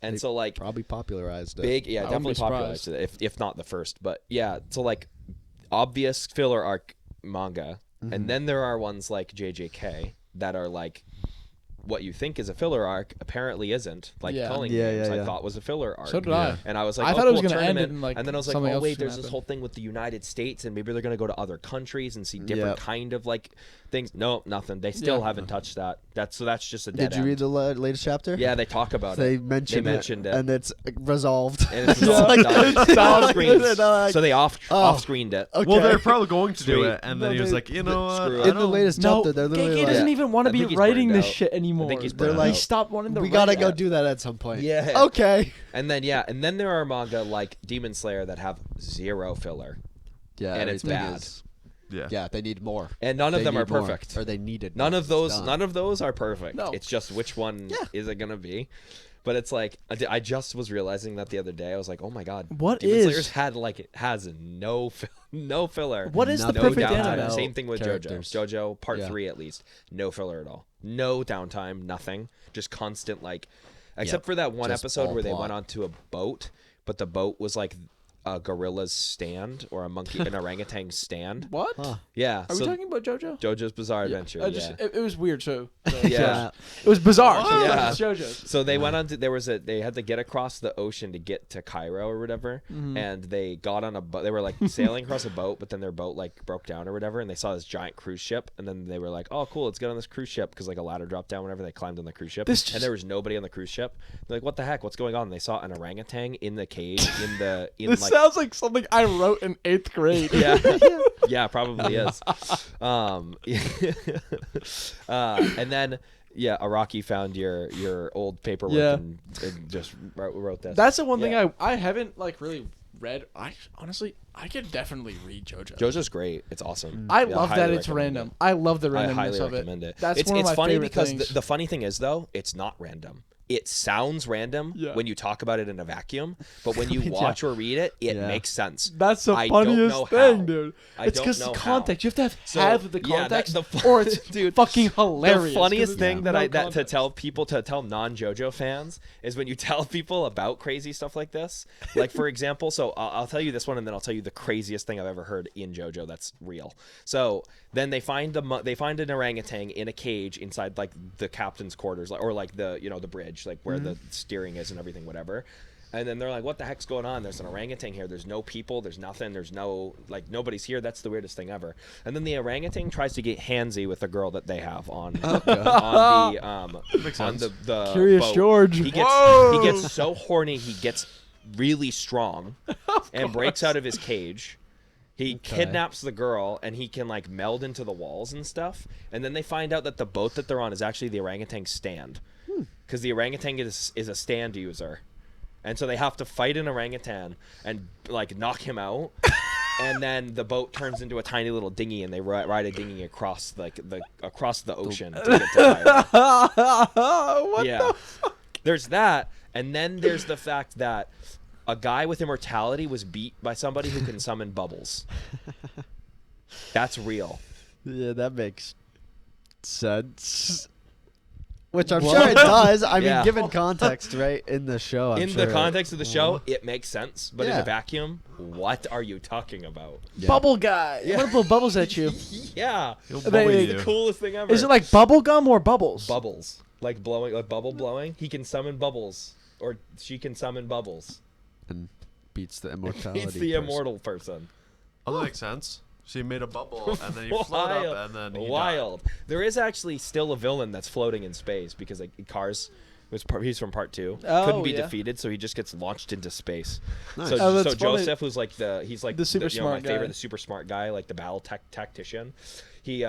Speaker 3: they so like
Speaker 1: probably popularized it.
Speaker 3: Definitely popularized it, if not the first. But yeah, so like obvious filler arc manga. And then there are ones like JJK that are like what you think is a filler arc apparently isn't. Like Culling Games, I thought was a filler arc.
Speaker 2: So did I.
Speaker 3: And I was like,
Speaker 2: I thought it was
Speaker 3: going
Speaker 2: to end in
Speaker 3: and then I was like, oh wait, there's this whole thing with the United States, and maybe they're going to go to other countries and see different kind of like things. No, nothing. They still haven't touched that. That's just a dead
Speaker 1: Did you read the latest chapter?
Speaker 3: Yeah, they talk about
Speaker 1: it. They mentioned it, and it's resolved.
Speaker 3: And it's resolved. So they off-screened it.
Speaker 4: Okay. Well, they're probably going to do it, and then he was like, you know,
Speaker 1: in the latest chapter, they're literally
Speaker 2: doesn't even want to be writing this shit anymore.
Speaker 3: I think he's
Speaker 2: They're like, stop wanting to.
Speaker 1: We gotta go do that at some point.
Speaker 3: Yeah.
Speaker 1: Okay.
Speaker 3: And then there are manga like Demon Slayer that have 0 filler.
Speaker 1: Yeah,
Speaker 3: and it's bad.
Speaker 1: Yeah, they need more.
Speaker 3: And none of them are perfect.
Speaker 1: Or they needed
Speaker 3: none of those are perfect.
Speaker 2: No.
Speaker 3: It's just which one is it gonna be? But it's like I just was realizing that the other day. I was like, oh my god, Demon Slayer's has no filler.
Speaker 2: What is the perfect anime?
Speaker 3: Same thing with JoJo Part 3 at least. No filler at all. No downtime. Nothing. Just constant except for that one episode where they went onto a boat, but the boat was like a gorilla's stand or an orangutan's stand.
Speaker 2: What?
Speaker 1: Huh.
Speaker 3: Yeah.
Speaker 2: Are we talking about JoJo?
Speaker 3: JoJo's Bizarre Adventure.
Speaker 2: It was weird too.
Speaker 3: Yeah.
Speaker 2: It was bizarre. So
Speaker 3: yeah.
Speaker 2: it's JoJo's.
Speaker 3: So they went on to they had to get across the ocean to get to Cairo or whatever, and they got on a boat. They were like sailing across a boat, but then their boat like broke down or whatever, and they saw this giant cruise ship, and then they were like, "Oh, cool, let's get on this cruise ship," because like a ladder dropped down whenever they climbed on the cruise ship, and there was nobody on the cruise ship. They're like, "What the heck? What's going on?" And they saw an orangutan in the cage
Speaker 2: this sounds like something I wrote in 8th grade.
Speaker 3: Yeah. Yeah, probably is. And then Araki found your old paperwork and just wrote this.
Speaker 2: That's the one thing I haven't like really read. I could definitely read JoJo.
Speaker 3: JoJo's great. It's awesome.
Speaker 2: I love that it's random. I love the randomness
Speaker 3: I highly
Speaker 2: of
Speaker 3: recommend it.
Speaker 2: That's one of my
Speaker 3: funny
Speaker 2: favorite
Speaker 3: because
Speaker 2: things.
Speaker 3: the funny thing is though, it's not random. It sounds random when you talk about it in a vacuum, but when you watch or read it, it makes sense.
Speaker 2: That's the funniest thing, dude. It's because the context. You have to have the context, or it's fucking hilarious.
Speaker 3: The funniest thing that to tell people, to tell non-JoJo fans, is when you tell people about crazy stuff like this. Like for example, so I'll tell you this one, and then I'll tell you the craziest thing I've ever heard in JoJo that's real. So then they find an orangutan in a cage inside like the captain's quarters, or like the the bridge, like where the steering is and everything, whatever. And then they're like, what the heck's going on? There's an orangutan here. There's no people. There's nothing. There's no, nobody's here. That's the weirdest thing ever. And then the orangutan tries to get handsy with the girl that they have on the
Speaker 2: Curious
Speaker 3: boat.
Speaker 2: George.
Speaker 3: He gets so horny. He gets really strong and breaks out of his cage. He kidnaps the girl, and he can meld into the walls and stuff. And then they find out that the boat that they're on is actually the orangutan's stand, because the orangutan is a stand user, and so they have to fight an orangutan and knock him out. And then the boat turns into a tiny little dinghy, and they ride a dinghy across across the ocean to get to Cairo.
Speaker 2: What the fuck?
Speaker 3: There's that, and then there's the fact that a guy with immortality was beat by somebody who can summon bubbles. That's real.
Speaker 1: Yeah, that makes sense. Which I'm sure it does. I mean, given context, right? In the show, I'm sure
Speaker 3: the context of the show, it makes sense. But in a vacuum, what are you talking about?
Speaker 2: Yeah. Bubble guy. Yeah. I'm gonna blow bubbles at you.
Speaker 3: Yeah. The coolest thing ever.
Speaker 2: Is it like bubble gum or bubbles?
Speaker 3: Bubbles. Like blowing, like bubble blowing. He can summon bubbles. Or she can summon bubbles.
Speaker 1: And beats the immortality.
Speaker 3: Beats the immortal person.
Speaker 4: Oh, that makes sense. So he made a bubble, and then he float up, and then he died.
Speaker 3: There is actually still a villain that's floating in space, because Cars, he's from part 2, couldn't be defeated, so he just gets launched into space. Nice. So Joseph, who's he's the super smart guy. The super smart guy, like the battle tactician. He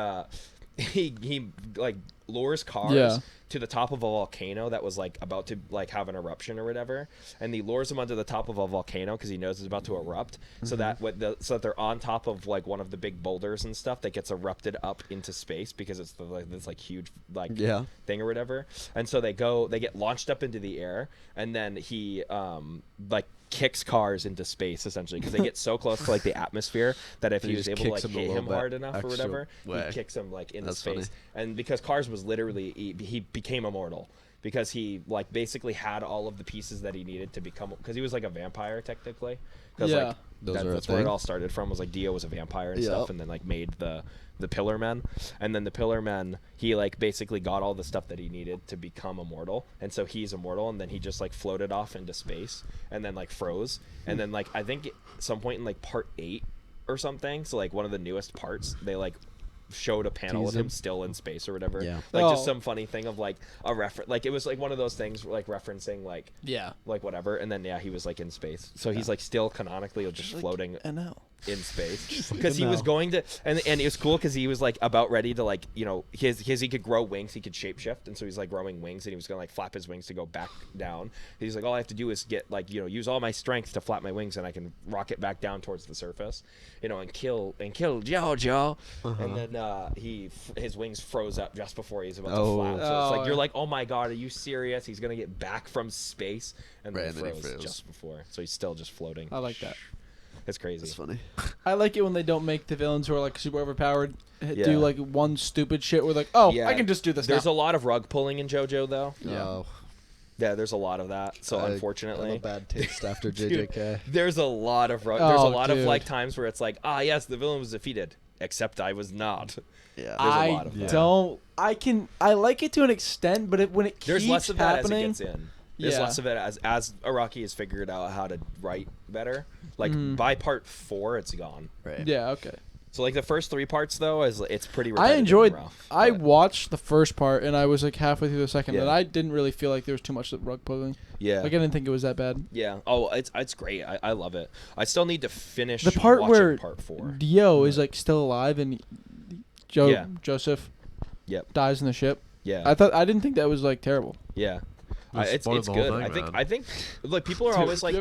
Speaker 3: lures Cars to the top of a volcano that was like about to like have an eruption or whatever, and he lures them onto the top of a volcano because he knows it's about to erupt, so that so that they're on top of like one of the big boulders and stuff that gets erupted up into space because it's this like huge like thing or whatever, and so they get launched up into the air, and then he like kicks cars into space essentially because they get so close to like the atmosphere that if he was able to like hit him hard enough or whatever, he kicks him like into space. Funny. And because Cars was literally he became immortal because he like basically had all of the pieces that he needed to become, because he was like a vampire technically, because like that's where it all started from, was like Dio was a vampire and stuff, and then like made the Pillar Men, and then the Pillar Men, he like basically got all the stuff that he needed to become immortal, and so he's immortal, and then he just like floated off into space and then like froze, and then like I think at some point in like part 8 or something, so like one of the newest parts, they like showed a panel of him still in space or whatever, like just some funny thing of like a reference, like it was like one of those things like referencing like like whatever, and then he was like in space, so he's like still canonically just floating in space because he was going to, and it was cool because he was like about ready to like, you know, he could grow wings, he could shapeshift, and so he's like growing wings, and he was gonna like flap his wings to go back down. He's like, all I have to do is get like, you know, use all my strength to flap my wings, and I can rocket back down towards the surface, you know, and kill Jojo. And then his wings froze up just before he's about to flap. So it's like you're like, oh my god, are you serious? He's gonna get back from space, and then he froze just before, so he's still just floating.
Speaker 2: I like that.
Speaker 3: It's crazy.
Speaker 1: It's funny.
Speaker 2: I like it when they don't make the villains who are like super overpowered do like one stupid shit where like, I can just do this.
Speaker 3: There's
Speaker 2: now.
Speaker 3: a lot of rug pulling in JoJo though.
Speaker 1: Yeah,
Speaker 3: there's a lot of that. So unfortunately,
Speaker 1: I have a bad taste after JJK.
Speaker 3: Dude, there's a lot of there's a lot of like times where it's like, yes, the villain was defeated, except I was not. Yeah, there's a lot of that.
Speaker 2: I like it to an extent, but when it keeps
Speaker 3: there's less of that
Speaker 2: happening,
Speaker 3: as it gets in. There's less of it as Araki has figured out how to write better. Like by part 4, it's gone.
Speaker 1: Right.
Speaker 2: Yeah. Okay.
Speaker 3: So like the first 3 parts though, it's pretty.
Speaker 2: I enjoyed. I watched the first part and I was like halfway through the second, and I didn't really feel like there was too much rug pulling. Yeah. Like I didn't think it was that bad.
Speaker 3: Yeah. Oh, it's great. I love it. I still need to finish
Speaker 2: the part where
Speaker 3: part 4.
Speaker 2: Dio is like still alive and Joseph dies in the ship.
Speaker 3: Yeah.
Speaker 2: I didn't think that was like terrible.
Speaker 3: Yeah. It's good. Thing, I think like people are always like,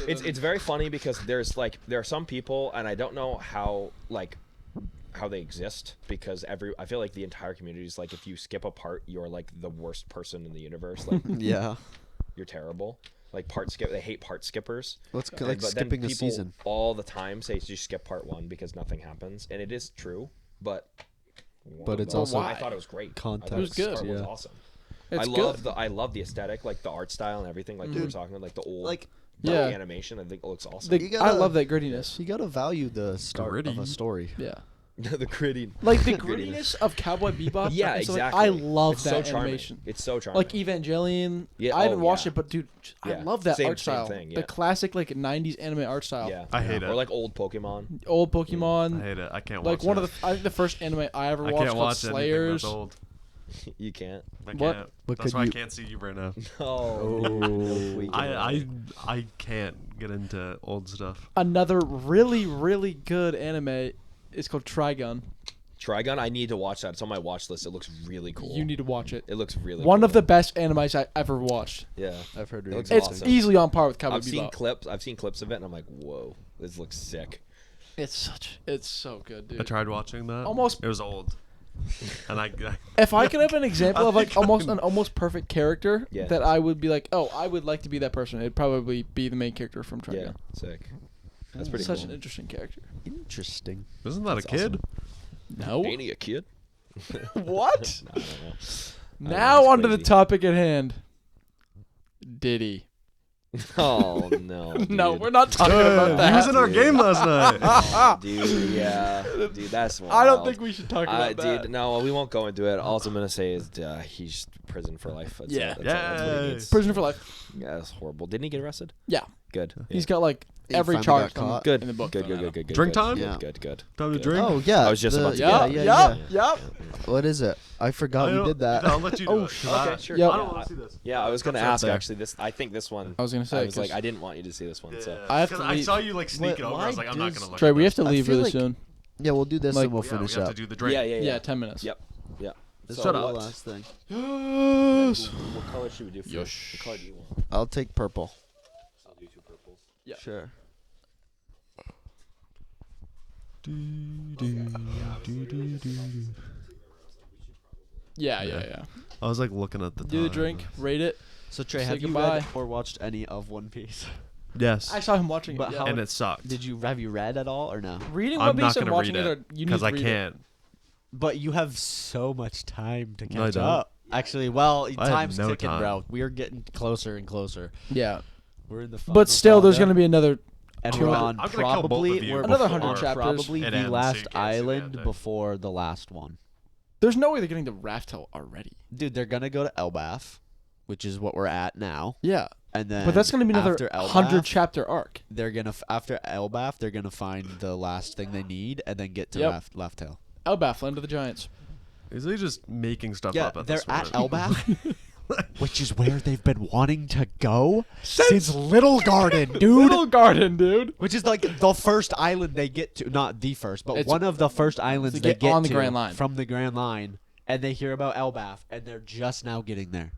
Speaker 3: it's very funny because there are some people, and I don't know how they exist, because I feel like the entire community is like, if you skip a part, you're like the worst person in the universe. Like you're terrible. Like they hate part skippers.
Speaker 1: Let's like skipping a season
Speaker 3: all the time. Say just skip part 1 because nothing happens, and it is true, but
Speaker 1: it's also
Speaker 3: I thought it was great.
Speaker 1: Context.
Speaker 3: It was good. It was awesome. I love the aesthetic, like the art style and everything, like we were talking about, like the old animation. I think it looks awesome.
Speaker 2: I love that grittiness.
Speaker 1: You gotta value the start of a story.
Speaker 2: Yeah.
Speaker 3: The gritty,
Speaker 2: like the grittiness of Cowboy Bebop.
Speaker 3: Yeah, exactly.
Speaker 2: Like, I love that
Speaker 3: so
Speaker 2: animation.
Speaker 3: It's so charming.
Speaker 2: Like Evangelion. Yeah, I haven't watched it, but dude, I love that art style.
Speaker 3: Thing,
Speaker 2: the classic like '90s anime art style.
Speaker 3: Yeah,
Speaker 4: I hate it.
Speaker 3: Or like old Pokemon.
Speaker 2: I
Speaker 4: hate it. I can't watch.
Speaker 2: Like one of I think the first anime I ever watched called Slayers.
Speaker 3: You can't.
Speaker 4: I can't. That's why I can't see you right now.
Speaker 3: No.
Speaker 4: I can't get into old stuff.
Speaker 2: Another really, really good anime is called Trigun.
Speaker 3: Trigun, I need to watch that. It's on my watch list. It looks really cool.
Speaker 2: You need to watch it.
Speaker 3: It looks really
Speaker 2: One
Speaker 3: cool.
Speaker 2: of the best animes I ever watched.
Speaker 3: Yeah.
Speaker 1: I've heard
Speaker 3: it.
Speaker 2: It's
Speaker 3: awesome.
Speaker 2: easily on par with Cowboy
Speaker 3: Bebop. I've seen clips of it, and I'm like, whoa, this looks sick.
Speaker 2: It's so good, dude.
Speaker 4: I tried watching that.
Speaker 2: Almost.
Speaker 4: It was old. And
Speaker 2: if I could have an example of like almost perfect character that I would be like, I would like to be that person, it'd probably be the main character from Trigun.
Speaker 3: Yeah, sick. That's pretty
Speaker 2: Such an interesting character.
Speaker 1: Interesting.
Speaker 4: Isn't that a kid?
Speaker 3: Awesome.
Speaker 2: No.
Speaker 3: Ain't he a kid?
Speaker 2: What?
Speaker 3: No, I don't know.
Speaker 2: Now onto the topic at hand. Diddy.
Speaker 3: Oh no! Dude.
Speaker 2: No, we're not talking about that.
Speaker 4: He was in our game last night.
Speaker 3: Oh, dude, yeah, dude, that's wild.
Speaker 2: I don't think we should talk about that.
Speaker 3: Dude, no, we won't go into it. All I'm gonna say is he's prison for life. That's what he needs.
Speaker 2: Prison for life.
Speaker 3: Yeah, that's horrible. Didn't he get arrested?
Speaker 2: Yeah.
Speaker 3: Good.
Speaker 2: He's got like every charge
Speaker 3: good
Speaker 2: in the book.
Speaker 3: Good.
Speaker 4: Drink time?
Speaker 3: Yeah. Good.
Speaker 4: Time to drink?
Speaker 1: Oh, yeah.
Speaker 3: I was just about to
Speaker 2: Yep.
Speaker 1: What is it? I forgot we did that.
Speaker 4: I'll let you do it.
Speaker 3: Okay, sure.
Speaker 2: Yep.
Speaker 4: I don't want to see this.
Speaker 3: Yeah, I was going to ask, actually. I think this one.
Speaker 2: I was going to say.
Speaker 3: I was like, I didn't want you to see this one. So
Speaker 4: I saw you like sneak it over. I was like, I'm not going to look
Speaker 2: Trey,
Speaker 4: at
Speaker 2: we
Speaker 4: this.
Speaker 2: have to leave really soon.
Speaker 1: Yeah, we'll do this and we'll finish
Speaker 4: we have
Speaker 1: up.
Speaker 4: to do the drink.
Speaker 3: Yeah.
Speaker 2: 10 minutes.
Speaker 3: Yep. Yeah.
Speaker 1: This
Speaker 3: So
Speaker 1: is the
Speaker 3: what?
Speaker 1: last thing.
Speaker 2: Yes.
Speaker 3: What color should we do first?
Speaker 2: Yosh.
Speaker 3: What color do you want?
Speaker 1: I'll take purple.
Speaker 3: I'll do 2 purples.
Speaker 2: Yeah.
Speaker 1: Sure.
Speaker 2: Yeah.
Speaker 4: I was like looking at the
Speaker 2: Do the
Speaker 4: time.
Speaker 2: drink, rate it.
Speaker 1: So Trey,
Speaker 2: Say
Speaker 1: have you
Speaker 2: goodbye.
Speaker 1: read or watched any of One Piece?
Speaker 4: Yes.
Speaker 2: I saw him watching
Speaker 1: But
Speaker 2: it.
Speaker 1: how-
Speaker 2: Yeah.
Speaker 4: And it sucked.
Speaker 1: Have you read at all or no?
Speaker 2: Reading
Speaker 4: I'm
Speaker 2: One
Speaker 4: not
Speaker 2: Piece and
Speaker 4: gonna
Speaker 2: watching
Speaker 4: read
Speaker 2: it,
Speaker 4: it
Speaker 2: are, you need
Speaker 4: because
Speaker 2: to
Speaker 4: I
Speaker 2: read
Speaker 4: can't.
Speaker 1: But you have so much time to
Speaker 4: No, I
Speaker 1: catch
Speaker 4: don't.
Speaker 1: up. Actually, well,
Speaker 4: I have
Speaker 1: time's
Speaker 4: no
Speaker 1: ticking,
Speaker 4: time.
Speaker 1: bro. We are getting closer and closer.
Speaker 2: It. Yeah.
Speaker 1: We're in the.
Speaker 2: But still, there's going to be another.
Speaker 1: and
Speaker 2: two
Speaker 1: we're
Speaker 2: hundred-
Speaker 1: on
Speaker 4: I'm gonna kill both
Speaker 1: probably
Speaker 4: of you
Speaker 1: we're
Speaker 2: Another
Speaker 1: on
Speaker 2: 100 chapters.
Speaker 1: probably
Speaker 4: It
Speaker 1: the
Speaker 4: ends, so
Speaker 1: last
Speaker 4: you can't see the
Speaker 1: island
Speaker 4: ending.
Speaker 1: before the last one.
Speaker 2: There's no way they're getting the raft tail already.
Speaker 1: Dude, they're gonna go to Elbaf, which is what we're at now,
Speaker 2: Yeah.
Speaker 1: and then.
Speaker 2: But that's going to be another
Speaker 1: after Elbaf,
Speaker 2: 100 chapter arc.
Speaker 1: They're gonna after Elbaf, they're gonna find the last thing they need, and then get to
Speaker 2: Yep.
Speaker 1: left tail.
Speaker 2: Elbaf, Land of the Giants.
Speaker 4: Is he just making stuff
Speaker 1: Yeah,
Speaker 4: up at
Speaker 1: they're
Speaker 4: this
Speaker 1: at
Speaker 4: point?
Speaker 1: Elbaf, which is where they've been wanting to go since Little Garden, dude.
Speaker 2: Little Garden, dude.
Speaker 1: Which is like the first island they get to, not the first, but
Speaker 2: It's-
Speaker 1: one of the first islands
Speaker 2: to
Speaker 1: they
Speaker 2: get
Speaker 1: get
Speaker 2: on the
Speaker 1: to
Speaker 2: Grand Line.
Speaker 1: from the Grand Line, and they hear about Elbaf, and they're just now getting there.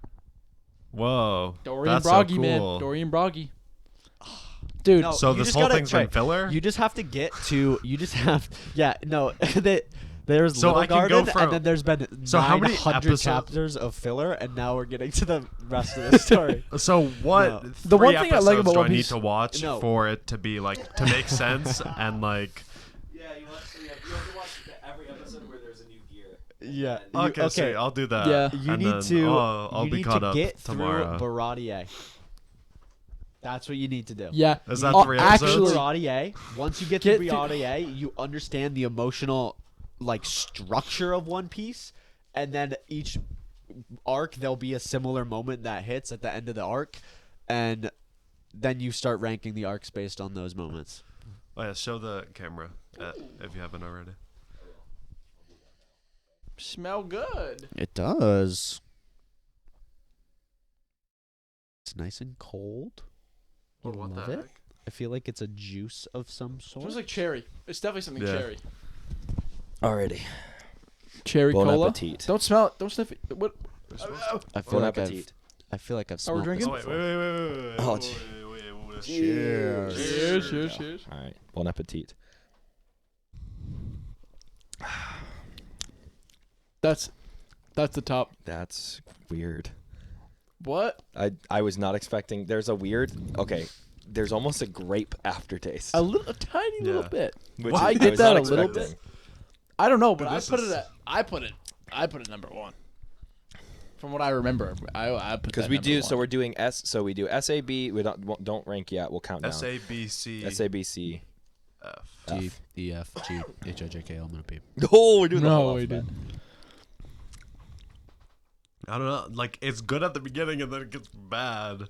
Speaker 4: Whoa.
Speaker 2: Dorian
Speaker 4: That's
Speaker 2: Broggy,
Speaker 4: so cool.
Speaker 2: man. Dorian Broggy. Dude,
Speaker 1: No,
Speaker 4: So
Speaker 1: you
Speaker 4: this
Speaker 1: just
Speaker 4: whole
Speaker 1: gotta
Speaker 4: thing's
Speaker 1: try-
Speaker 4: been filler?
Speaker 1: You just have to get to. You just have. Yeah, no. There's
Speaker 4: So
Speaker 1: Little
Speaker 4: I can go
Speaker 1: Garden,
Speaker 4: from-
Speaker 1: and then there's been
Speaker 4: So how many
Speaker 1: 900
Speaker 4: episodes-
Speaker 1: chapters of filler, and now we're getting to the rest of the story.
Speaker 4: So what?
Speaker 1: No.
Speaker 2: The one
Speaker 4: three
Speaker 2: thing I like
Speaker 4: episodes
Speaker 2: about
Speaker 4: do
Speaker 2: One
Speaker 4: I need
Speaker 2: Piece-
Speaker 4: to watch
Speaker 1: No.
Speaker 4: for it to be like to make sense and like?
Speaker 3: Yeah, you have to watch every episode where there's a new gear.
Speaker 1: Yeah.
Speaker 4: Okay, sweet, I'll do that.
Speaker 2: Yeah.
Speaker 1: You
Speaker 4: and
Speaker 1: need
Speaker 4: then,
Speaker 1: to.
Speaker 4: I'll
Speaker 1: you
Speaker 4: be
Speaker 1: need
Speaker 4: caught
Speaker 1: to
Speaker 4: up
Speaker 1: get
Speaker 4: tomorrow.
Speaker 1: through Baratier. That's what you need to do.
Speaker 2: yeah.
Speaker 4: Is that
Speaker 2: Oh,
Speaker 4: 3 episodes?
Speaker 2: actually,
Speaker 1: Baratier. Once you get
Speaker 2: Get
Speaker 1: to
Speaker 2: through-
Speaker 1: Baratier, you understand the emotional, like, structure of One Piece, and then each arc there'll be a similar moment that hits at the end of the arc, and then you start ranking the arcs based on those moments.
Speaker 4: Oh yeah, show the camera if you haven't already.
Speaker 2: smell good.
Speaker 1: It does. It's nice and cold. You
Speaker 4: What
Speaker 1: love
Speaker 4: the
Speaker 1: it?
Speaker 4: heck?
Speaker 1: I feel like it's a juice of some sort.
Speaker 2: Smells like cherry. It's definitely something
Speaker 4: Yeah.
Speaker 2: cherry.
Speaker 3: Alrighty.
Speaker 2: Cherry
Speaker 3: Bon
Speaker 2: cola.
Speaker 3: appetit.
Speaker 2: Don't smell it. Don't sniff it. What?
Speaker 1: I feel
Speaker 3: Bon
Speaker 1: like
Speaker 3: appetit.
Speaker 1: I feel like I've
Speaker 2: Oh, we're
Speaker 1: smelled this
Speaker 2: drinking?
Speaker 4: Oh wait,
Speaker 1: before.
Speaker 4: wait.
Speaker 3: Oh,
Speaker 4: Wait.
Speaker 1: Cheers.
Speaker 2: Cheers, cheers, cheers.
Speaker 3: All right. Bon appetit.
Speaker 2: That's the top.
Speaker 3: That's weird.
Speaker 2: What?
Speaker 3: I was not expecting. There's a weird. Okay. There's almost a grape aftertaste.
Speaker 2: A tiny little
Speaker 4: Yeah.
Speaker 2: bit.
Speaker 3: which
Speaker 2: I
Speaker 3: is-
Speaker 2: get
Speaker 3: was
Speaker 2: that
Speaker 3: not
Speaker 2: a little
Speaker 3: expecting.
Speaker 2: bit. I don't know, but
Speaker 4: Dude,
Speaker 2: I
Speaker 4: this
Speaker 2: put
Speaker 4: is-
Speaker 2: it at. I put it number one. From what I remember, I put
Speaker 3: Because
Speaker 2: that
Speaker 3: we
Speaker 2: number
Speaker 3: do.
Speaker 2: one.
Speaker 3: So we're doing S. So we do SAB. We don't rank yet. We'll count down.
Speaker 4: SABC
Speaker 3: SABC.
Speaker 4: F.
Speaker 1: G, E, F, G, H, I, J, K, L, M, N, O, P.
Speaker 3: Oh, we're doing the
Speaker 2: No,
Speaker 3: whole
Speaker 2: we
Speaker 3: alphabet.
Speaker 2: didn't.
Speaker 4: I don't know. Like it's good at the beginning and then it gets bad.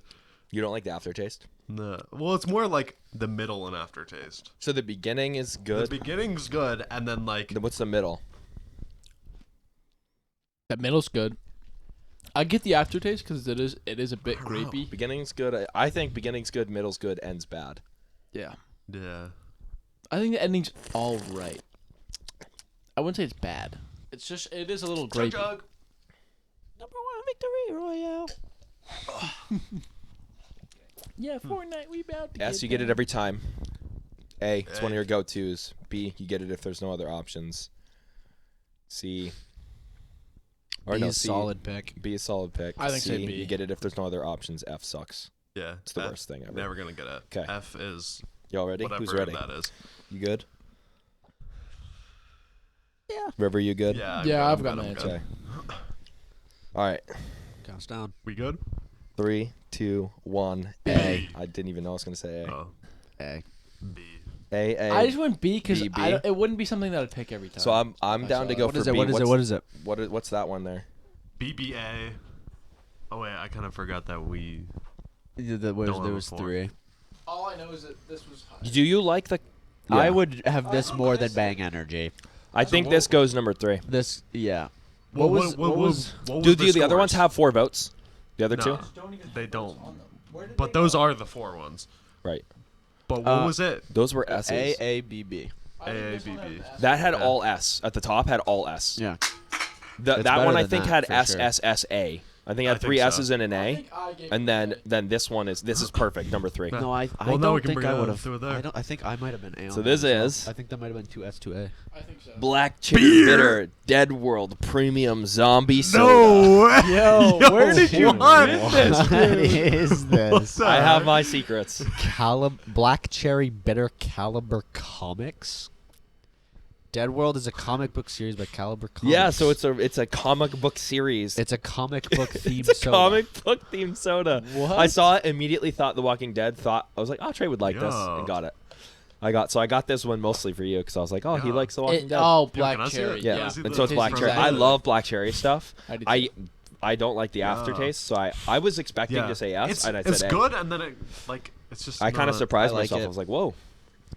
Speaker 3: You don't like the aftertaste?
Speaker 4: No. Well, it's more like the middle and aftertaste.
Speaker 3: So the beginning is good.
Speaker 4: The beginning's good, and then like
Speaker 3: Then what's the middle?
Speaker 2: That middle's good. I get the aftertaste because it is a bit
Speaker 4: I don't know.
Speaker 2: grapey.
Speaker 3: Beginning's good. I think beginning's good. Middle's good. End's bad.
Speaker 2: Yeah.
Speaker 4: yeah.
Speaker 2: I think the ending's all right. I wouldn't say it's bad. It is a little grapey.
Speaker 4: Chug.
Speaker 1: Number one victory royale.
Speaker 2: Yeah, Fortnite, we about to
Speaker 3: S, you get it every time. A, it's one of your go-tos. B, you get it if there's no other options. C. Or
Speaker 1: B
Speaker 3: no,
Speaker 1: is
Speaker 3: C.
Speaker 1: solid pick.
Speaker 3: B is solid pick.
Speaker 2: I think
Speaker 3: C,
Speaker 2: say B.
Speaker 3: you get it if there's no other options. F sucks.
Speaker 4: Yeah.
Speaker 3: It's the
Speaker 4: F,
Speaker 3: worst thing ever.
Speaker 4: Never gonna get it.
Speaker 3: 'Kay.
Speaker 4: F is
Speaker 3: Y'all ready?
Speaker 4: whatever
Speaker 3: Who's ready?
Speaker 4: that is.
Speaker 3: You good?
Speaker 1: Yeah.
Speaker 3: River, you good?
Speaker 4: Yeah.
Speaker 2: Yeah, I've got
Speaker 4: I'm
Speaker 2: my
Speaker 4: good.
Speaker 3: Okay. All right.
Speaker 1: Counts down.
Speaker 4: We good?
Speaker 3: 3, 2, 1.
Speaker 4: B.
Speaker 3: A. I didn't even know I was gonna say A.
Speaker 4: Oh.
Speaker 1: A.
Speaker 4: B.
Speaker 3: A.
Speaker 2: I just went B because
Speaker 3: B, B.
Speaker 2: it wouldn't be something that I'd pick every time.
Speaker 3: So I'm down to go
Speaker 1: What
Speaker 3: for
Speaker 1: is it?
Speaker 3: B.
Speaker 1: What is it? What is it?
Speaker 3: What's that one there?
Speaker 4: BBA. Oh wait, I kind of forgot that we.
Speaker 1: There
Speaker 4: Don't have
Speaker 1: was
Speaker 4: a four.
Speaker 1: 3.
Speaker 2: all I know is that this was high.
Speaker 3: Do you like the?
Speaker 1: I
Speaker 3: Yeah.
Speaker 1: would have this more than Bang Energy.
Speaker 3: I think this goes number 3.
Speaker 1: This, yeah.
Speaker 4: What
Speaker 1: was
Speaker 4: the
Speaker 3: The other ones
Speaker 4: scores?
Speaker 3: have 4 votes? The other
Speaker 4: No.
Speaker 3: two?
Speaker 4: They don't. But those are the 4 ones.
Speaker 3: Right.
Speaker 4: But what was it?
Speaker 3: Those were S's.
Speaker 1: A, B, B.
Speaker 4: AABB.
Speaker 3: That had
Speaker 4: Yeah.
Speaker 3: all S. At the top had all S.
Speaker 1: Yeah.
Speaker 3: That
Speaker 1: better
Speaker 3: one I
Speaker 1: than
Speaker 3: think
Speaker 1: that,
Speaker 3: had
Speaker 1: for sure.
Speaker 3: SSSA. I think it
Speaker 4: I
Speaker 3: had three
Speaker 4: think so.
Speaker 3: S's and an
Speaker 2: I
Speaker 3: A,
Speaker 2: think I gave
Speaker 3: and
Speaker 2: it
Speaker 3: then
Speaker 2: an A.
Speaker 3: then this one is perfect, number 3.
Speaker 1: No, I
Speaker 4: Well, now we
Speaker 1: don't
Speaker 4: can
Speaker 1: think
Speaker 4: bring
Speaker 1: I
Speaker 4: it
Speaker 1: would have.
Speaker 4: through there.
Speaker 1: I think I might have been A.
Speaker 3: So
Speaker 1: on
Speaker 3: this
Speaker 1: that as well.
Speaker 3: is-
Speaker 1: I think that might have been 2S to A.
Speaker 2: I think so.
Speaker 3: Black Cherry
Speaker 4: Beer.
Speaker 3: Bitter Dead World Premium Zombie Soda.
Speaker 4: No.
Speaker 2: Yo, where did you
Speaker 4: what?
Speaker 2: get this?
Speaker 1: What is this?
Speaker 3: I have my secrets.
Speaker 1: Black Cherry Bitter Caliber Comics. Dead World is a comic book series by Caliber Comics.
Speaker 3: Yeah, so it's a comic book series.
Speaker 1: It's a comic book themed
Speaker 3: It's a
Speaker 1: soda.
Speaker 3: comic book themed soda.
Speaker 2: What?
Speaker 3: I saw it, immediately thought The Walking Dead. I was like, oh, Trey would like this,
Speaker 4: Yo.
Speaker 3: and got it. I got this one mostly for you because I was like, oh, he
Speaker 4: Yeah.
Speaker 3: likes The Walking Dead.
Speaker 2: Oh,
Speaker 4: Yo,
Speaker 2: black
Speaker 4: can I see
Speaker 2: cherry.
Speaker 4: it?
Speaker 3: yeah,
Speaker 4: Can I see
Speaker 3: and
Speaker 4: the
Speaker 3: so it's black
Speaker 4: taste
Speaker 3: cherry.
Speaker 4: from
Speaker 3: I
Speaker 4: that?
Speaker 3: love black cherry stuff.
Speaker 2: I do
Speaker 3: I don't like the aftertaste, so I was expecting to say yes, and I said
Speaker 4: it's
Speaker 3: A.
Speaker 4: good, and then it's just.
Speaker 3: I kind of
Speaker 4: not-
Speaker 3: surprised
Speaker 1: I like
Speaker 3: myself.
Speaker 1: it.
Speaker 3: I was like, whoa,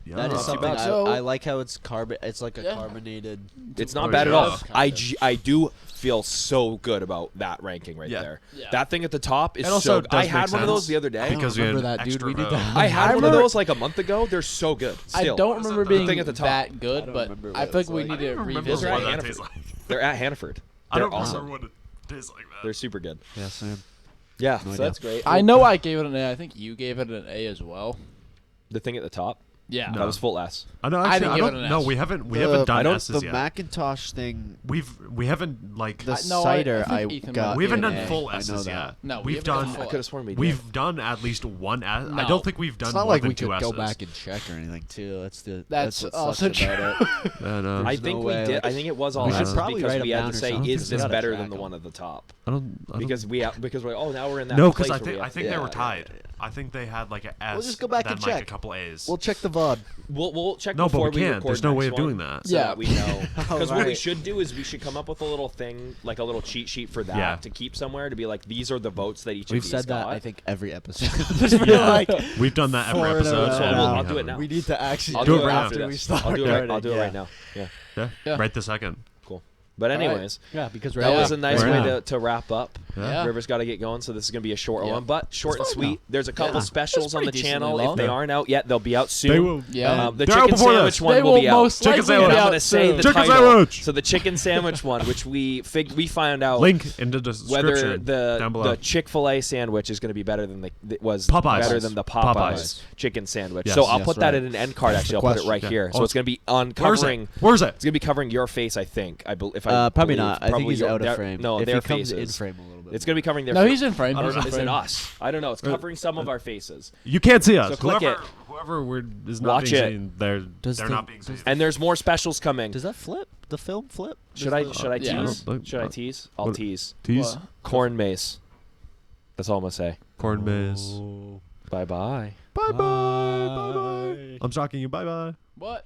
Speaker 4: Yeah.
Speaker 1: That is
Speaker 3: Not too
Speaker 1: something
Speaker 3: bad.
Speaker 2: So-
Speaker 1: I like how it's It's like a
Speaker 2: Yeah.
Speaker 1: carbonated.
Speaker 3: it's not
Speaker 4: Oh,
Speaker 3: bad at
Speaker 4: yeah.
Speaker 3: all.
Speaker 2: Kind of.
Speaker 3: I do feel so good about that ranking right
Speaker 4: Yeah.
Speaker 3: there.
Speaker 2: Yeah.
Speaker 3: That thing at the top is
Speaker 4: It also
Speaker 3: so good.
Speaker 4: does
Speaker 3: I had
Speaker 4: make
Speaker 3: one of
Speaker 4: sense
Speaker 3: those the other day.
Speaker 4: because we had
Speaker 1: remember that, dude.
Speaker 4: extra
Speaker 1: We need
Speaker 4: vote.
Speaker 1: that.
Speaker 3: I had
Speaker 2: I
Speaker 3: one of
Speaker 2: remember-
Speaker 3: those like a month ago. They're so good.
Speaker 2: I
Speaker 3: Still,
Speaker 2: don't
Speaker 4: What is
Speaker 2: remember
Speaker 4: that
Speaker 2: being
Speaker 3: thing at the top?
Speaker 2: that good,
Speaker 1: don't
Speaker 2: but
Speaker 1: remember
Speaker 2: I
Speaker 1: what
Speaker 2: feel
Speaker 1: it's
Speaker 2: like we
Speaker 1: like.
Speaker 2: need
Speaker 4: I
Speaker 2: to
Speaker 4: don't even remember
Speaker 2: revisit.
Speaker 3: Those are
Speaker 4: what
Speaker 3: at
Speaker 4: that
Speaker 3: Hannaford.
Speaker 4: tastes like.
Speaker 3: They're at Hannaford.
Speaker 4: I
Speaker 3: They're
Speaker 4: don't
Speaker 3: awesome.
Speaker 4: remember what it tastes like.
Speaker 3: They're super good.
Speaker 1: Yeah, same.
Speaker 3: Yeah,
Speaker 1: No
Speaker 3: so
Speaker 1: idea.
Speaker 3: that's great.
Speaker 2: I know I gave it an A. I think you gave it an A as well.
Speaker 3: The thing at the top.
Speaker 2: Yeah.
Speaker 3: That was full S.
Speaker 4: I know.
Speaker 2: I
Speaker 4: Actually,
Speaker 2: didn't
Speaker 4: I
Speaker 2: give it
Speaker 4: don't.
Speaker 2: an
Speaker 4: No,
Speaker 2: S.
Speaker 4: we haven't. We
Speaker 1: The-
Speaker 4: haven't
Speaker 3: I
Speaker 4: done
Speaker 3: don't-
Speaker 4: S's
Speaker 1: The
Speaker 4: yet.
Speaker 1: Macintosh thing.
Speaker 4: We haven't like.
Speaker 1: The
Speaker 2: No, I
Speaker 1: cider
Speaker 2: think
Speaker 1: I
Speaker 2: Ethan
Speaker 1: got.
Speaker 2: might
Speaker 4: we haven't
Speaker 2: give
Speaker 4: done
Speaker 2: it an A.
Speaker 4: full
Speaker 1: I know
Speaker 4: S's
Speaker 1: that.
Speaker 4: yet.
Speaker 2: No, we
Speaker 4: we've
Speaker 2: haven't done
Speaker 4: done.
Speaker 2: full
Speaker 3: I could have sworn we did.
Speaker 4: We've done at least one S. I
Speaker 2: No.
Speaker 4: don't think we've done
Speaker 1: It's not
Speaker 4: more
Speaker 1: like
Speaker 4: than
Speaker 1: we could
Speaker 4: 2 S's.
Speaker 1: go back and check or anything too.
Speaker 2: That's
Speaker 1: what
Speaker 2: also
Speaker 1: sucks about it.
Speaker 4: I know.
Speaker 3: I
Speaker 1: There's
Speaker 3: think
Speaker 1: no
Speaker 3: we
Speaker 1: way,
Speaker 3: did.
Speaker 1: like-
Speaker 3: I think it was all
Speaker 1: We
Speaker 4: should
Speaker 3: S
Speaker 1: probably
Speaker 3: because
Speaker 1: write
Speaker 3: we
Speaker 1: them
Speaker 3: had
Speaker 1: down
Speaker 3: to
Speaker 1: or
Speaker 3: say,
Speaker 1: something.
Speaker 3: is this
Speaker 1: Gotta
Speaker 3: better
Speaker 1: track
Speaker 3: than the
Speaker 1: them.
Speaker 3: one at the top?
Speaker 4: I don't.
Speaker 3: Because we're like, oh, now we're in that
Speaker 4: No,
Speaker 3: place
Speaker 4: because
Speaker 3: where we
Speaker 4: I
Speaker 3: have
Speaker 4: think
Speaker 3: to-
Speaker 4: they
Speaker 3: yeah,
Speaker 4: were
Speaker 3: yeah,
Speaker 4: tied.
Speaker 3: yeah.
Speaker 4: I think they had like an S.
Speaker 1: We'll just go back
Speaker 4: then
Speaker 1: and
Speaker 4: like
Speaker 1: check.
Speaker 4: a couple A's.
Speaker 1: We'll check the VOD.
Speaker 3: We'll check
Speaker 4: No, but
Speaker 3: before
Speaker 4: we can't.
Speaker 3: record
Speaker 4: There's no way
Speaker 3: next
Speaker 4: of doing
Speaker 3: one,
Speaker 4: that.
Speaker 3: So
Speaker 2: Yeah.
Speaker 3: that we know. Because what we
Speaker 1: Alright.
Speaker 3: should do is we should come up with a little thing, like a little cheat sheet for that
Speaker 4: Yeah.
Speaker 3: to keep somewhere to be like, these are the votes that each
Speaker 1: We've
Speaker 3: of these
Speaker 1: said that
Speaker 3: got.
Speaker 1: I think every episode.
Speaker 4: Yeah. We've done that every
Speaker 1: Four in a
Speaker 4: episode.
Speaker 1: row.
Speaker 4: and
Speaker 3: Well,
Speaker 4: we
Speaker 3: I'll do it
Speaker 4: haven't.
Speaker 3: now.
Speaker 1: we need to actually
Speaker 3: I'll
Speaker 4: do
Speaker 3: do
Speaker 4: it
Speaker 3: it
Speaker 4: right
Speaker 3: after
Speaker 1: we
Speaker 3: this.
Speaker 1: start.
Speaker 3: I'll do it
Speaker 1: recording,
Speaker 3: right now. Yeah,
Speaker 4: Yeah.
Speaker 2: Yeah.
Speaker 4: Right this second.
Speaker 3: cool. But
Speaker 2: All right.
Speaker 3: anyways,
Speaker 1: Yeah, because
Speaker 3: that was a nice
Speaker 4: Right
Speaker 3: way
Speaker 4: now.
Speaker 3: to wrap up.
Speaker 2: Yeah.
Speaker 3: River's got to get going, so this is going to be a short
Speaker 2: Yeah.
Speaker 3: one, but short and
Speaker 1: fine,
Speaker 3: sweet. There's a couple
Speaker 1: Yeah.
Speaker 3: specials on the
Speaker 2: pretty
Speaker 3: channel.
Speaker 2: decently
Speaker 3: If
Speaker 2: long.
Speaker 3: they aren't out yet, they'll be out soon.
Speaker 4: They will.
Speaker 2: Yeah.
Speaker 3: The
Speaker 4: They're out
Speaker 3: chicken
Speaker 4: before
Speaker 3: sandwich
Speaker 4: this.
Speaker 3: one
Speaker 2: They
Speaker 3: will
Speaker 2: will
Speaker 3: be out.
Speaker 2: most
Speaker 4: Chicken
Speaker 2: likely
Speaker 4: sandwich.
Speaker 2: be
Speaker 3: And I'm
Speaker 2: out
Speaker 3: going to say
Speaker 2: soon.
Speaker 3: the
Speaker 4: Chicken
Speaker 3: title.
Speaker 4: sandwich.
Speaker 3: So the chicken sandwich one, which we found out
Speaker 4: Link in the description
Speaker 3: whether
Speaker 4: down below.
Speaker 3: the Chick-fil-A sandwich is going to be better than
Speaker 4: Popeyes.
Speaker 3: better than the Popeyes,
Speaker 4: Popeyes.
Speaker 3: chicken sandwich.
Speaker 4: Yes.
Speaker 3: So I'll
Speaker 1: Yes,
Speaker 3: put that
Speaker 1: right.
Speaker 3: in an end card.
Speaker 1: That's
Speaker 3: Actually,
Speaker 1: the
Speaker 3: I'll put it right
Speaker 4: question.
Speaker 3: here.
Speaker 4: Yeah.
Speaker 3: So
Speaker 4: Oh,
Speaker 3: it's going to be
Speaker 4: Where's
Speaker 3: uncovering.
Speaker 4: it? Where's it?
Speaker 3: It's going to be covering your face, I think. If I
Speaker 1: Probably
Speaker 3: believe.
Speaker 1: not. I think
Speaker 3: Probably
Speaker 1: he's
Speaker 3: your-
Speaker 1: out
Speaker 3: their-
Speaker 1: of frame.
Speaker 3: No,
Speaker 1: if
Speaker 3: their
Speaker 1: he comes
Speaker 3: faces.
Speaker 1: in frame a little bit.
Speaker 3: It's going to be covering their.
Speaker 2: No,
Speaker 3: face.
Speaker 2: he's in frame.
Speaker 3: I don't
Speaker 2: He's
Speaker 3: know.
Speaker 2: in
Speaker 3: Is it
Speaker 2: frame.
Speaker 3: us? I don't know. It's covering some of our faces.
Speaker 4: You can't see us.
Speaker 3: So click
Speaker 4: Whoever is not
Speaker 3: Watch
Speaker 4: being
Speaker 3: it.
Speaker 4: seen, they're
Speaker 1: Does the-
Speaker 4: not being seen.
Speaker 3: And there's more specials coming.
Speaker 1: Does that flip? The film flip?
Speaker 3: Should I
Speaker 2: Yeah.
Speaker 3: tease?
Speaker 4: Look,
Speaker 3: Should I tease? I'll
Speaker 4: what-
Speaker 3: tease.
Speaker 4: Tease.
Speaker 2: What?
Speaker 3: Corn mace. That's all I'm gonna say.
Speaker 4: Corn maze.
Speaker 3: Bye bye.
Speaker 4: Bye bye. Bye bye. I'm shocking you. Bye bye.
Speaker 2: What?